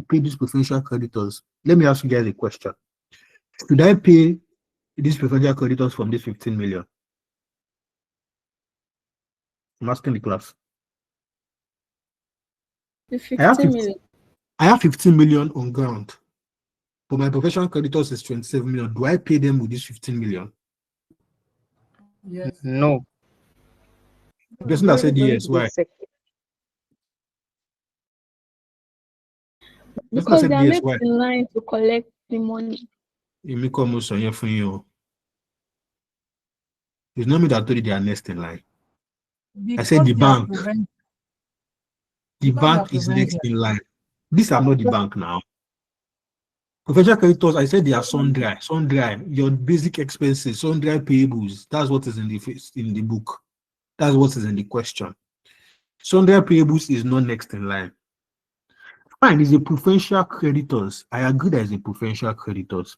pay these preferential creditors, let me ask you guys a question. Should I pay these preferential creditors from this 15 million? I'm asking the class. The 15 million. I have 15 million on ground, but my professional creditors is 27 million. Do I pay them with this 15 million? Yes. No. The person that said yes, why? Because they are next in line to collect the money. It's not me that told you they are next in line. I said the bank. The bank is next in line. These are not the bank now. Professional creditors, I said they are sundry, your basic expenses, sundry payables. That's what is in the book. That's what is in the question. Sundry payables is not next in line. Fine, it's a preferential creditors. I agree that it's a preferential creditors.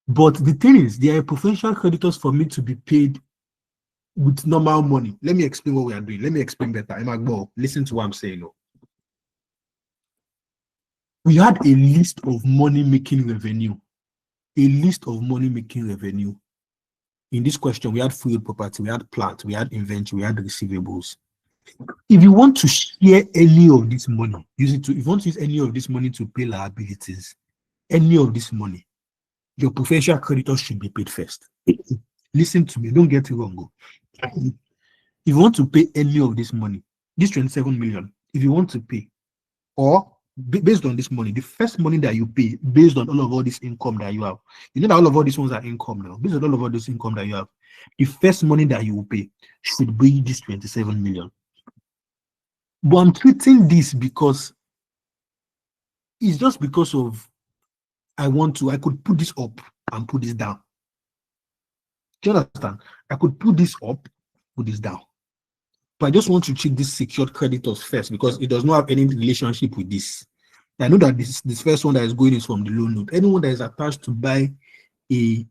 But the thing is, they are preferential creditors for me to be paid with normal money. Let me explain what we are doing. Let me explain better. Listen to what I'm saying. We had a list of money-making revenue. A list of money-making revenue. In this question, we had freehold property, we had plant, we had inventory, we had receivables. If you want to share any of this money, if you want to use any of this money to pay liabilities, any of this money, your preferential creditors should be paid first. Listen to me, don't get it wrong. If you want to pay any of this money, this 27 million, if you want to pay, or based on this money, the first money that you pay, based on all this income that you have, you know that all these ones are income now. Based on all this income that you have, the first money that you will pay should be this 27 million. But I'm treating this because it's just because of I could put this up and put this down. Do you understand? I could put this up, put this down. But I just want to treat this secured creditors first because it does not have any relationship with this. I know that this first one that is going is from the loan note. Anyone that is attached to buy an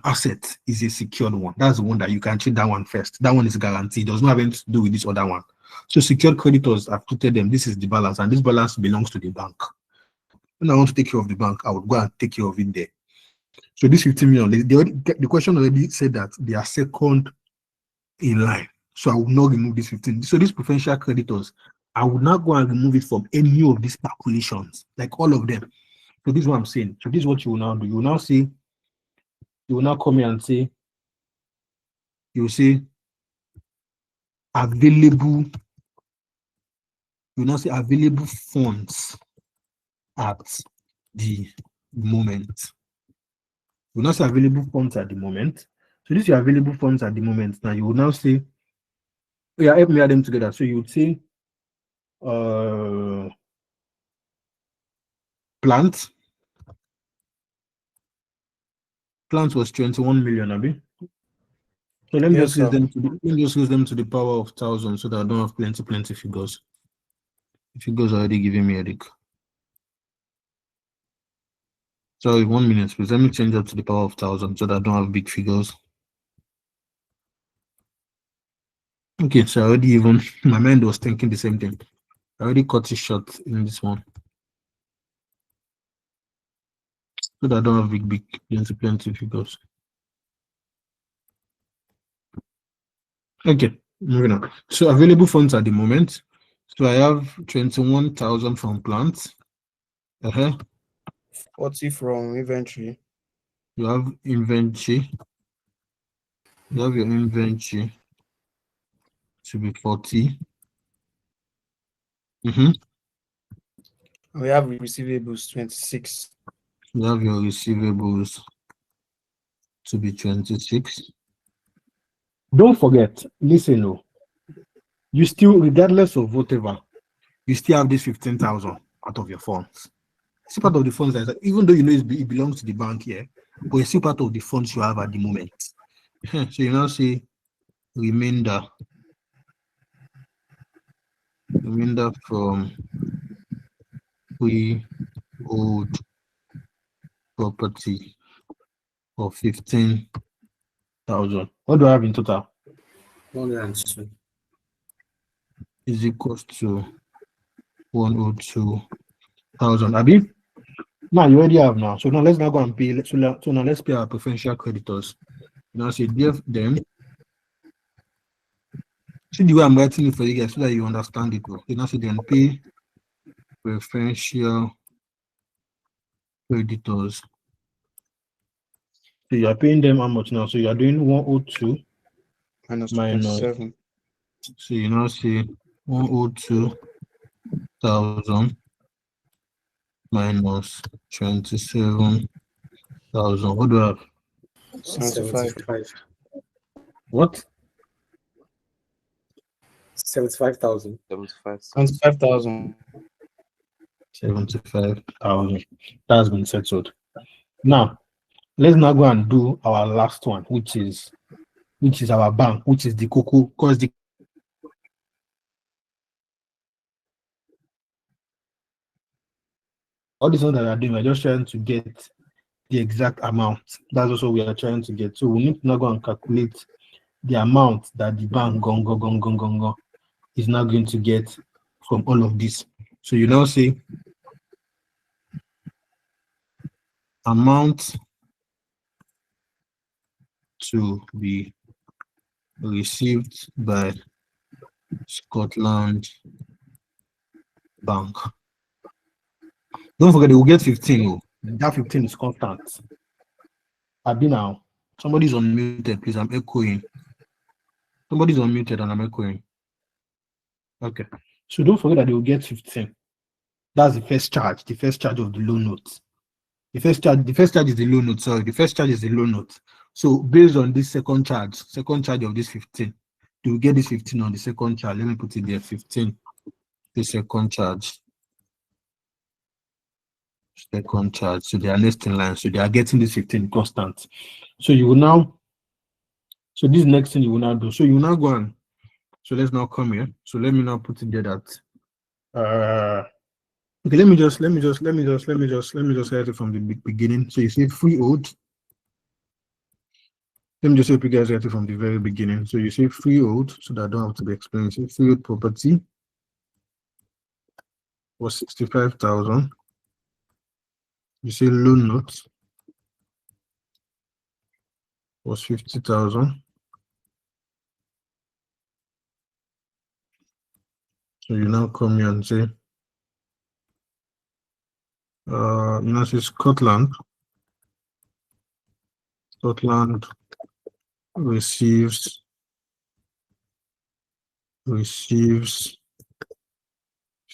asset is a secured one. That's the one that you can treat that one first. That one is guaranteed. It does not have anything to do with this other one. So secured creditors, I've treated them. This is the balance, and this balance belongs to the bank. When I want to take care of the bank, I would go and take care of it there. So this 15 million, the question already said that they are second in line. So I will not remove this 15. So these preferential creditors, I will not go and remove it from any of these calculations, like all of them. So this is what I'm saying. So this is what you will now do. You will now say, you will now come here and say, you will say available, you will now say available funds at the moment. You will now say available funds at the moment. So this is your available funds at the moment. Now you will now say, yeah, help me add them together. So you would say, Plant was 21 million, Abi. So let me Yes, just use sir. them to let me just use them to the power of 1,000 so that I don't have plenty figures. The figures are already giving me a headache. Sorry, 1 minute, please. Let me change that to the power of 1,000 so that I don't have big figures. Okay, so I already even my mind was thinking the same thing. I already cut it short in this one. So that I don't have big plenty figures. Okay, moving on. So available funds at the moment. So I have 21,000 from plants. 40 from inventory. You have inventory. You have your inventory to be 40. We have receivables 26. You have your receivables to be 26. Don't forget, listen, no. You still, regardless of whatever, you still have this 15,000 out of your funds. It's part of the funds that, even though you know it belongs to the bank here, but it's still part of the funds you have at the moment. So you now say remainder from freehold property of 15,000. What do I have in total? 102. Is equals to 102,000. Abi? Now you already have now. So now let's now go and pay. So now let's pay our preferential creditors. Now say give them. See the way I'm writing it for you guys so that you understand it. You now say then pay preferential creditors. So you are paying them how much now? So you are doing 102 minus minus 27. So you now say 102,000 minus 27,000. What do I have? 75. What? 75,000. 75,000. 75,000. That's been settled. Now, let's now go and do our last one, which is our bank, which is the cocoa, because the all these ones that are doing, we're just trying to get the exact amount. That's also what we are trying to get. So we need to now go and calculate the amount that the bank is now going to get from all of this. So you now say amount to be received by Scotland Bank. Don't forget, they will get 15. Oh. That 15 is constant. Abi now. Somebody's unmuted, please. I'm echoing. Somebody's unmuted and I'm echoing. Okay. So don't forget that they will get 15. That's the first charge of the loan note. The first charge is the loan note. Sorry, the first charge is the loan note. So based on this second charge of this 15, you will get this 15 on the second charge. Let me put it there, 15. The second charge. Second charge. So they are next in line. So they are getting this 15 constant. So you will now, so this next thing you will now do. So you will now go on. So let's now come here. So let me now put it there that okay, let me just write it from the beginning. So you say freehold. Let me just help you guys write it from the very beginning. So you say freehold, so that I don't have to be explaining. So freehold property was 65,000. You say loan note was 50,000. So you now come here and say, now say Scotland receives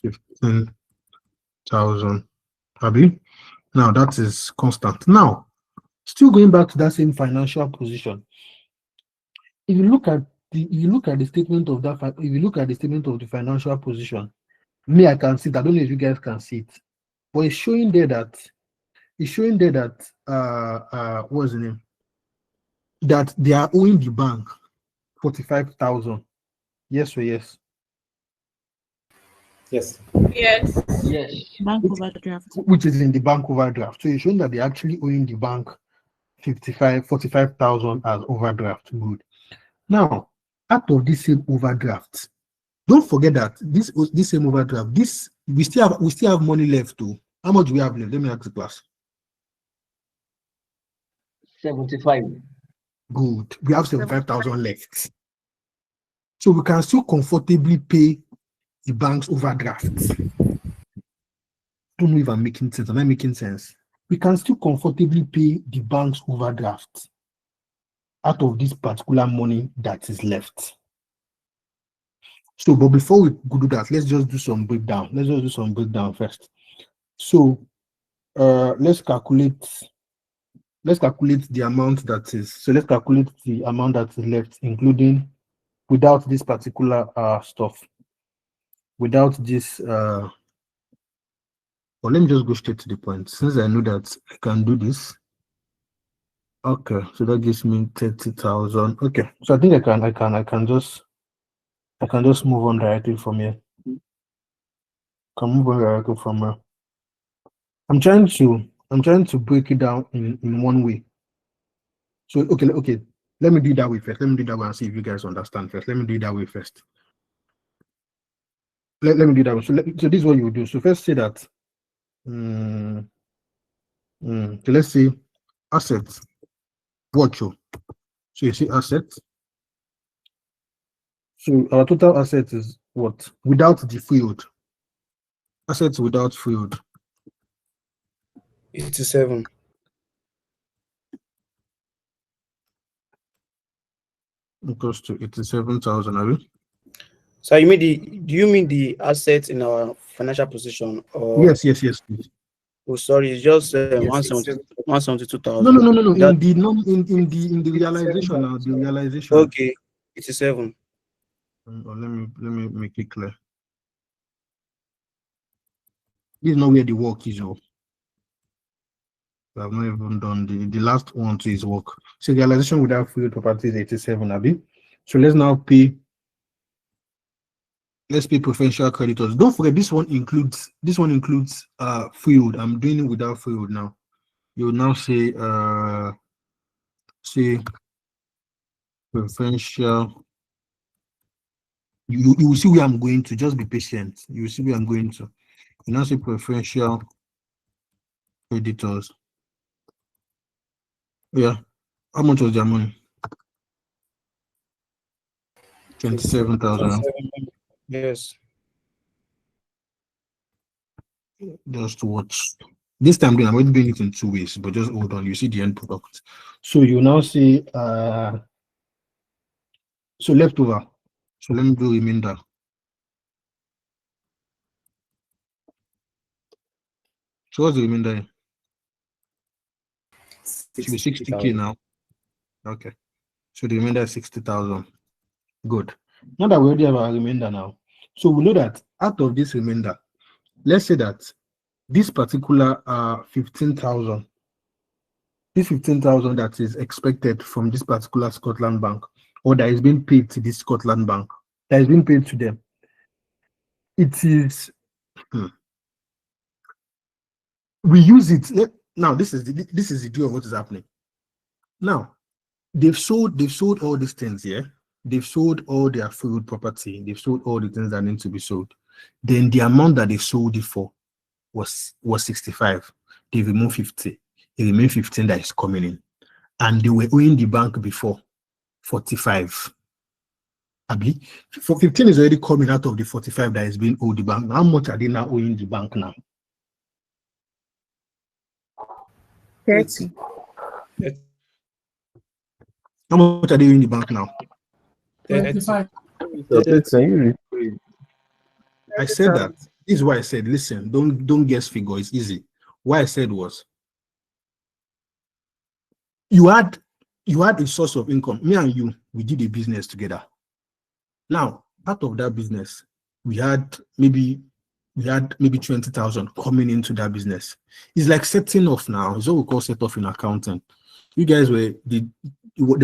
15,000. Abi? Now that is constant. Now, still going back to that same financial position. If you look at the statement of that, if you look at the statement of the financial position, me, I can see it. I don't know if you guys can see it. But it's showing there that what's the name? That they are owing the bank 45,000. Yes or yes? Yes. Yes. Yes. Bank overdraft. Which is in the bank overdraft. So it's showing that they're actually owing the bank 45,000 as overdraft. Good. Now, out of this same overdraft, don't forget that this same overdraft, we still have money left too. How much do we have left? Let me ask the class. 75. Good. We have 75,000 left. So we can still comfortably pay the bank's overdraft. Don't know if I'm making sense. Am I making sense? We can still comfortably pay the bank's overdraft out of this particular money that is left. So, but before we do that, let's just do some breakdown. Let's just do some breakdown first. So, let's calculate the amount that is. So let's calculate the amount that is left, including without this particular stuff. Without this, well, let me just go straight to the point. Since I know that I can do this. Okay, so that gives me 30,000. Okay, so I think I can just move on directly from here. Can move on directly from here. I'm trying to break it down in one way. So okay. Let me do it that way first. Let me do that way and see if you guys understand first. Let me do it that way first. Let me do that way. So this is what you do. So first say that. So let's say assets. Watch you. So you see assets. So our total assets is what? Without the field. Assets without field. 87. Equals to 87,000, are we? So you mean do you mean the assets in our financial position? Or Yes, please. Oh, sorry, it's just Yes, 172,000. No. That, In the realization now, the realization. okay, 87. Let me make it clear. This is not where the work is. I've not even done the last one to his work. So realization without field property is 87, Abi. So let's now pay. Let's pay preferential creditors. Don't forget this one includes field. I'm doing it without field now. You will now say preferential. You will see where I'm going to. Just be patient. You will see where I'm going to. You now say preferential creditors. Yeah. How much was their money? 27,000. Yes. Just watch. This time I'm already doing it in 2 ways, but just hold on. You see the end product. So you now see so leftover. So let me do remainder. So what's the remainder? Should be 60K now. Okay. So the remainder is 60,000. Good. Now that we already have our remainder now, so we know that out of this remainder, let's say that this particular 15,000, this 15,000 that is expected from this particular Scotland bank, or that is being paid to this Scotland bank, that is being paid to them, it is we use it now. This is the deal of what is happening now. They've sold all these things here. They've sold all their field property. They've sold all the things that need to be sold. Then the amount that they sold it for was 65. They removed 50. It remained 15 that is coming in. And they were owing the bank before 45. Abi, for 15 is already coming out of the 45 that is being owed the bank. How much are they now owing the bank now? 30. How much are they owing the bank now? 25. I said that. This is why I said, listen, don't guess figure. It's easy. What I said was, you had a source of income. Me and you, we did a business together. Now, part of that business, we had maybe you had maybe 20,000 coming into that business. It's like setting off now. It's what we call set off in accounting. You guys there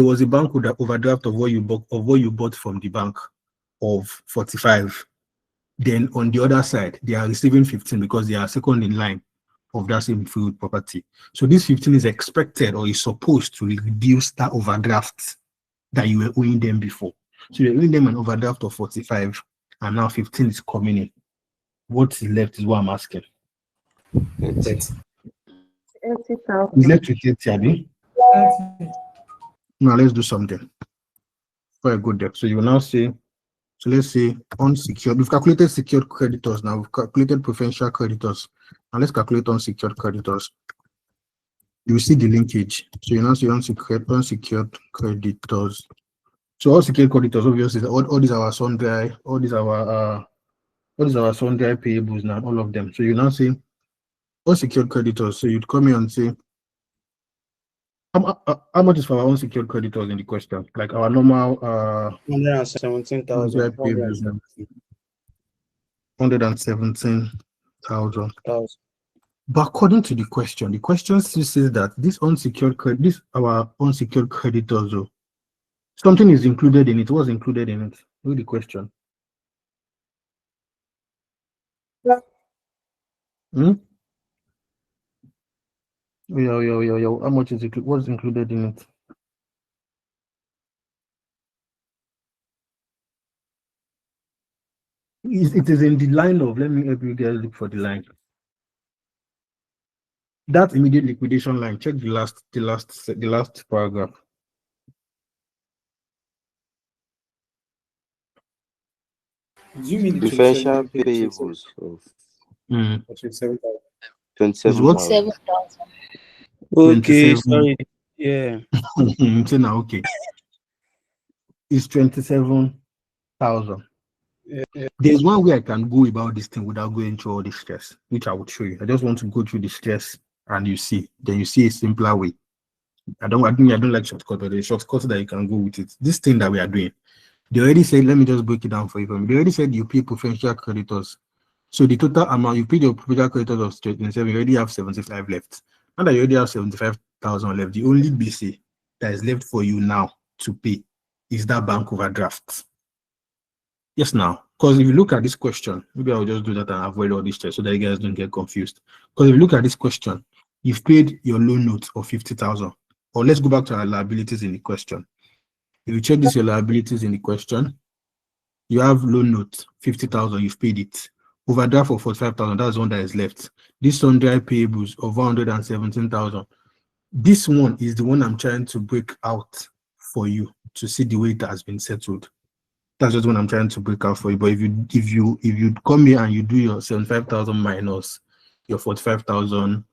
was a bank with an overdraft of what you bought from the bank of 45. Then on the other side, they are receiving 15 because they are second in line of that same field property. So this 15 is expected or is supposed to reduce that overdraft that you were owing them before. So you're owing them an overdraft of 45, and now 15 is coming in. What is left is what I'm asking. 30. 80,000. It's left with 30, Abby. Now let's do something. For a good debt. So you will now say, so let's say unsecured. We've calculated secured creditors now. We've calculated preferential creditors. Now let's calculate unsecured creditors. You will see the linkage. So you now see unsecured creditors. So unsecured creditors, obviously, all these are our sundry, all these are our sundry payables now, all of them. So you now see unsecured creditors. So you'd come here and say, how much is for our unsecured creditors in the question? Like our normal 117,000. 117,000. But according to the question still says that our unsecured creditors, though, something is included in it. What's included in it? Read the question. Yeah. How much is it? What's included in it? It is in the line of, let me help you guys look for the line. That immediate liquidation line. Check the last paragraph. Zoom in the Preferential 27 page. payables of 27,000. 27,000. Okay, sorry. Yeah. So now, okay. It's 27,000. Yeah. There's one way I can go about this thing without going through all the stress, which I would show you. I just want to go through the stress and then you see a simpler way. I don't like shortcut, but there's shortcut that you can go with it. This thing that we are doing, they already said, let me just break it down for you. They already said you pay preferential creditors. So the total amount you pay your preferential creditors of 27, you already have 75 left. Now that you already have 75,000 left, the only BC that is left for you now to pay is that bank overdraft. Yes, now, because if you look at this question, maybe I'll just do that and avoid all this stress so that you guys don't get confused. Because if you look at this question, you've paid your loan note of 50,000. Or let's go back to our liabilities in the question. If you check your liabilities in the question, you have loan note 50,000, you've paid it. Overdraft of 45,000, that's the one that is left. This sundry payables of 117,000. This one is the one I'm trying to break out for you to see the way it has been settled. That's just what I'm trying to break out for you. But if you come here and you do your 75,000 minus your 45,000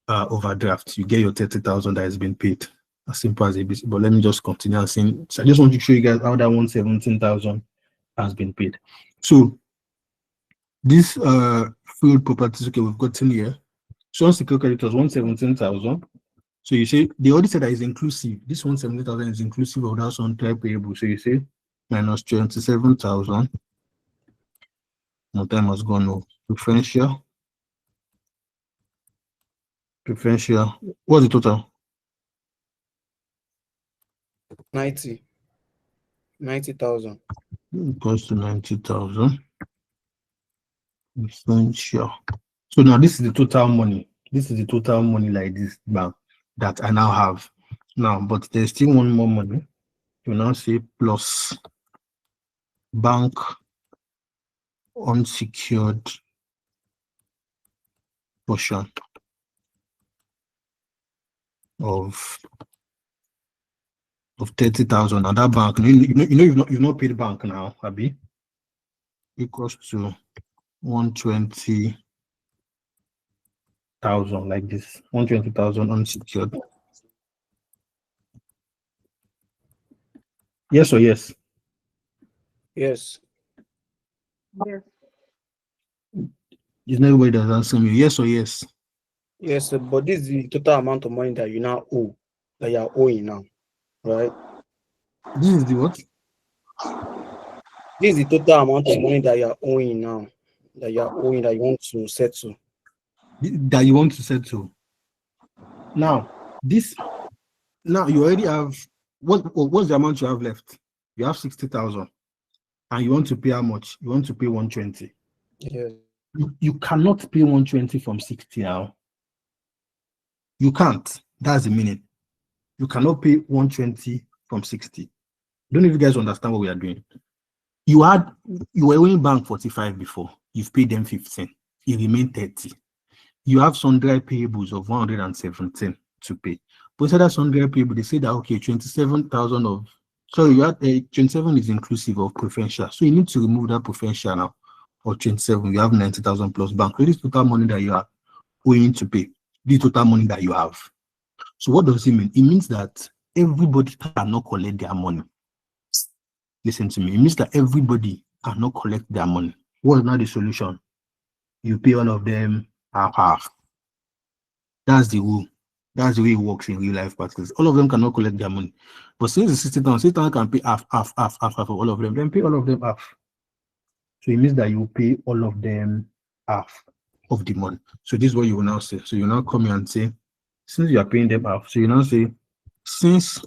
overdraft, you get your 30,000 that has been paid. As simple as ABC. But let me just continue and saying. So I just want to show you guys how that 117,000 has been paid. So this field properties, okay, we've gotten here. So unsecured creditors 117,000. So you say they already said that is inclusive. This 117,000 is inclusive of that sundry payable. So you say minus 27,000. No time has gone. No preferential. What's the total? 90,000. Goes to 90,000. Preferential. So now this is the total money. This is the total money like this bank that I now have. Now, but there's still one more money. You now say plus bank unsecured portion of 30,000. And that bank, you've not paid bank now, Abi, equals to 120,000 like this. 120,000 unsecured. Yes or yes? Yes. Yes. Is nobody that's answering you? Yes or yes? Yes, but this is the total amount of money that you now owe, that you are owing now, right? This is the what? This is the total amount of money that you are owing now. that you're owing that you want to settle. That you want to settle. Now, now you already have what's the amount you have left? You have 60,000, and you want to pay how much? You want to pay 120. Yes. You cannot pay 120 from 60 now. You can't. That's the meaning. You cannot pay 120 from 60. Don't know if you guys understand what we are doing. You were owing bank 45 before. You've paid them 15. It remained 30. You have sundry payables of 117 to pay. But instead of sundry payable, they say that okay, 27,000 of you had 27 is inclusive of preferential. So you need to remove that preferential now. Or 27, you have 90,000 plus bank. So this total money that you are owing to pay. This total money that you have. So what does it mean? It means that everybody cannot collect their money. Listen to me. It means that everybody cannot collect their money. What is now the solution? You pay all of them half. That's the rule. That's the way it works in real life practice. All of them cannot collect their money. But since the 60,000 can pay half for all of them, then pay all of them half. So it means that you pay all of them half of the money. So this is what you will now say. So you now come here and say, since you are paying them half, so you now say, since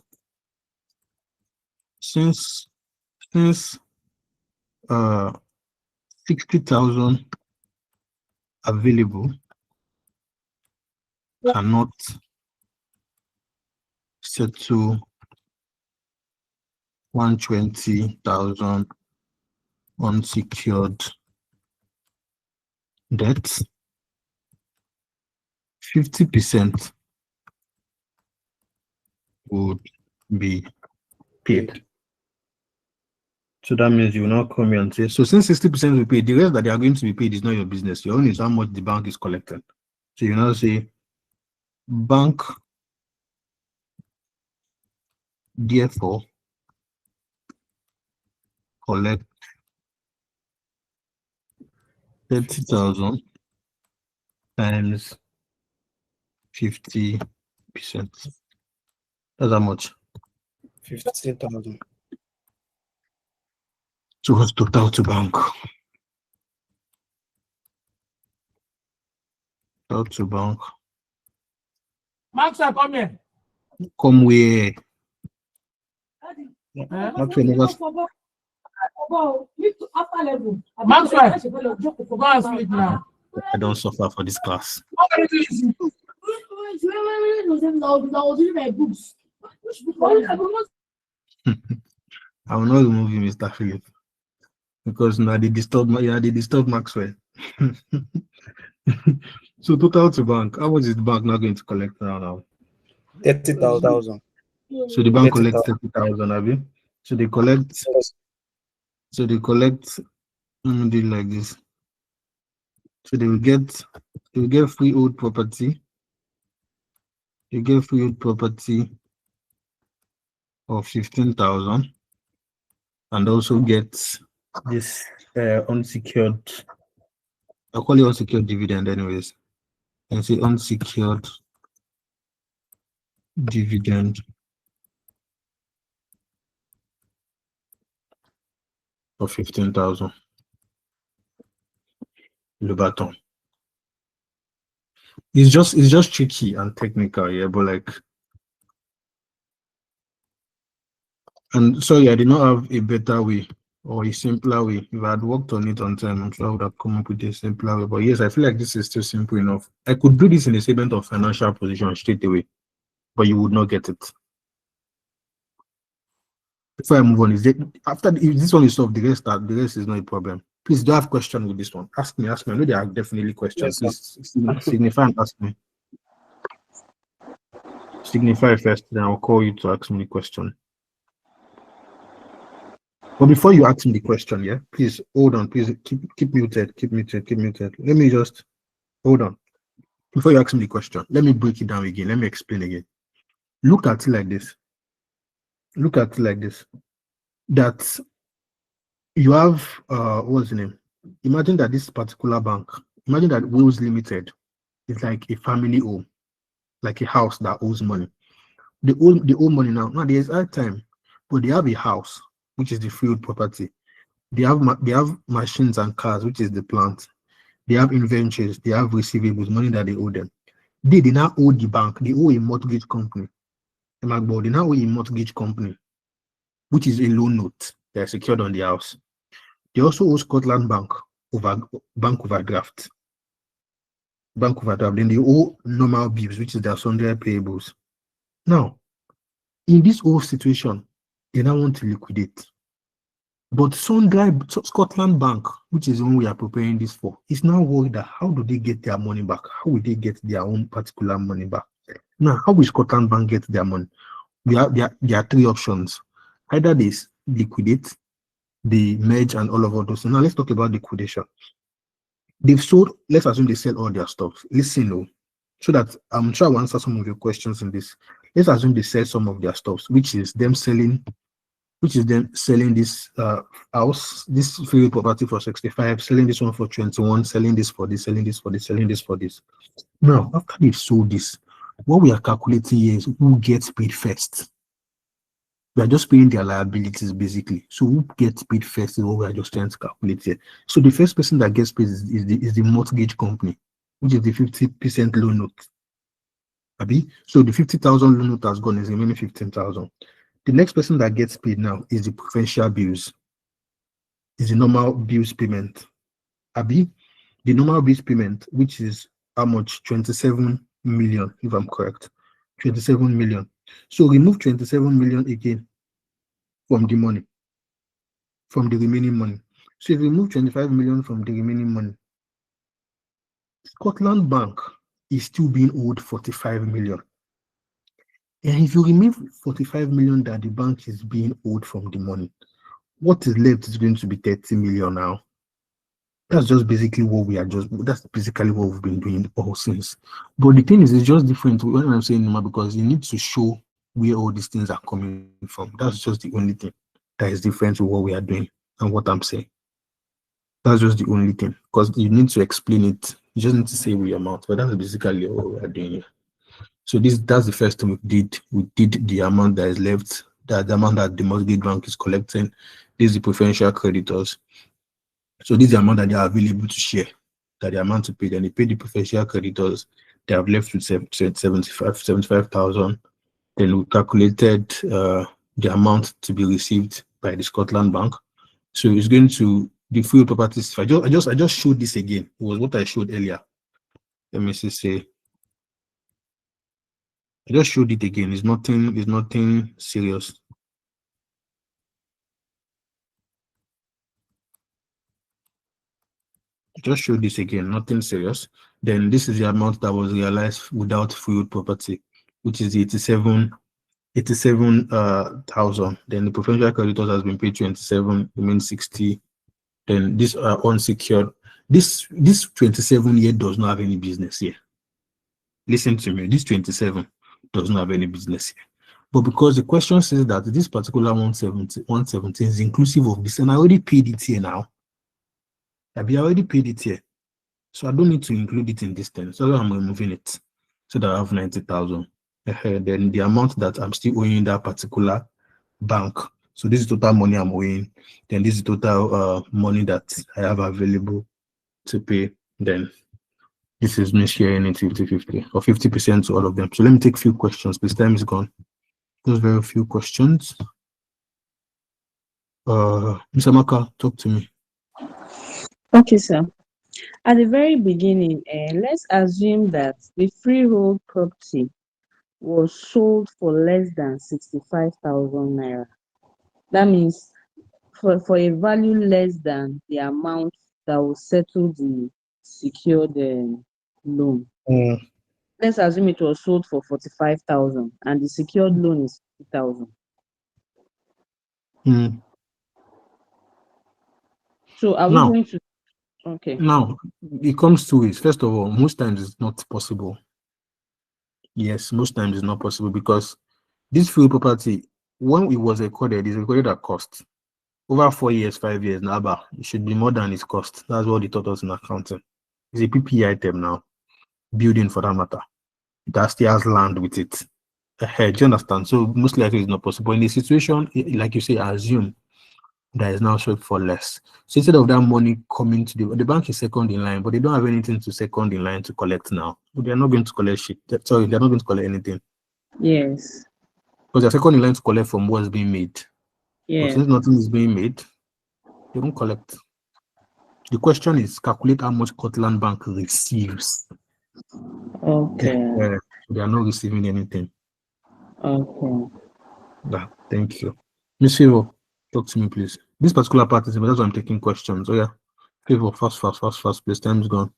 60,000 available cannot settle 120,000 unsecured debt, 50% would be paid. So that means you will now come here and say, so since 60% will be paid, the rest that they are going to be paid is not your business. Your own is how much the bank is collecting. So you now say, bank therefore collect 30,000 times 50%. That's how much? 50,000. So what's total to bank? Total to bank. Max, come here. Come where? Maxwell, go and sleep now. I don't suffer for this class. I will not remove you, Mr. Philip, because now they disturb Maxwell. So total to bank, how much is the bank not going to collect now? 30,000. So the bank collects 30,000, have you? So they collect. So they collect. Let me do it like this. So they will get freehold property. You get freehold property of 15,000, and also get this unsecured. I call it unsecured dividend, anyways. And say unsecured dividend of 15,000. Le bâton. It's just tricky and technical, yeah, but like, and sorry, I did not have a better way or a simpler way. If I had worked on it on time, I'm sure I would have come up with a simpler way. But yes, I feel like this is still simple enough. I could do this in a statement of financial position straight away, but you would not get it. Before I move on, is it after if this one is solved, the rest is not a problem. Please, do you have question with this one? Ask me. I know there are definitely questions. Yes, please signify and ask me. Signify first, then I'll call you to ask me the question. But before you ask me the question, yeah, please hold on. Please keep muted. Keep muted. Let me just hold on. Before you ask me the question, let me break it down again. Let me explain again. Look at it like this. That you have what's the name? Imagine that this particular bank, imagine that Wills Limited is like a family home, like a house that owes money. They owe money now. Now there's hard time, but they have a house, which is the freehold property. They have machines and cars, which is the plant. they have inventories, they have receivables, money that they owe them. They now owe the bank, they owe a mortgage company. They now owe a mortgage company, which is a loan note that is secured on the house. They also owe Scotland Bank overdraft. Then they owe normal bills, which is their sundry payables. Now, in this whole situation, they now want to liquidate. But Scotland Bank, which is the one we are preparing this for, is now worried that how do they get their money back? How will they get their own particular money back? Now, how will Scotland Bank get their money? There are three options. Either they liquidate, they merge, and all of those. Now, let's talk about liquidation. They've sold, let's assume they sell all their stuff. Listen, so that I'm trying to answer some of your questions in this. Let's assume they sell some of their stuff, which is them selling this house, this free property for 65, selling this one for 21, selling this for this, selling this for this, selling this for this. Now, after they've sold this, what we are calculating here is who gets paid first. We are just paying their liabilities basically. So who gets paid first is what we are just trying to calculate here. So the first person that gets paid is the mortgage company, which is the 50% loan note. So the 50,000 loan note has gone, is remaining 15,000. The next person that gets paid now is the provincial bills, is the normal bills payment. The normal bills payment, which is how much? 27 million, if I'm correct. 27 million. So remove 27 million again from the money, from the remaining money. So if you remove 25 million from the remaining money, Scotland Bank is still being owed 45 million. And if you remove 45 million that the bank is being owed from the money, what is left is going to be 30 million now. That's just basically what that's basically what we've been doing all since. But the thing is, it's just different when I'm saying number, because you need to show where all these things are coming from. That's just the only thing that is different to what we are doing and what I'm saying. That's just the only thing, because you need to explain it. You just need to say with your mouth, but that's basically what we are doing here. So that's the first thing we did. We did the amount that is left, the amount that the mortgage bank is collecting. This is the preferential creditors. So this is the amount that they are available to share, that the amount to pay. Then they pay the preferential creditors. They have left with 75,000. Then we calculated the amount to be received by the Scotland Bank. So it's going to the free properties. I just showed this again. It was what I showed earlier. Let me say. I just showed it again. It's nothing serious. Just show this again, nothing serious. Then this is the amount that was realized without freehold property, which is 87,000. Then the preferential creditors has been paid 27, remains 60. Then this unsecured. This 27 here does not have any business here. Listen to me. This 27 does not have any business here. But because the question says that this particular 170 is inclusive of this, and I already paid it here now. I've already paid it here. So I don't need to include it in this thing. So I'm removing it. So that I have 90,000. Then the amount that I'm still owing that particular bank. So this is total money I'm owing. Then this is total money that I have available to pay. Then this is me sharing it 50-50 or 50% to all of them. So let me take a few questions. This time is gone. Just very few questions. Mr. Maka, talk to me. Okay, sir. At the very beginning, let's assume that the freehold property was sold for less than 65,000 naira. That means for a value less than the amount that will settle the secured loan. Let's assume it was sold for 45,000 and the secured loan is 50,000. So are we going to? Okay. Now, it comes to it. First of all, most times it's not possible. Yes, most times it's not possible because this free property, when it was recorded, is recorded at cost. Over 4 years, 5 years, now, it should be more than its cost. That's what they taught us in accounting. It's a PPE item now, building for that matter. That still has land with it. Do you understand? So most likely it's not possible. In the situation, like you say, assume that is now sold for less. So instead of that money coming to the bank is second in line, but they don't have anything to second in line to collect now. So they're not going to collect shit. Sorry, they're not going to collect anything. Yes. Because they're second in line to collect from what's being made. Yeah. But since nothing is being made, they don't collect. The question is calculate how much Scotland Bank receives. Okay. They are not receiving anything. Okay. Yeah, thank you. Miss Favor, talk to me, please. This particular participant, that's why I'm taking questions. Oh, yeah. Favor, fast, please. Time's gone.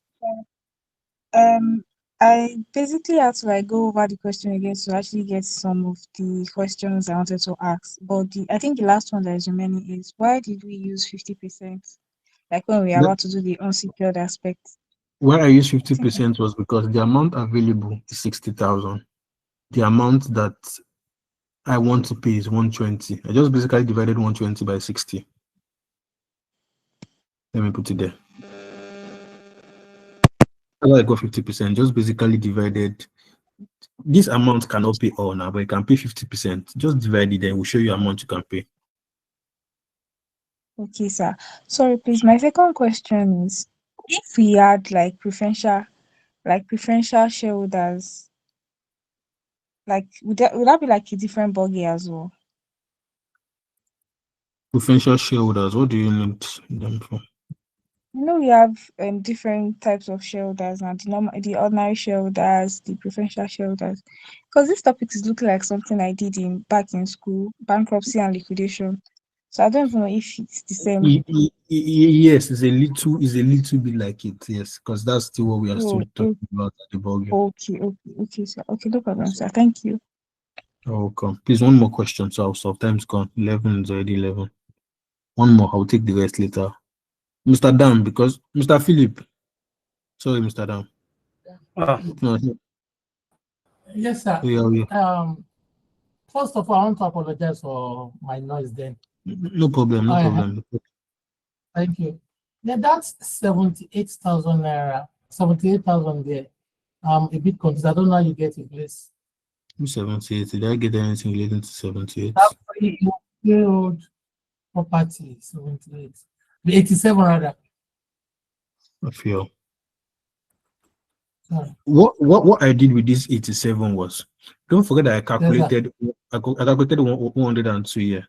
I basically had to like go over the question again to actually get some of the questions I wanted to ask. But I think the last one that is remaining is why did we use 50%? Like when we are about to do the unsecured aspect. Why I use 50% was because the amount available is 60,000. The amount that I want to pay is 120. I just basically divided 120 by 60. Let me put it there. I got 50%, just basically divided. This amount cannot pay all now, but you can pay 50%. Just divide it, then we'll show you amount you can pay. Okay, sir. Sorry, please. My second question is if we had like preferential shareholders, like would that be like a different buggy as well? Preferential shareholders, what do you need them for? We have different types of shareholders and the ordinary shareholders, the preferential shareholders. Because this topic is looking like something I did back in school, bankruptcy and liquidation. So I don't even know if it's the same. Yes, it's a little bit like it, yes, because that's still what we are still talking about at the ballgame. Okay, sir. Okay, no problem, sir. Thank you. Welcome. Please, one more question. So time's gone. 11 is already 11. One more. I'll take the rest later. Mr. Dam, because Mr. Philip. Sorry, Mr. Dam. No. Yes, sir. Yeah. First of all, I want to apologize for my noise then. No problem, no problem. Thank you. Yeah, that's 78,000 naira. 78,000 there. I'm a bit confused. I don't know how you get it, please. 78. Did I get anything relating to 78? That's old property, 78. The 87 rather. I feel. Sorry. What I did with this 87 was, don't forget that I calculated 102 here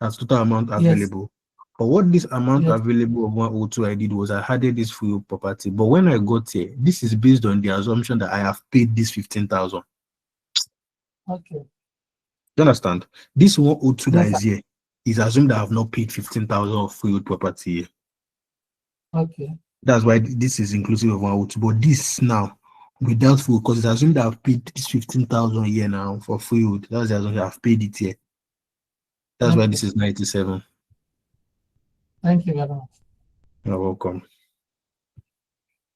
as total amount available. But what this amount available of 102 I did was I added this free property. But when I got here, this is based on the assumption that I have paid this 15,000. Okay. You understand? This 102 that is here is assumed that I have not paid 15,000 of free property here. Okay. That's why this is inclusive of 102. But this now, without full, because it's assumed that I've paid this 15,000 here now for freehold. That's the assumption I've paid it here. That's why this is 97. Thank you very much. You're welcome.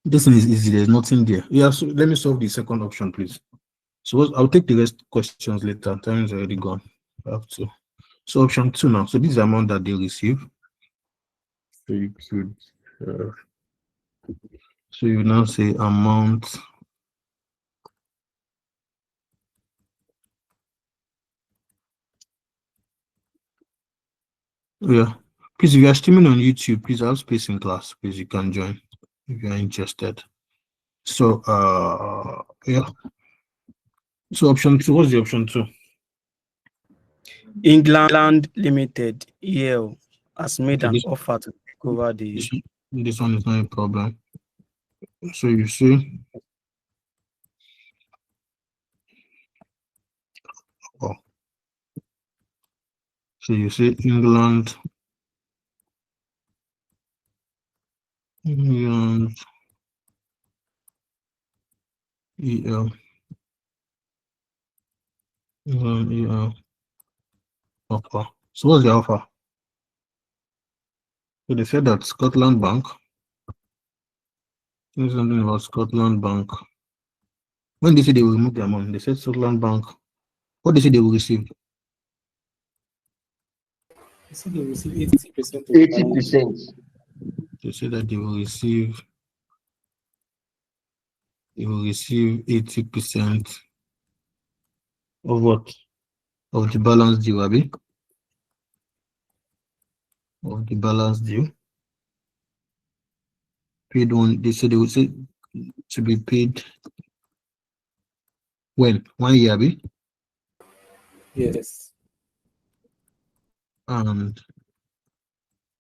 This one is easy. There's nothing there. Yeah, so let me solve the second option, please. So I'll take the rest questions later. Time is already gone. I have to. So option 2 now. So this is the amount that they receive. So you could. So you now say amount. Yeah. Please, if you are streaming on YouTube, please have space in class. Please, you can join if you are interested. So, yeah. So option 2, what's the option 2? England Limited, EL, has made an offer to take over the... This one is not a problem. So you see... Oh. So you see England... EL... EL... Offer. So what's the offer? So they said that Scotland Bank... There's something about Scotland Bank. When they say they will remove their money, they said Scotland Bank. What they say they will receive? They say they will receive 80%. 80%. They say that they will receive 80% of what? Of the balance due, Abi? of the balance due. Paid one, they said they would say to be paid when? 1 year, abi? Yes. And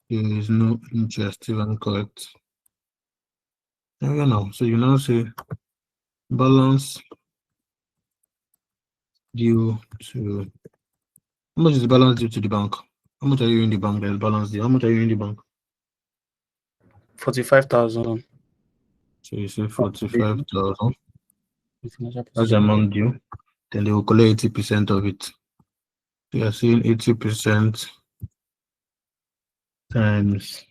there is no interest, even correct. I don't know. So you now say balance due to, how much is the balance due to the bank? How much are you in the bank? There's balance due. How much are you in the bank? 45,000. So you say 45,000. Financial That's the position. amount due. Then they will collect 80% of it. So you are saying 80% times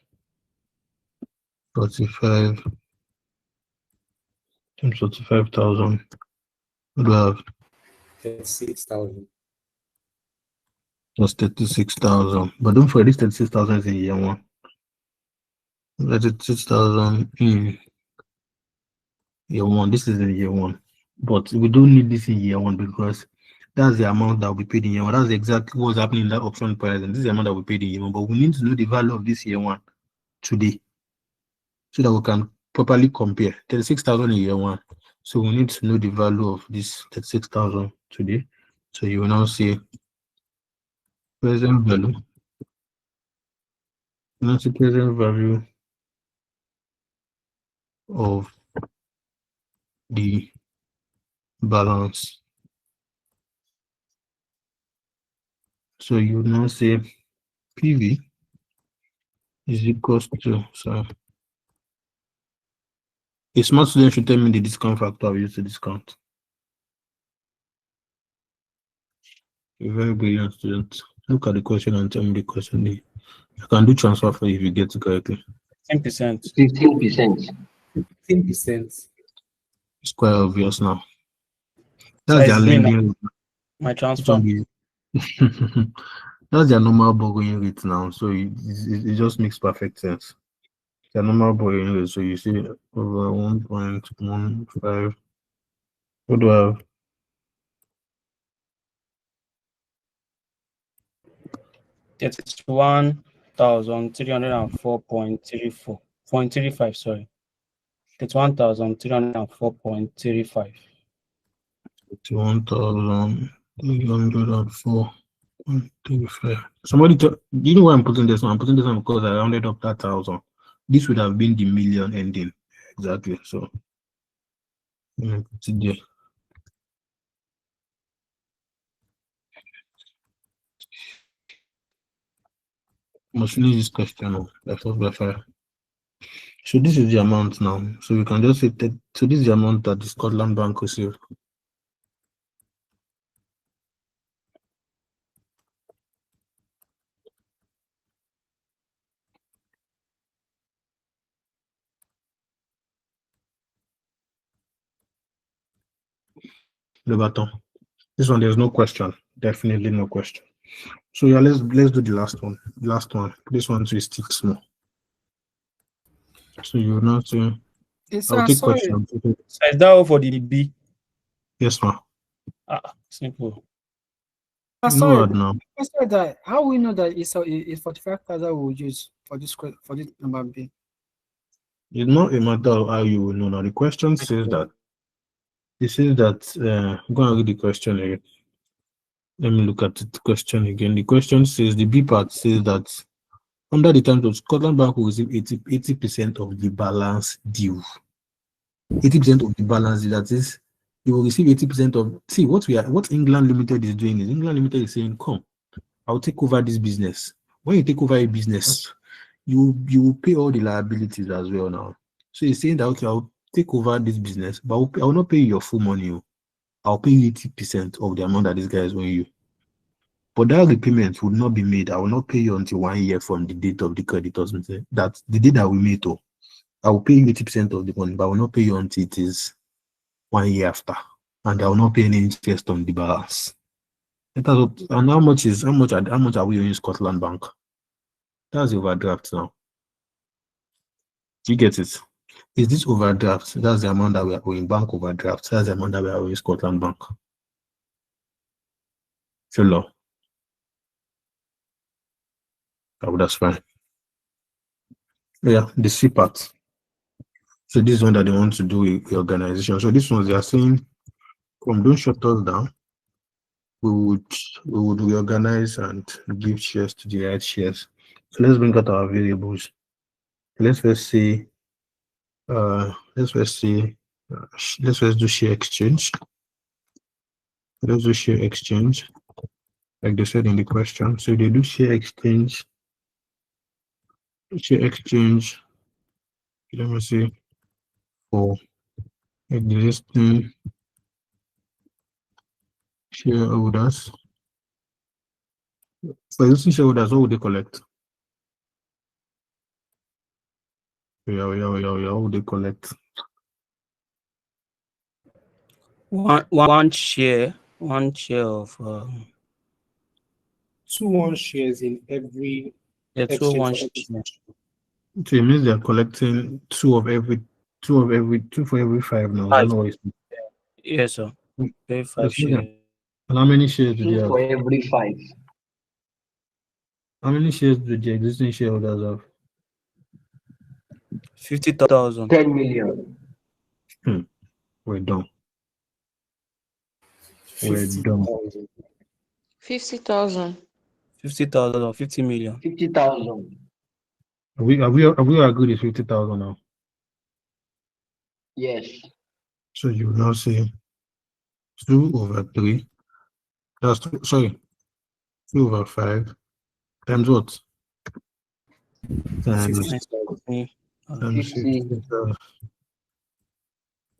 45 times 45,000. What do I have? 36,000. That's 36,000. But don't forget, this 36,000 is in year one. 36,000 in year one. This is in year one. But we don't need this in year one because that's the amount that will be paid in year one. That's exactly what's happening in that option price. And this is the amount that we paid in year one. But we need to know the value of this year one today so that we can properly compare. 36,000 in year one. So we need to know the value of this 36,000 today. So you will now say present value. Now see present value of the balance. So you now say PV is equals to, so a smart student should tell me the discount factor I use to discount. A very brilliant student. Look at the question and tell me the question. I can do transfer for you if you get it correctly. 10%. 15%. 15%. It's quite obvious now. So That's their it's me now. lending. My transfer. That's their normal borrowing rate now. So it just makes perfect sense. Their normal borrowing rate. So you see over 1.15. What do I have? It's 1,304.35. Sorry. It's 1,304.35. 1,304.35. Somebody do you know why I'm putting this one? I'm putting this one because I rounded up that 1,000. This would have been the million ending. Exactly. So I'm gonna put it there. Must finish this question by 4 by 5. So this is the amount now. So we can just say that. So this is the amount that the Scotland Bank received. The button. This one, there's no question. Definitely no question. So yeah, let's do the last one. Last one. This one too is still small. So you now say, I'll take question. So is that all for the B? Yes, ma'am. Simple. No, no. That how we know that it's 45,000 we'll use for this number B? It's not a matter of how you will know. Now the question says that. It says that. Go and read the question again. Let me look at the question again. The question says the B part says that under the terms of Scotland Bank will receive 80% of the balance due. 80% of the balance due. That is, you will receive 80% of. See what England Limited is doing is England Limited is saying, "Come, I'll take over this business." When you take over a business, you will pay all the liabilities as well now. So you're saying that, okay, I'll take over this business, but I will not pay you your full money. I'll pay you 80% of the amount that this guy is owing you. But that repayment would not be made. I will not pay you until 1 year from the date of the creditors. That's the date that we made. I will pay you 80% of the money, but I will not pay you until it is 1 year after. And I will not pay any interest on the balance. And how much are we owing Scotland Bank? That's the overdraft now. Do you get it? Is this overdraft? That's the amount that we are owing bank overdraft. That's the amount that we are owing Scotland Bank. Hello. Oh, that's fine. Yeah, the C part. So this is one that they want to do with the organization. So this one they are saying, don't shut us down. We would reorganize and give shares to the right shares. So let's bring out our variables. Let's first see. Let's first do share exchange. Let's do share exchange, like they said in the question. So they do share exchange. Share exchange. Let me see. For existing shareholders. For existing shareholders, what would they collect? Yeah. What would they collect? One share of 2 shares in every yeah, exchange. 2 share. So it means they're collecting two for every 5 now. I don't know what it's. Yes, sir. Every 5 And shares. how many shares do they 2 have? for every 5. How many shares do the existing shareholders have? 50,000. 10 million. We're done. We're done. 50,000. 50,000 or 50 million. 50,000. Have we agreed it's 50,000 now? Yes. So you will now say 2/3. That's 2/5 times what? Times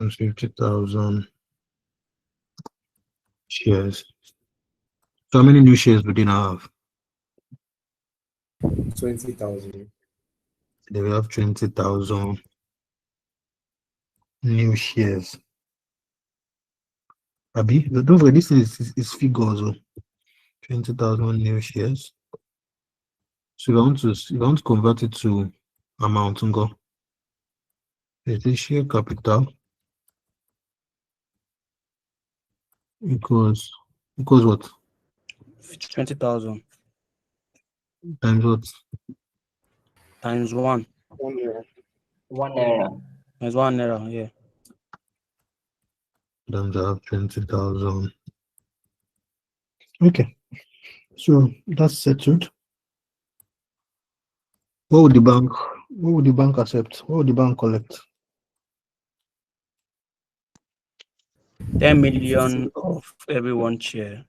50,000 shares. So how many new shares do they now have? 20,000. They will have 20,000 new shares. Abi, don't forget this is figures. 20,000 new shares. So you want to convert it to amount and go. Is the share capital equals what? 20,000 Times what? times 1. 1 naira. 1 naira. Times 1 naira, yeah. Then they have 20,000. Okay. So that's settled. What would the bank accept? What would the bank collect? 10 million of every 1 share.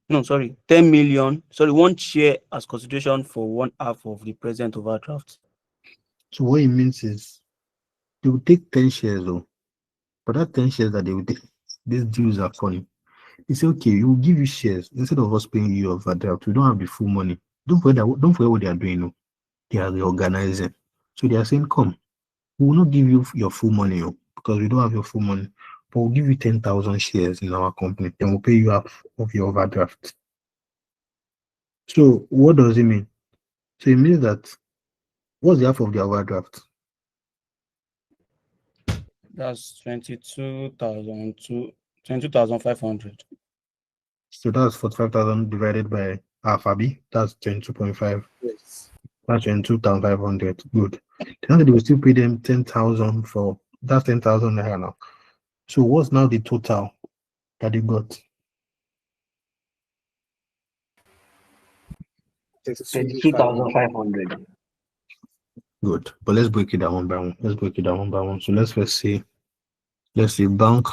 No, sorry, 10 million. Sorry, 1 share as consideration for 1/2 of the present overdraft. So what it means is they will take 10 shares though. But that 10 shares that they will take, these deals are funny. They say, okay, we will give you shares instead of us paying you overdraft. We don't have the full money. Don't forget what they are doing. No. They are reorganizing. So they are saying, come, we will not give you your full money because we don't have your full money. But we'll give you 10,000 shares in our company. Then we'll pay you half of your overdraft. So what does it mean? So it means that what's the half of the overdraft? That's 22,500. So that's 45,000 divided by half, Abi. That's 22.5. Yes. That's 22,500. Good. Then they will still pay them 10,000 for that's 10,000 naira now. So what's now the total that they got? 32,500. Good. But let's break it down one by one. So let's first say, bank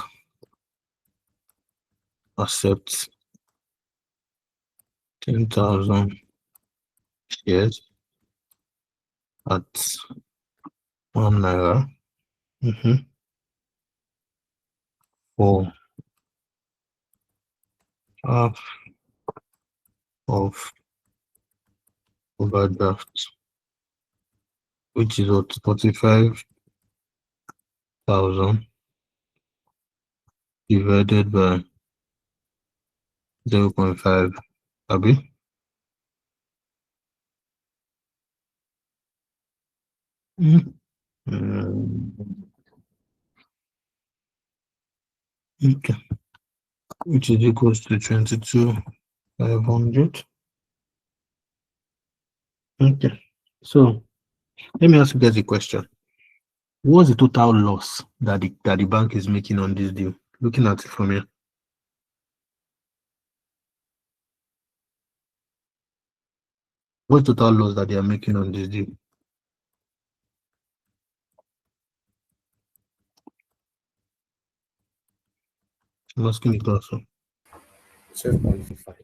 accepts 10,000 shares at 1 naira. For half of overdraft, which is what 45,000 divided by 0.5. Abi? Okay. Which is equals to 22,500. Okay. So Let me ask you guys a question. What's the total loss that the bank is making on this deal? Looking at it from here. What's the total loss that they are making on this deal? I'm asking it also. 12.5.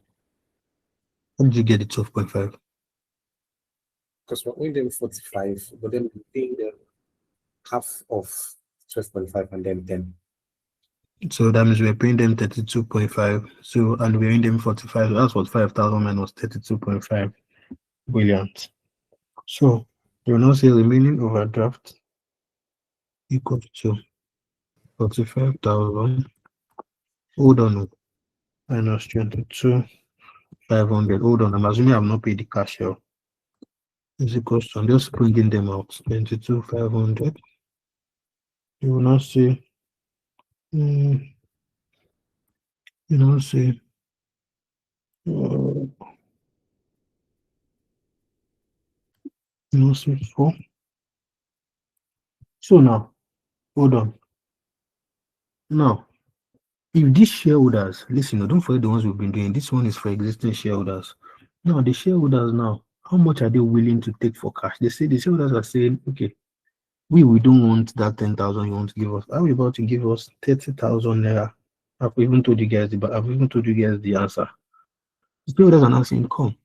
How did you get the 12.5? Because we're owing them 45, but then we're paying them half of 12.5 and then 10. So that means we're paying them 32.5. So and we're paying them 45. So that's what 5,000 minus 32.5. Brilliant. So you will now say remaining overdraft equal to 45,000. Hold on. Minus 22,500. Hold on. I'm assuming I've not paid the cash here. Is equals to, I'm just bringing them out. 22,500. You will now see. You know, see. No, see 4. So now, hold on. Now, if these shareholders, listen, don't forget the ones we've been doing. This one is for existing shareholders. Now, the shareholders now, how much are they willing to take for cash? They say the shareholders are saying, okay, we don't want that 10,000 you want to give us. Are we about to give us 30,000 naira? I've even told you guys the answer. The shareholders are now saying, come,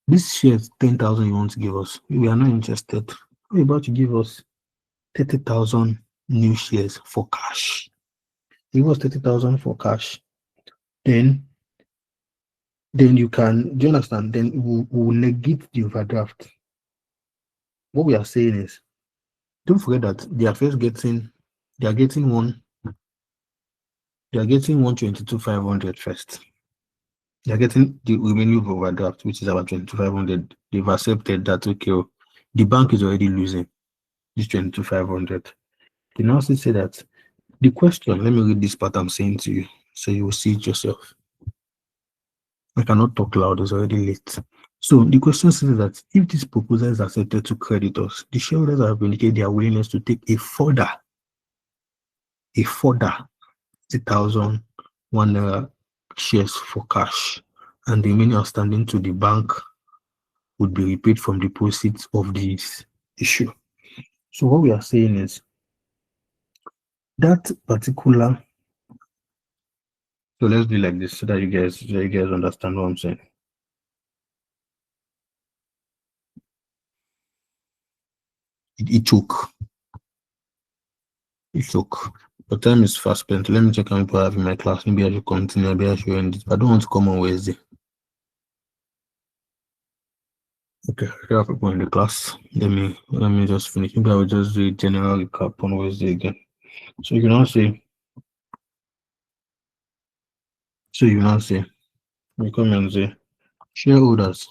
this shares 10,000 you want to give us. We are not interested. Are we about to give us 30,000 new shares for cash? Give us 30,000 for cash. Then you can, do you understand? Then we'll negate the overdraft. What we are saying is, don't forget that they are getting 122,500 first. They are getting the remaining of overdraft, which is about 22,500. They've accepted that, okay, the bank is already losing this 22,500. They now say that the question, let me read this part I'm saying to you, so you will see it yourself. I cannot talk loud, it's already late. So the question says that if this proposal is accepted to creditors, the shareholders have indicated their willingness to take a further 60,001 shares for cash, and the remaining outstanding to the bank would be repaid from the proceeds of this issue. So what we are saying is that particular. So let's do like this so that you guys understand what I'm saying. It took. The time is fast spent. Let me check how many people I have in my class. Maybe I should continue. Maybe I should end it. I don't want to come on Wednesday. Okay, I have people in the class. Let me just finish. Maybe I will just do a general recap on Wednesday again. So you can now say. We come and say, shareholders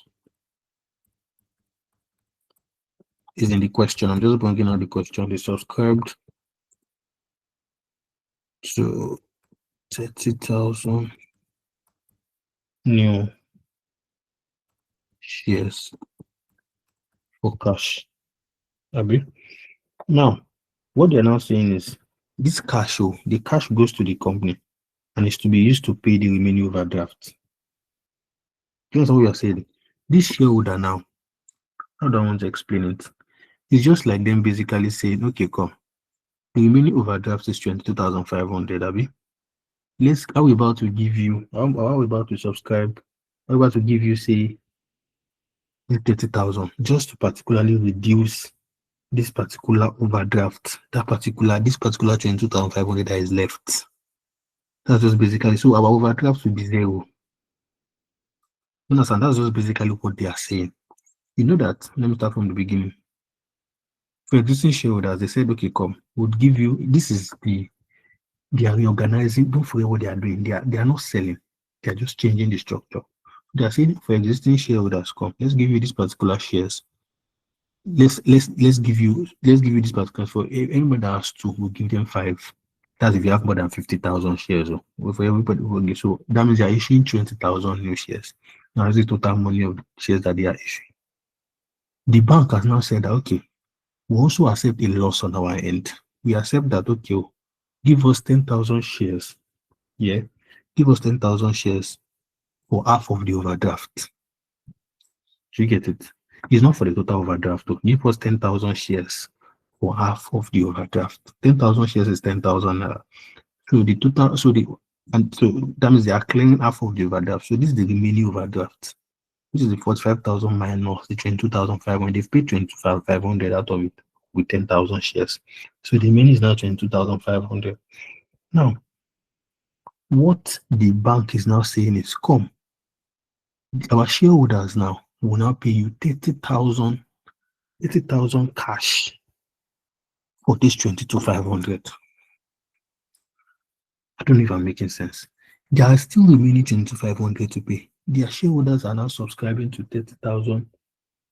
is in the question. I'm just bringing out the question. They subscribed to 30,000 new shares for cash. Abi? Now, what they're now saying is this cash, the cash goes to the company and is to be used to pay the remaining overdraft. You know what we are saying? This shareholder now, I don't want to explain it. It's just like them basically saying, okay, come. The remaining overdraft is 22,500, Abi. How we about to give you, how we about to subscribe, how we about to give you, say, 30,000, just to particularly reduce this particular overdraft, this particular 22,500 that is left. That's just basically, so our overdraft will be 0. You understand? That's just basically what they are saying. You know that, let me start from the beginning. For existing shareholders, they said, okay, come, we'll give you, this is they are reorganizing. Don't forget what they are doing. They are not selling. They are just changing the structure. They are saying for existing shareholders, come, let's give you this particular shares. Let's give you this particular, for anybody that has 2, we'll give them 5. That's if you have more than 50,000 shares. For everybody, so that means they are issuing 20,000 new shares. Now, that's the total money of shares that they are issuing. The bank has now said that, okay, We also accept a loss on our end. We accept that, okay, give us 10,000 shares. Yeah, give us 10,000 shares for half of the overdraft. Do you get it? It's not for the total overdraft. Give us 10,000 shares for half of the overdraft. 10,000 shares is 10,000. So the total, so that means they are clearing half of the overdraft. So this is the remaining overdraft, which is the 45,000 minus the 22,500. They've paid 22,500 out of it with 10,000 shares. So the remaining is now 22,500. Now, what the bank is now saying is, come, our shareholders now will now pay you 30,000 cash for this 22,500. I don't know if I'm making sense. There are still remaining 22,500 to pay. Their shareholders are now subscribing to 30,000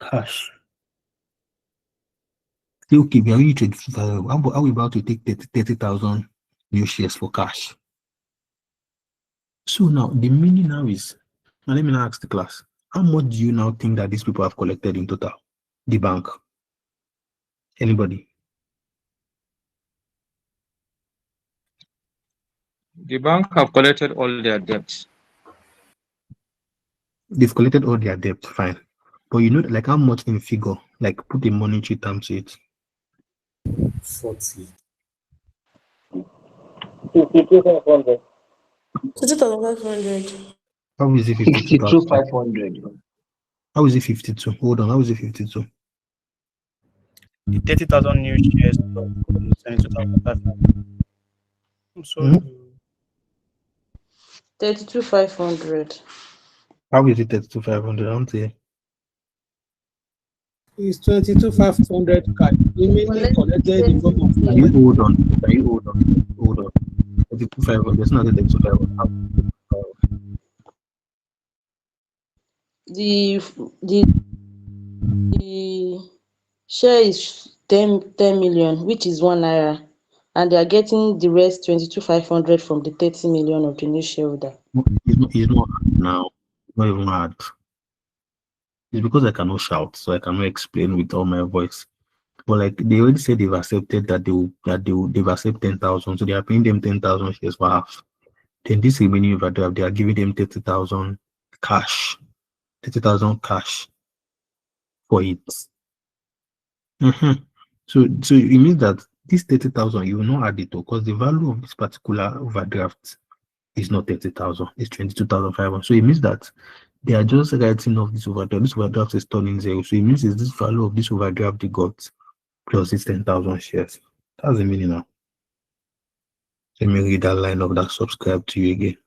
cash. Say, okay, we are only 22,500. How are we about to take 30,000 new shares for cash? So now the meaning now is, now let me now ask the class, how much do you now think that these people have collected in total? The bank? Anybody? The bank have collected all their debts. They've collected all their debt, fine. But you know, like how much in figure? Like put a monetary term to it. 40. 52,500. 52,500. How is it 52,000? 52,500. How is it 52? Hold on, how is it 52? The 30,000 new shares of 22,500. I'm sorry. 32,500. How is it 32,500? I don't see. It's 22,500 cash. Remaining collected in form of Can you hold on? Can you hold on? Hold on. 32,500. It's not 32,500. The share is 10 million, which is 1 naira, and they are getting the rest 22,500 from the 30 million of the new shareholder. It's not hard now. It's not even hard. It's because I cannot shout, so I cannot explain with all my voice. But like they already said, they've accepted that they've accepted 10,000, so they are paying them 10,000 shares for half. Then this remaining overdraft, they are giving them 30,000 cash, 30,000 cash for it. So it means that this 30,000 you will not add it to, because the value of this particular overdraft is not 30,000, it's 22,500. So it means that they are just writing off this overdraft. This overdraft is turning zero. So it means it's this value of this overdraft they got plus this 10,000 shares. That's the meaning now. Let me read that line of that subscribe to you again.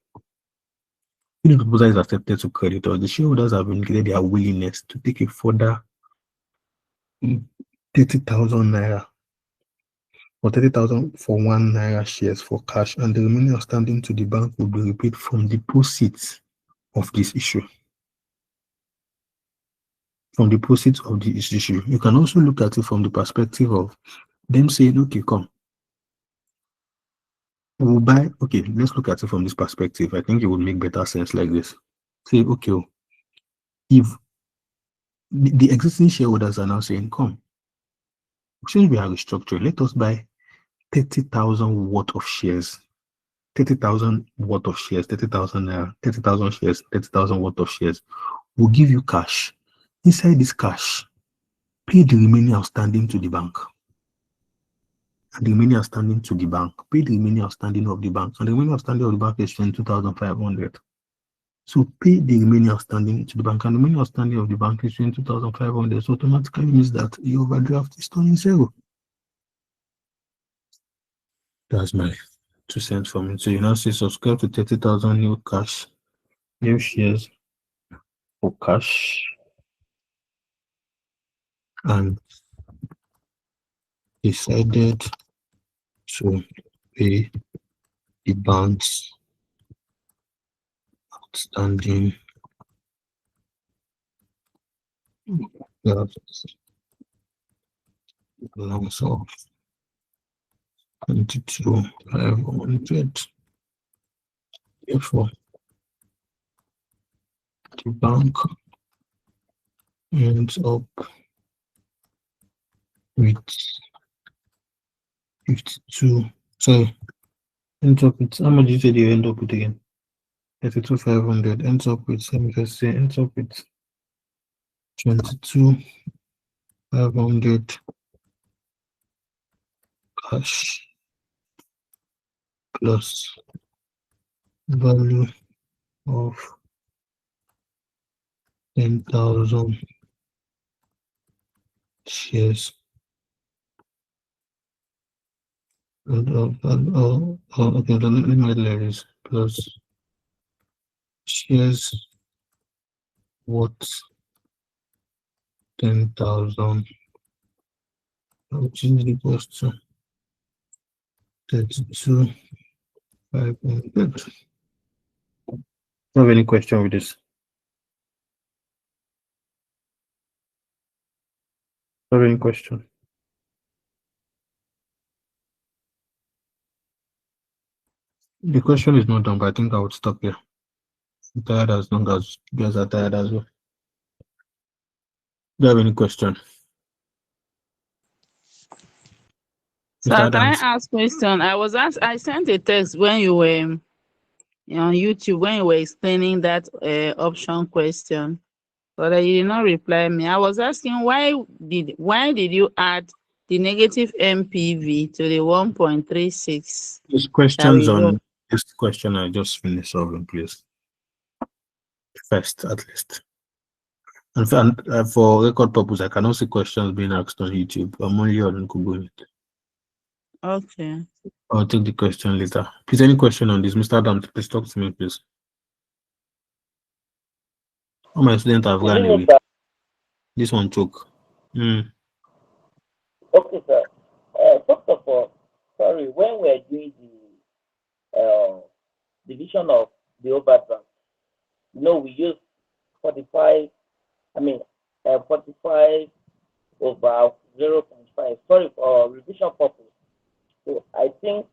If the proposal is accepted to creditors, the shareholders have indicated their willingness to take a further 30,000 naira or 30,000 for 1 naira shares for cash, and the remaining outstanding to the bank will be repaid from the proceeds of this issue. From the proceeds of this issue. You can also look at it from the perspective of them saying, okay, come, we'll buy. Okay, let's look at it from this perspective. I think it would make better sense like this. Say, okay, if the existing shareholders are now saying, come, since we are restructuring, let us buy 30,000 worth of shares. 30,000 worth of shares, 30,000 shares, 30,000 worth of shares. We'll give you cash. Inside this cash, pay the remaining outstanding to the bank. And the remaining outstanding to the bank, pay the remaining outstanding of the bank. And the remaining outstanding of the bank is 22,500. So pay the remaining outstanding to the bank, and the remaining outstanding of the bank is 22,500. So automatically means that your overdraft is turning zero. That's my 2 cents for me. So you now say subscribe to 30,000 new cash, new shares for cash, and decided to pay the bank's outstanding balance of 22,500. Therefore, the bank ends up with 52. Sorry, ends up with how much did you say you end up with again? 32,500 ends up with, let me just say, ends up with 22,500 cash plus value of 10,000 shares. Okay, let me write like this. Plus shares worth 10,000, which is equals to 32,500. Have any question with this? Have any question? The question is not done, but I think I would stop here. I'm tired as long as you guys are tired as well. Do you have any question? So Mr. can I Adams? ask question? I sent a text when you were on YouTube when you were explaining that option question, but you did not reply me. I was asking why did you add the negative MPV to the 1.36? Just questions on this question I just finished solving, please. First, at least. And for record purpose, I cannot see questions being asked on YouTube. I'm only on Google. Okay. I'll take the question later. Please, any question on this? Mr. Adams, please talk to me, please. All my students have run away. This one choke. Okay, sir. First of all, sorry, when we're doing the division of the overdraft, we use 45 over 0.5. Sorry, for revision purpose. So I think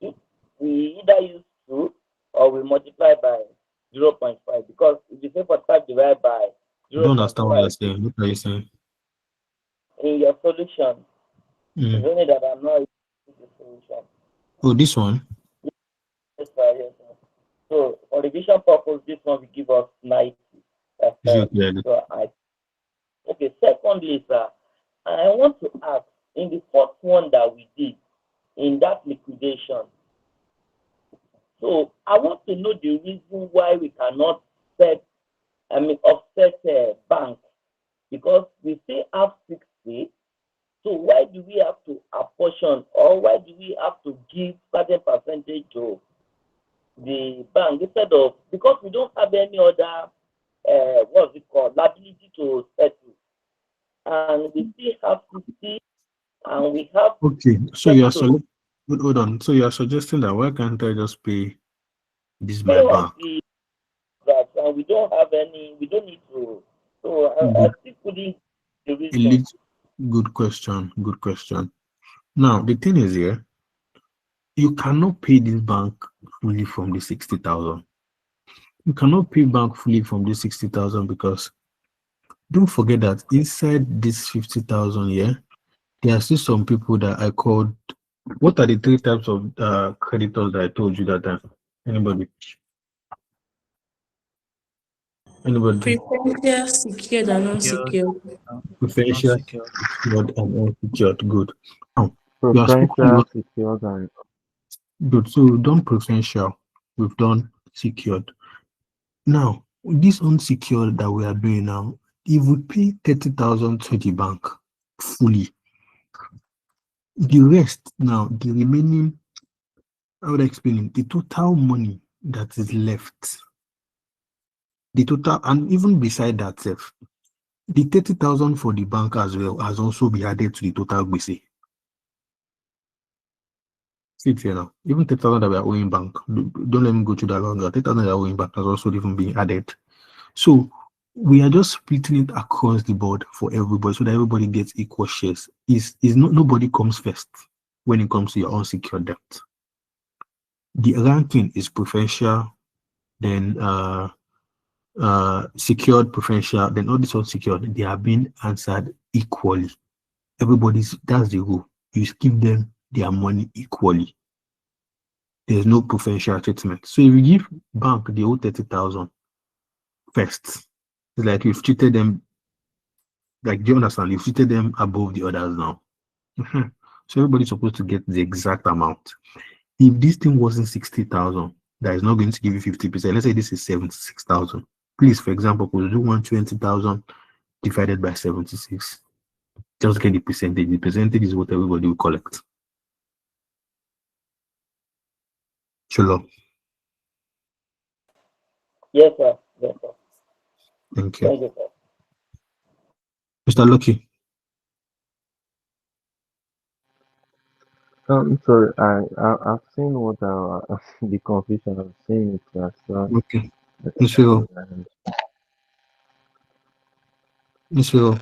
if we either use 2 or we multiply by 0.5, because if you say 45 divided by 0.5, I don't understand what you're saying. What are you saying? In your solution, it's only that I'm not using the solution. Oh, this one? Yes, sir, yes, sir. So for revision purpose, this one will give us 90. Okay, secondly, sir, I want to ask, in the first one that we did, in that liquidation, so I want to know the reason why we cannot offset bank, because we still have 60. So why do we have to apportion, or why do we have to give certain percentage to the bank instead of, because we don't have any other what's it called, liability to settle, and we still have 60, and we have. Okay, so you are hold on. So you are suggesting that why can't I just pay this my bank? And we don't have any. We don't need to. So I still couldn't. Good question. Good question. Now the thing is here, you cannot pay this bank fully from the 60,000. You cannot pay bank fully from the 60,000 because don't forget that inside this 50,000 here, there are still some people that I called. What are the 3 types of creditors that I told you that time? Anybody? Preferential, secured, and unsecured. Preferential, secured, and unsecured. Good. Now, Preferential, secured, and good. So we've done preferential, we've done secured. Now, this unsecured that we are doing now, if we pay 30,000 to the bank fully, the rest now, the remaining, I would explain it, the total money that is left, the total, and even beside that, the 30,000 for the bank as well has also been added to the total BC. See it here now. Even 30,000 that we are owing bank, don't let me go to that longer. 30,000 that are owing bank has also even been added. So we are just splitting it across the board for everybody so that everybody gets equal shares. Nobody comes first when it comes to your unsecured debt. The ranking is preferential, then secured, preferential, then all this unsecured. They are being answered equally. That's the rule. You give them their money equally. There's no preferential treatment. So if you give bank the whole 30,000 first, it's like you've treated them, like, do you understand? You've treated them above the others now. So everybody's supposed to get the exact amount. If this thing wasn't 60,000, that is not going to give you 50%. Let's say this is 76,000. Please, for example, we'll do 120,000 divided by 76. Just get the percentage. The percentage is what everybody will collect. Shalom. Yes, sir. Yes, sir. Thank you. Thank you, sir. Mr. Lucky. Sorry, I've seen what the confusion. I've seen it as well. Okay. Monsieur.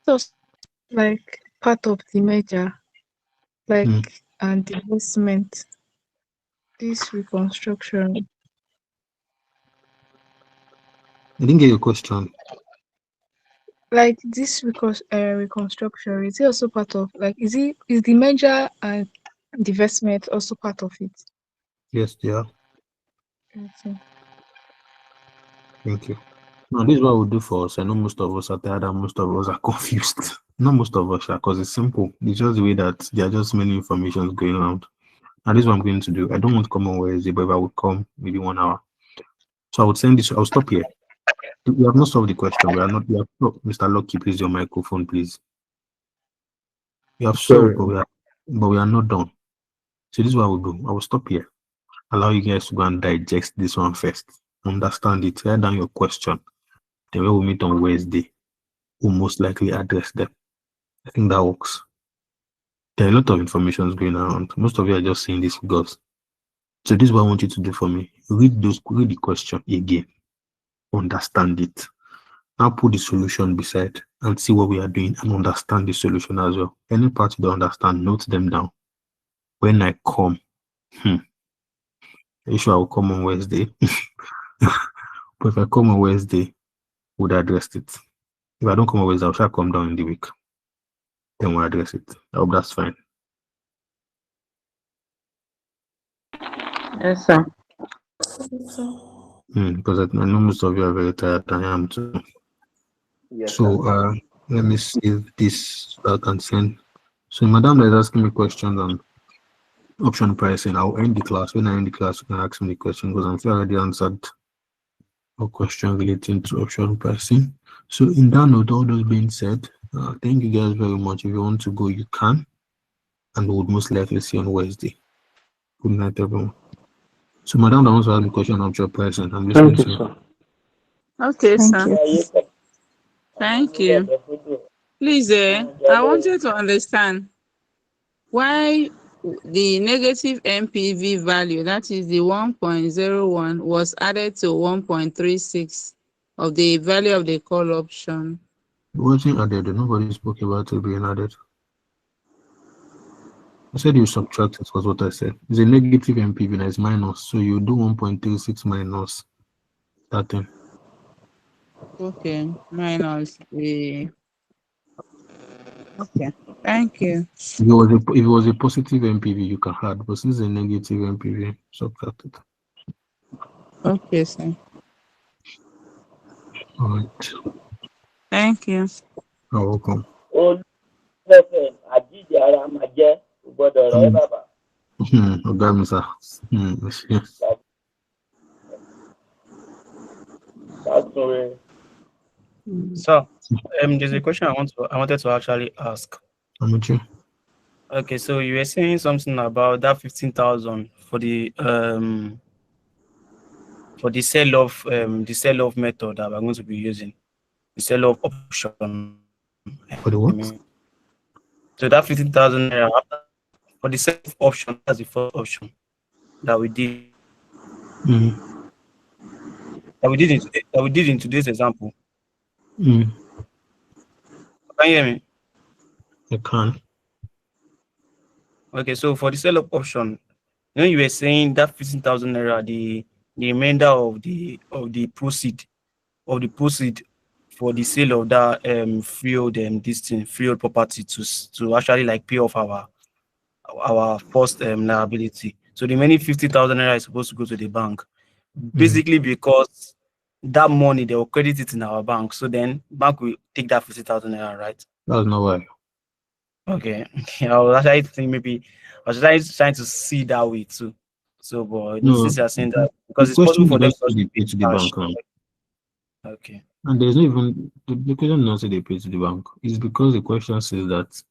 So, like part of the merger, like and the investment, this reconstruction. I didn't get your question. Like this reconstruction, is it also part of is the merger and the investment also part of it? Yes, they are. Okay. Thank you. Now, this is what we'll do for us. I know most of us are tired and most of us are confused. Not most of us are, because it's simple. It's just the way that there are just many informations going around. And this is what I'm going to do. I don't want to come on Wednesday, but if I would come maybe 1 hour. So I would send this. I'll stop here. We have not solved the question. We have not. Mr. Lucky, please, your microphone, please. We have solved, but we are not done. So this is what I will do. I will stop here. Allow you guys to go and digest this one first. Understand it. Write down your question. Then we will meet on Wednesday. We'll most likely address them. I think that works. There are a lot of information going around. Most of you are just seeing these figures. So this is what I want you to do for me. Read the question again. Understand it. Now put the solution beside and see what we are doing and understand the solution as well. Any part you don't understand, note them down. When I come, are you sure I will come on Wednesday? But if I come on Wednesday, we'll address it. If I don't come on Wednesday, I shall come down in the week. Then we'll address it. I hope that's fine. Yes, sir. Because I know most of you are very tired. I am too. Yes, so let me save this so I can send. So Madam is asking me questions on option pricing. I'll end the class. When I end the class, you can ask me the question because I'm sure I already answered a question relating to option pricing. So in that note, all those being said, thank you guys very much. If you want to go, you can, and we would most likely see you on Wednesday. Good night, everyone. So Madam, I want to ask the question on option pricing. I'm listening to you. Okay, Thank sir. you. Thank you. Please, I wanted to understand why the negative NPV value, that is the 1.01, was added to 1.36 of the value of the call option. It wasn't added. Nobody spoke about it being added. I said you subtract it, was what I said. It's a negative NPV, and it's minus. So you do 1.36 minus that thing. Okay, minus the. Okay, thank you. If it was a positive NPV, you can add, but since it's a negative NPV, subtract it. Okay, sir. All right. Thank you. You're welcome. So, there's a question I wanted to actually ask. I'm with you. Okay, so you were saying something about that 15,000 for the sell-off method that we're going to be using, the sell-off option. For the what? So that 15,000 for the sell-off option, that's the first option that we did. That we did in today's example. Can you hear me? I can. Okay, so for the sell-off option, you were saying that 15,000 naira, the remainder of the proceed for the sale of that freehold this thing freehold property to actually like pay off our first liability. So the remaining 50,000 naira is supposed to go to the bank, basically because that money they will credit it in our bank. So then bank will take that 50,000 naira, right? That's not why. Okay. I was actually thinking maybe I was trying to see that way too. So, but No, since you're saying that, the because it's possible question for is them just say to they pay pay to the cash. bank now. Okay. And there's not even the question not say they pay to the bank. It's because the question says that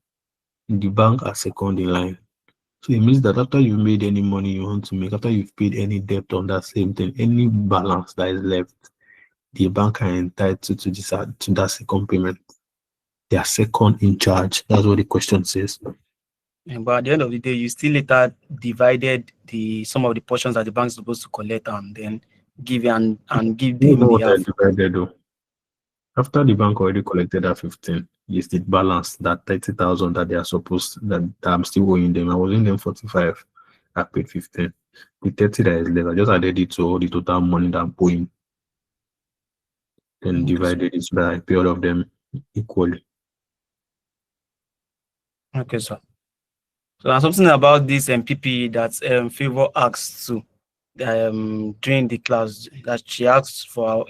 the bank are second in line. So it means that after you've made any money you want to make, after you've paid any debt on that same thing, any balance that is left, the bank are entitled to decide to that second payment. They are second in charge. That's what the question says. But at the end of the day, you still later divided some of the portions that the bank is supposed to collect and then give give You them know the what I half. divided though? After the bank already collected that 15, yes, the balance that 30,000 that they are supposed that I'm still owing them. I was in them 45. I paid 15. The 30 that is left, I just added it to all the total money that I'm owing. Then divided it by I pay all of them equally. Okay, sir. So there's something about this PPE that Favor asked to during the class that she asked for.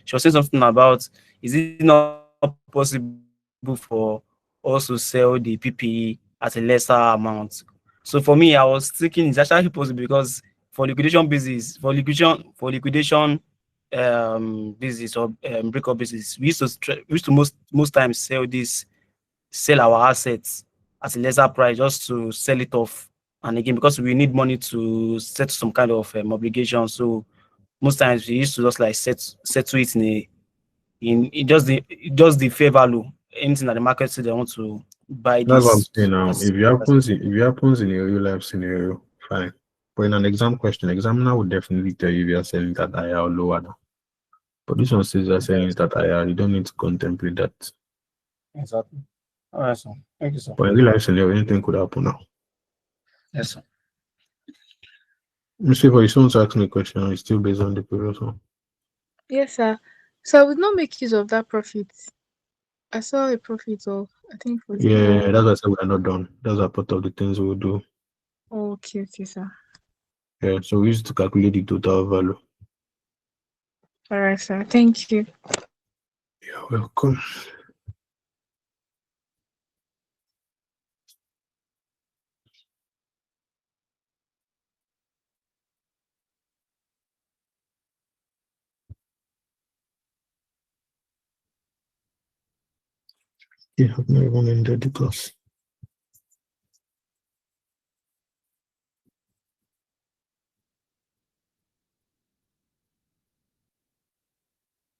She was saying something about, is it not possible for us to sell the PPE at a lesser amount? So for me, I was thinking it's actually possible because for liquidation business or breakup business, we used to most times sell our assets at a lesser price just to sell it off. And again, because we need money to settle some kind of obligation, so most times we used to just like settle it in just the fair value. Anything that the market say they want to buy That's what I'm this saying now. as If it happens in a real life scenario, fine. But in an exam question, examiner would definitely tell you if you are selling that higher or lower now. But this one says you are selling that higher. You don't need to contemplate that. Exactly. All right, sir. Thank you, sir. But in real life scenario, anything could happen now. Yes, sir. Mr. If you still want to ask me a question, it's still based on the previous one. Yes, sir. So I would not make use of that profit. I saw a profit of, I think, 45. Yeah, that's why I said we are not done. Those are part of the things we will do. Okay, sir. Yeah, so we used to calculate the total value. All right, sir. Thank you. You're welcome. Yeah, I've not even ended the class.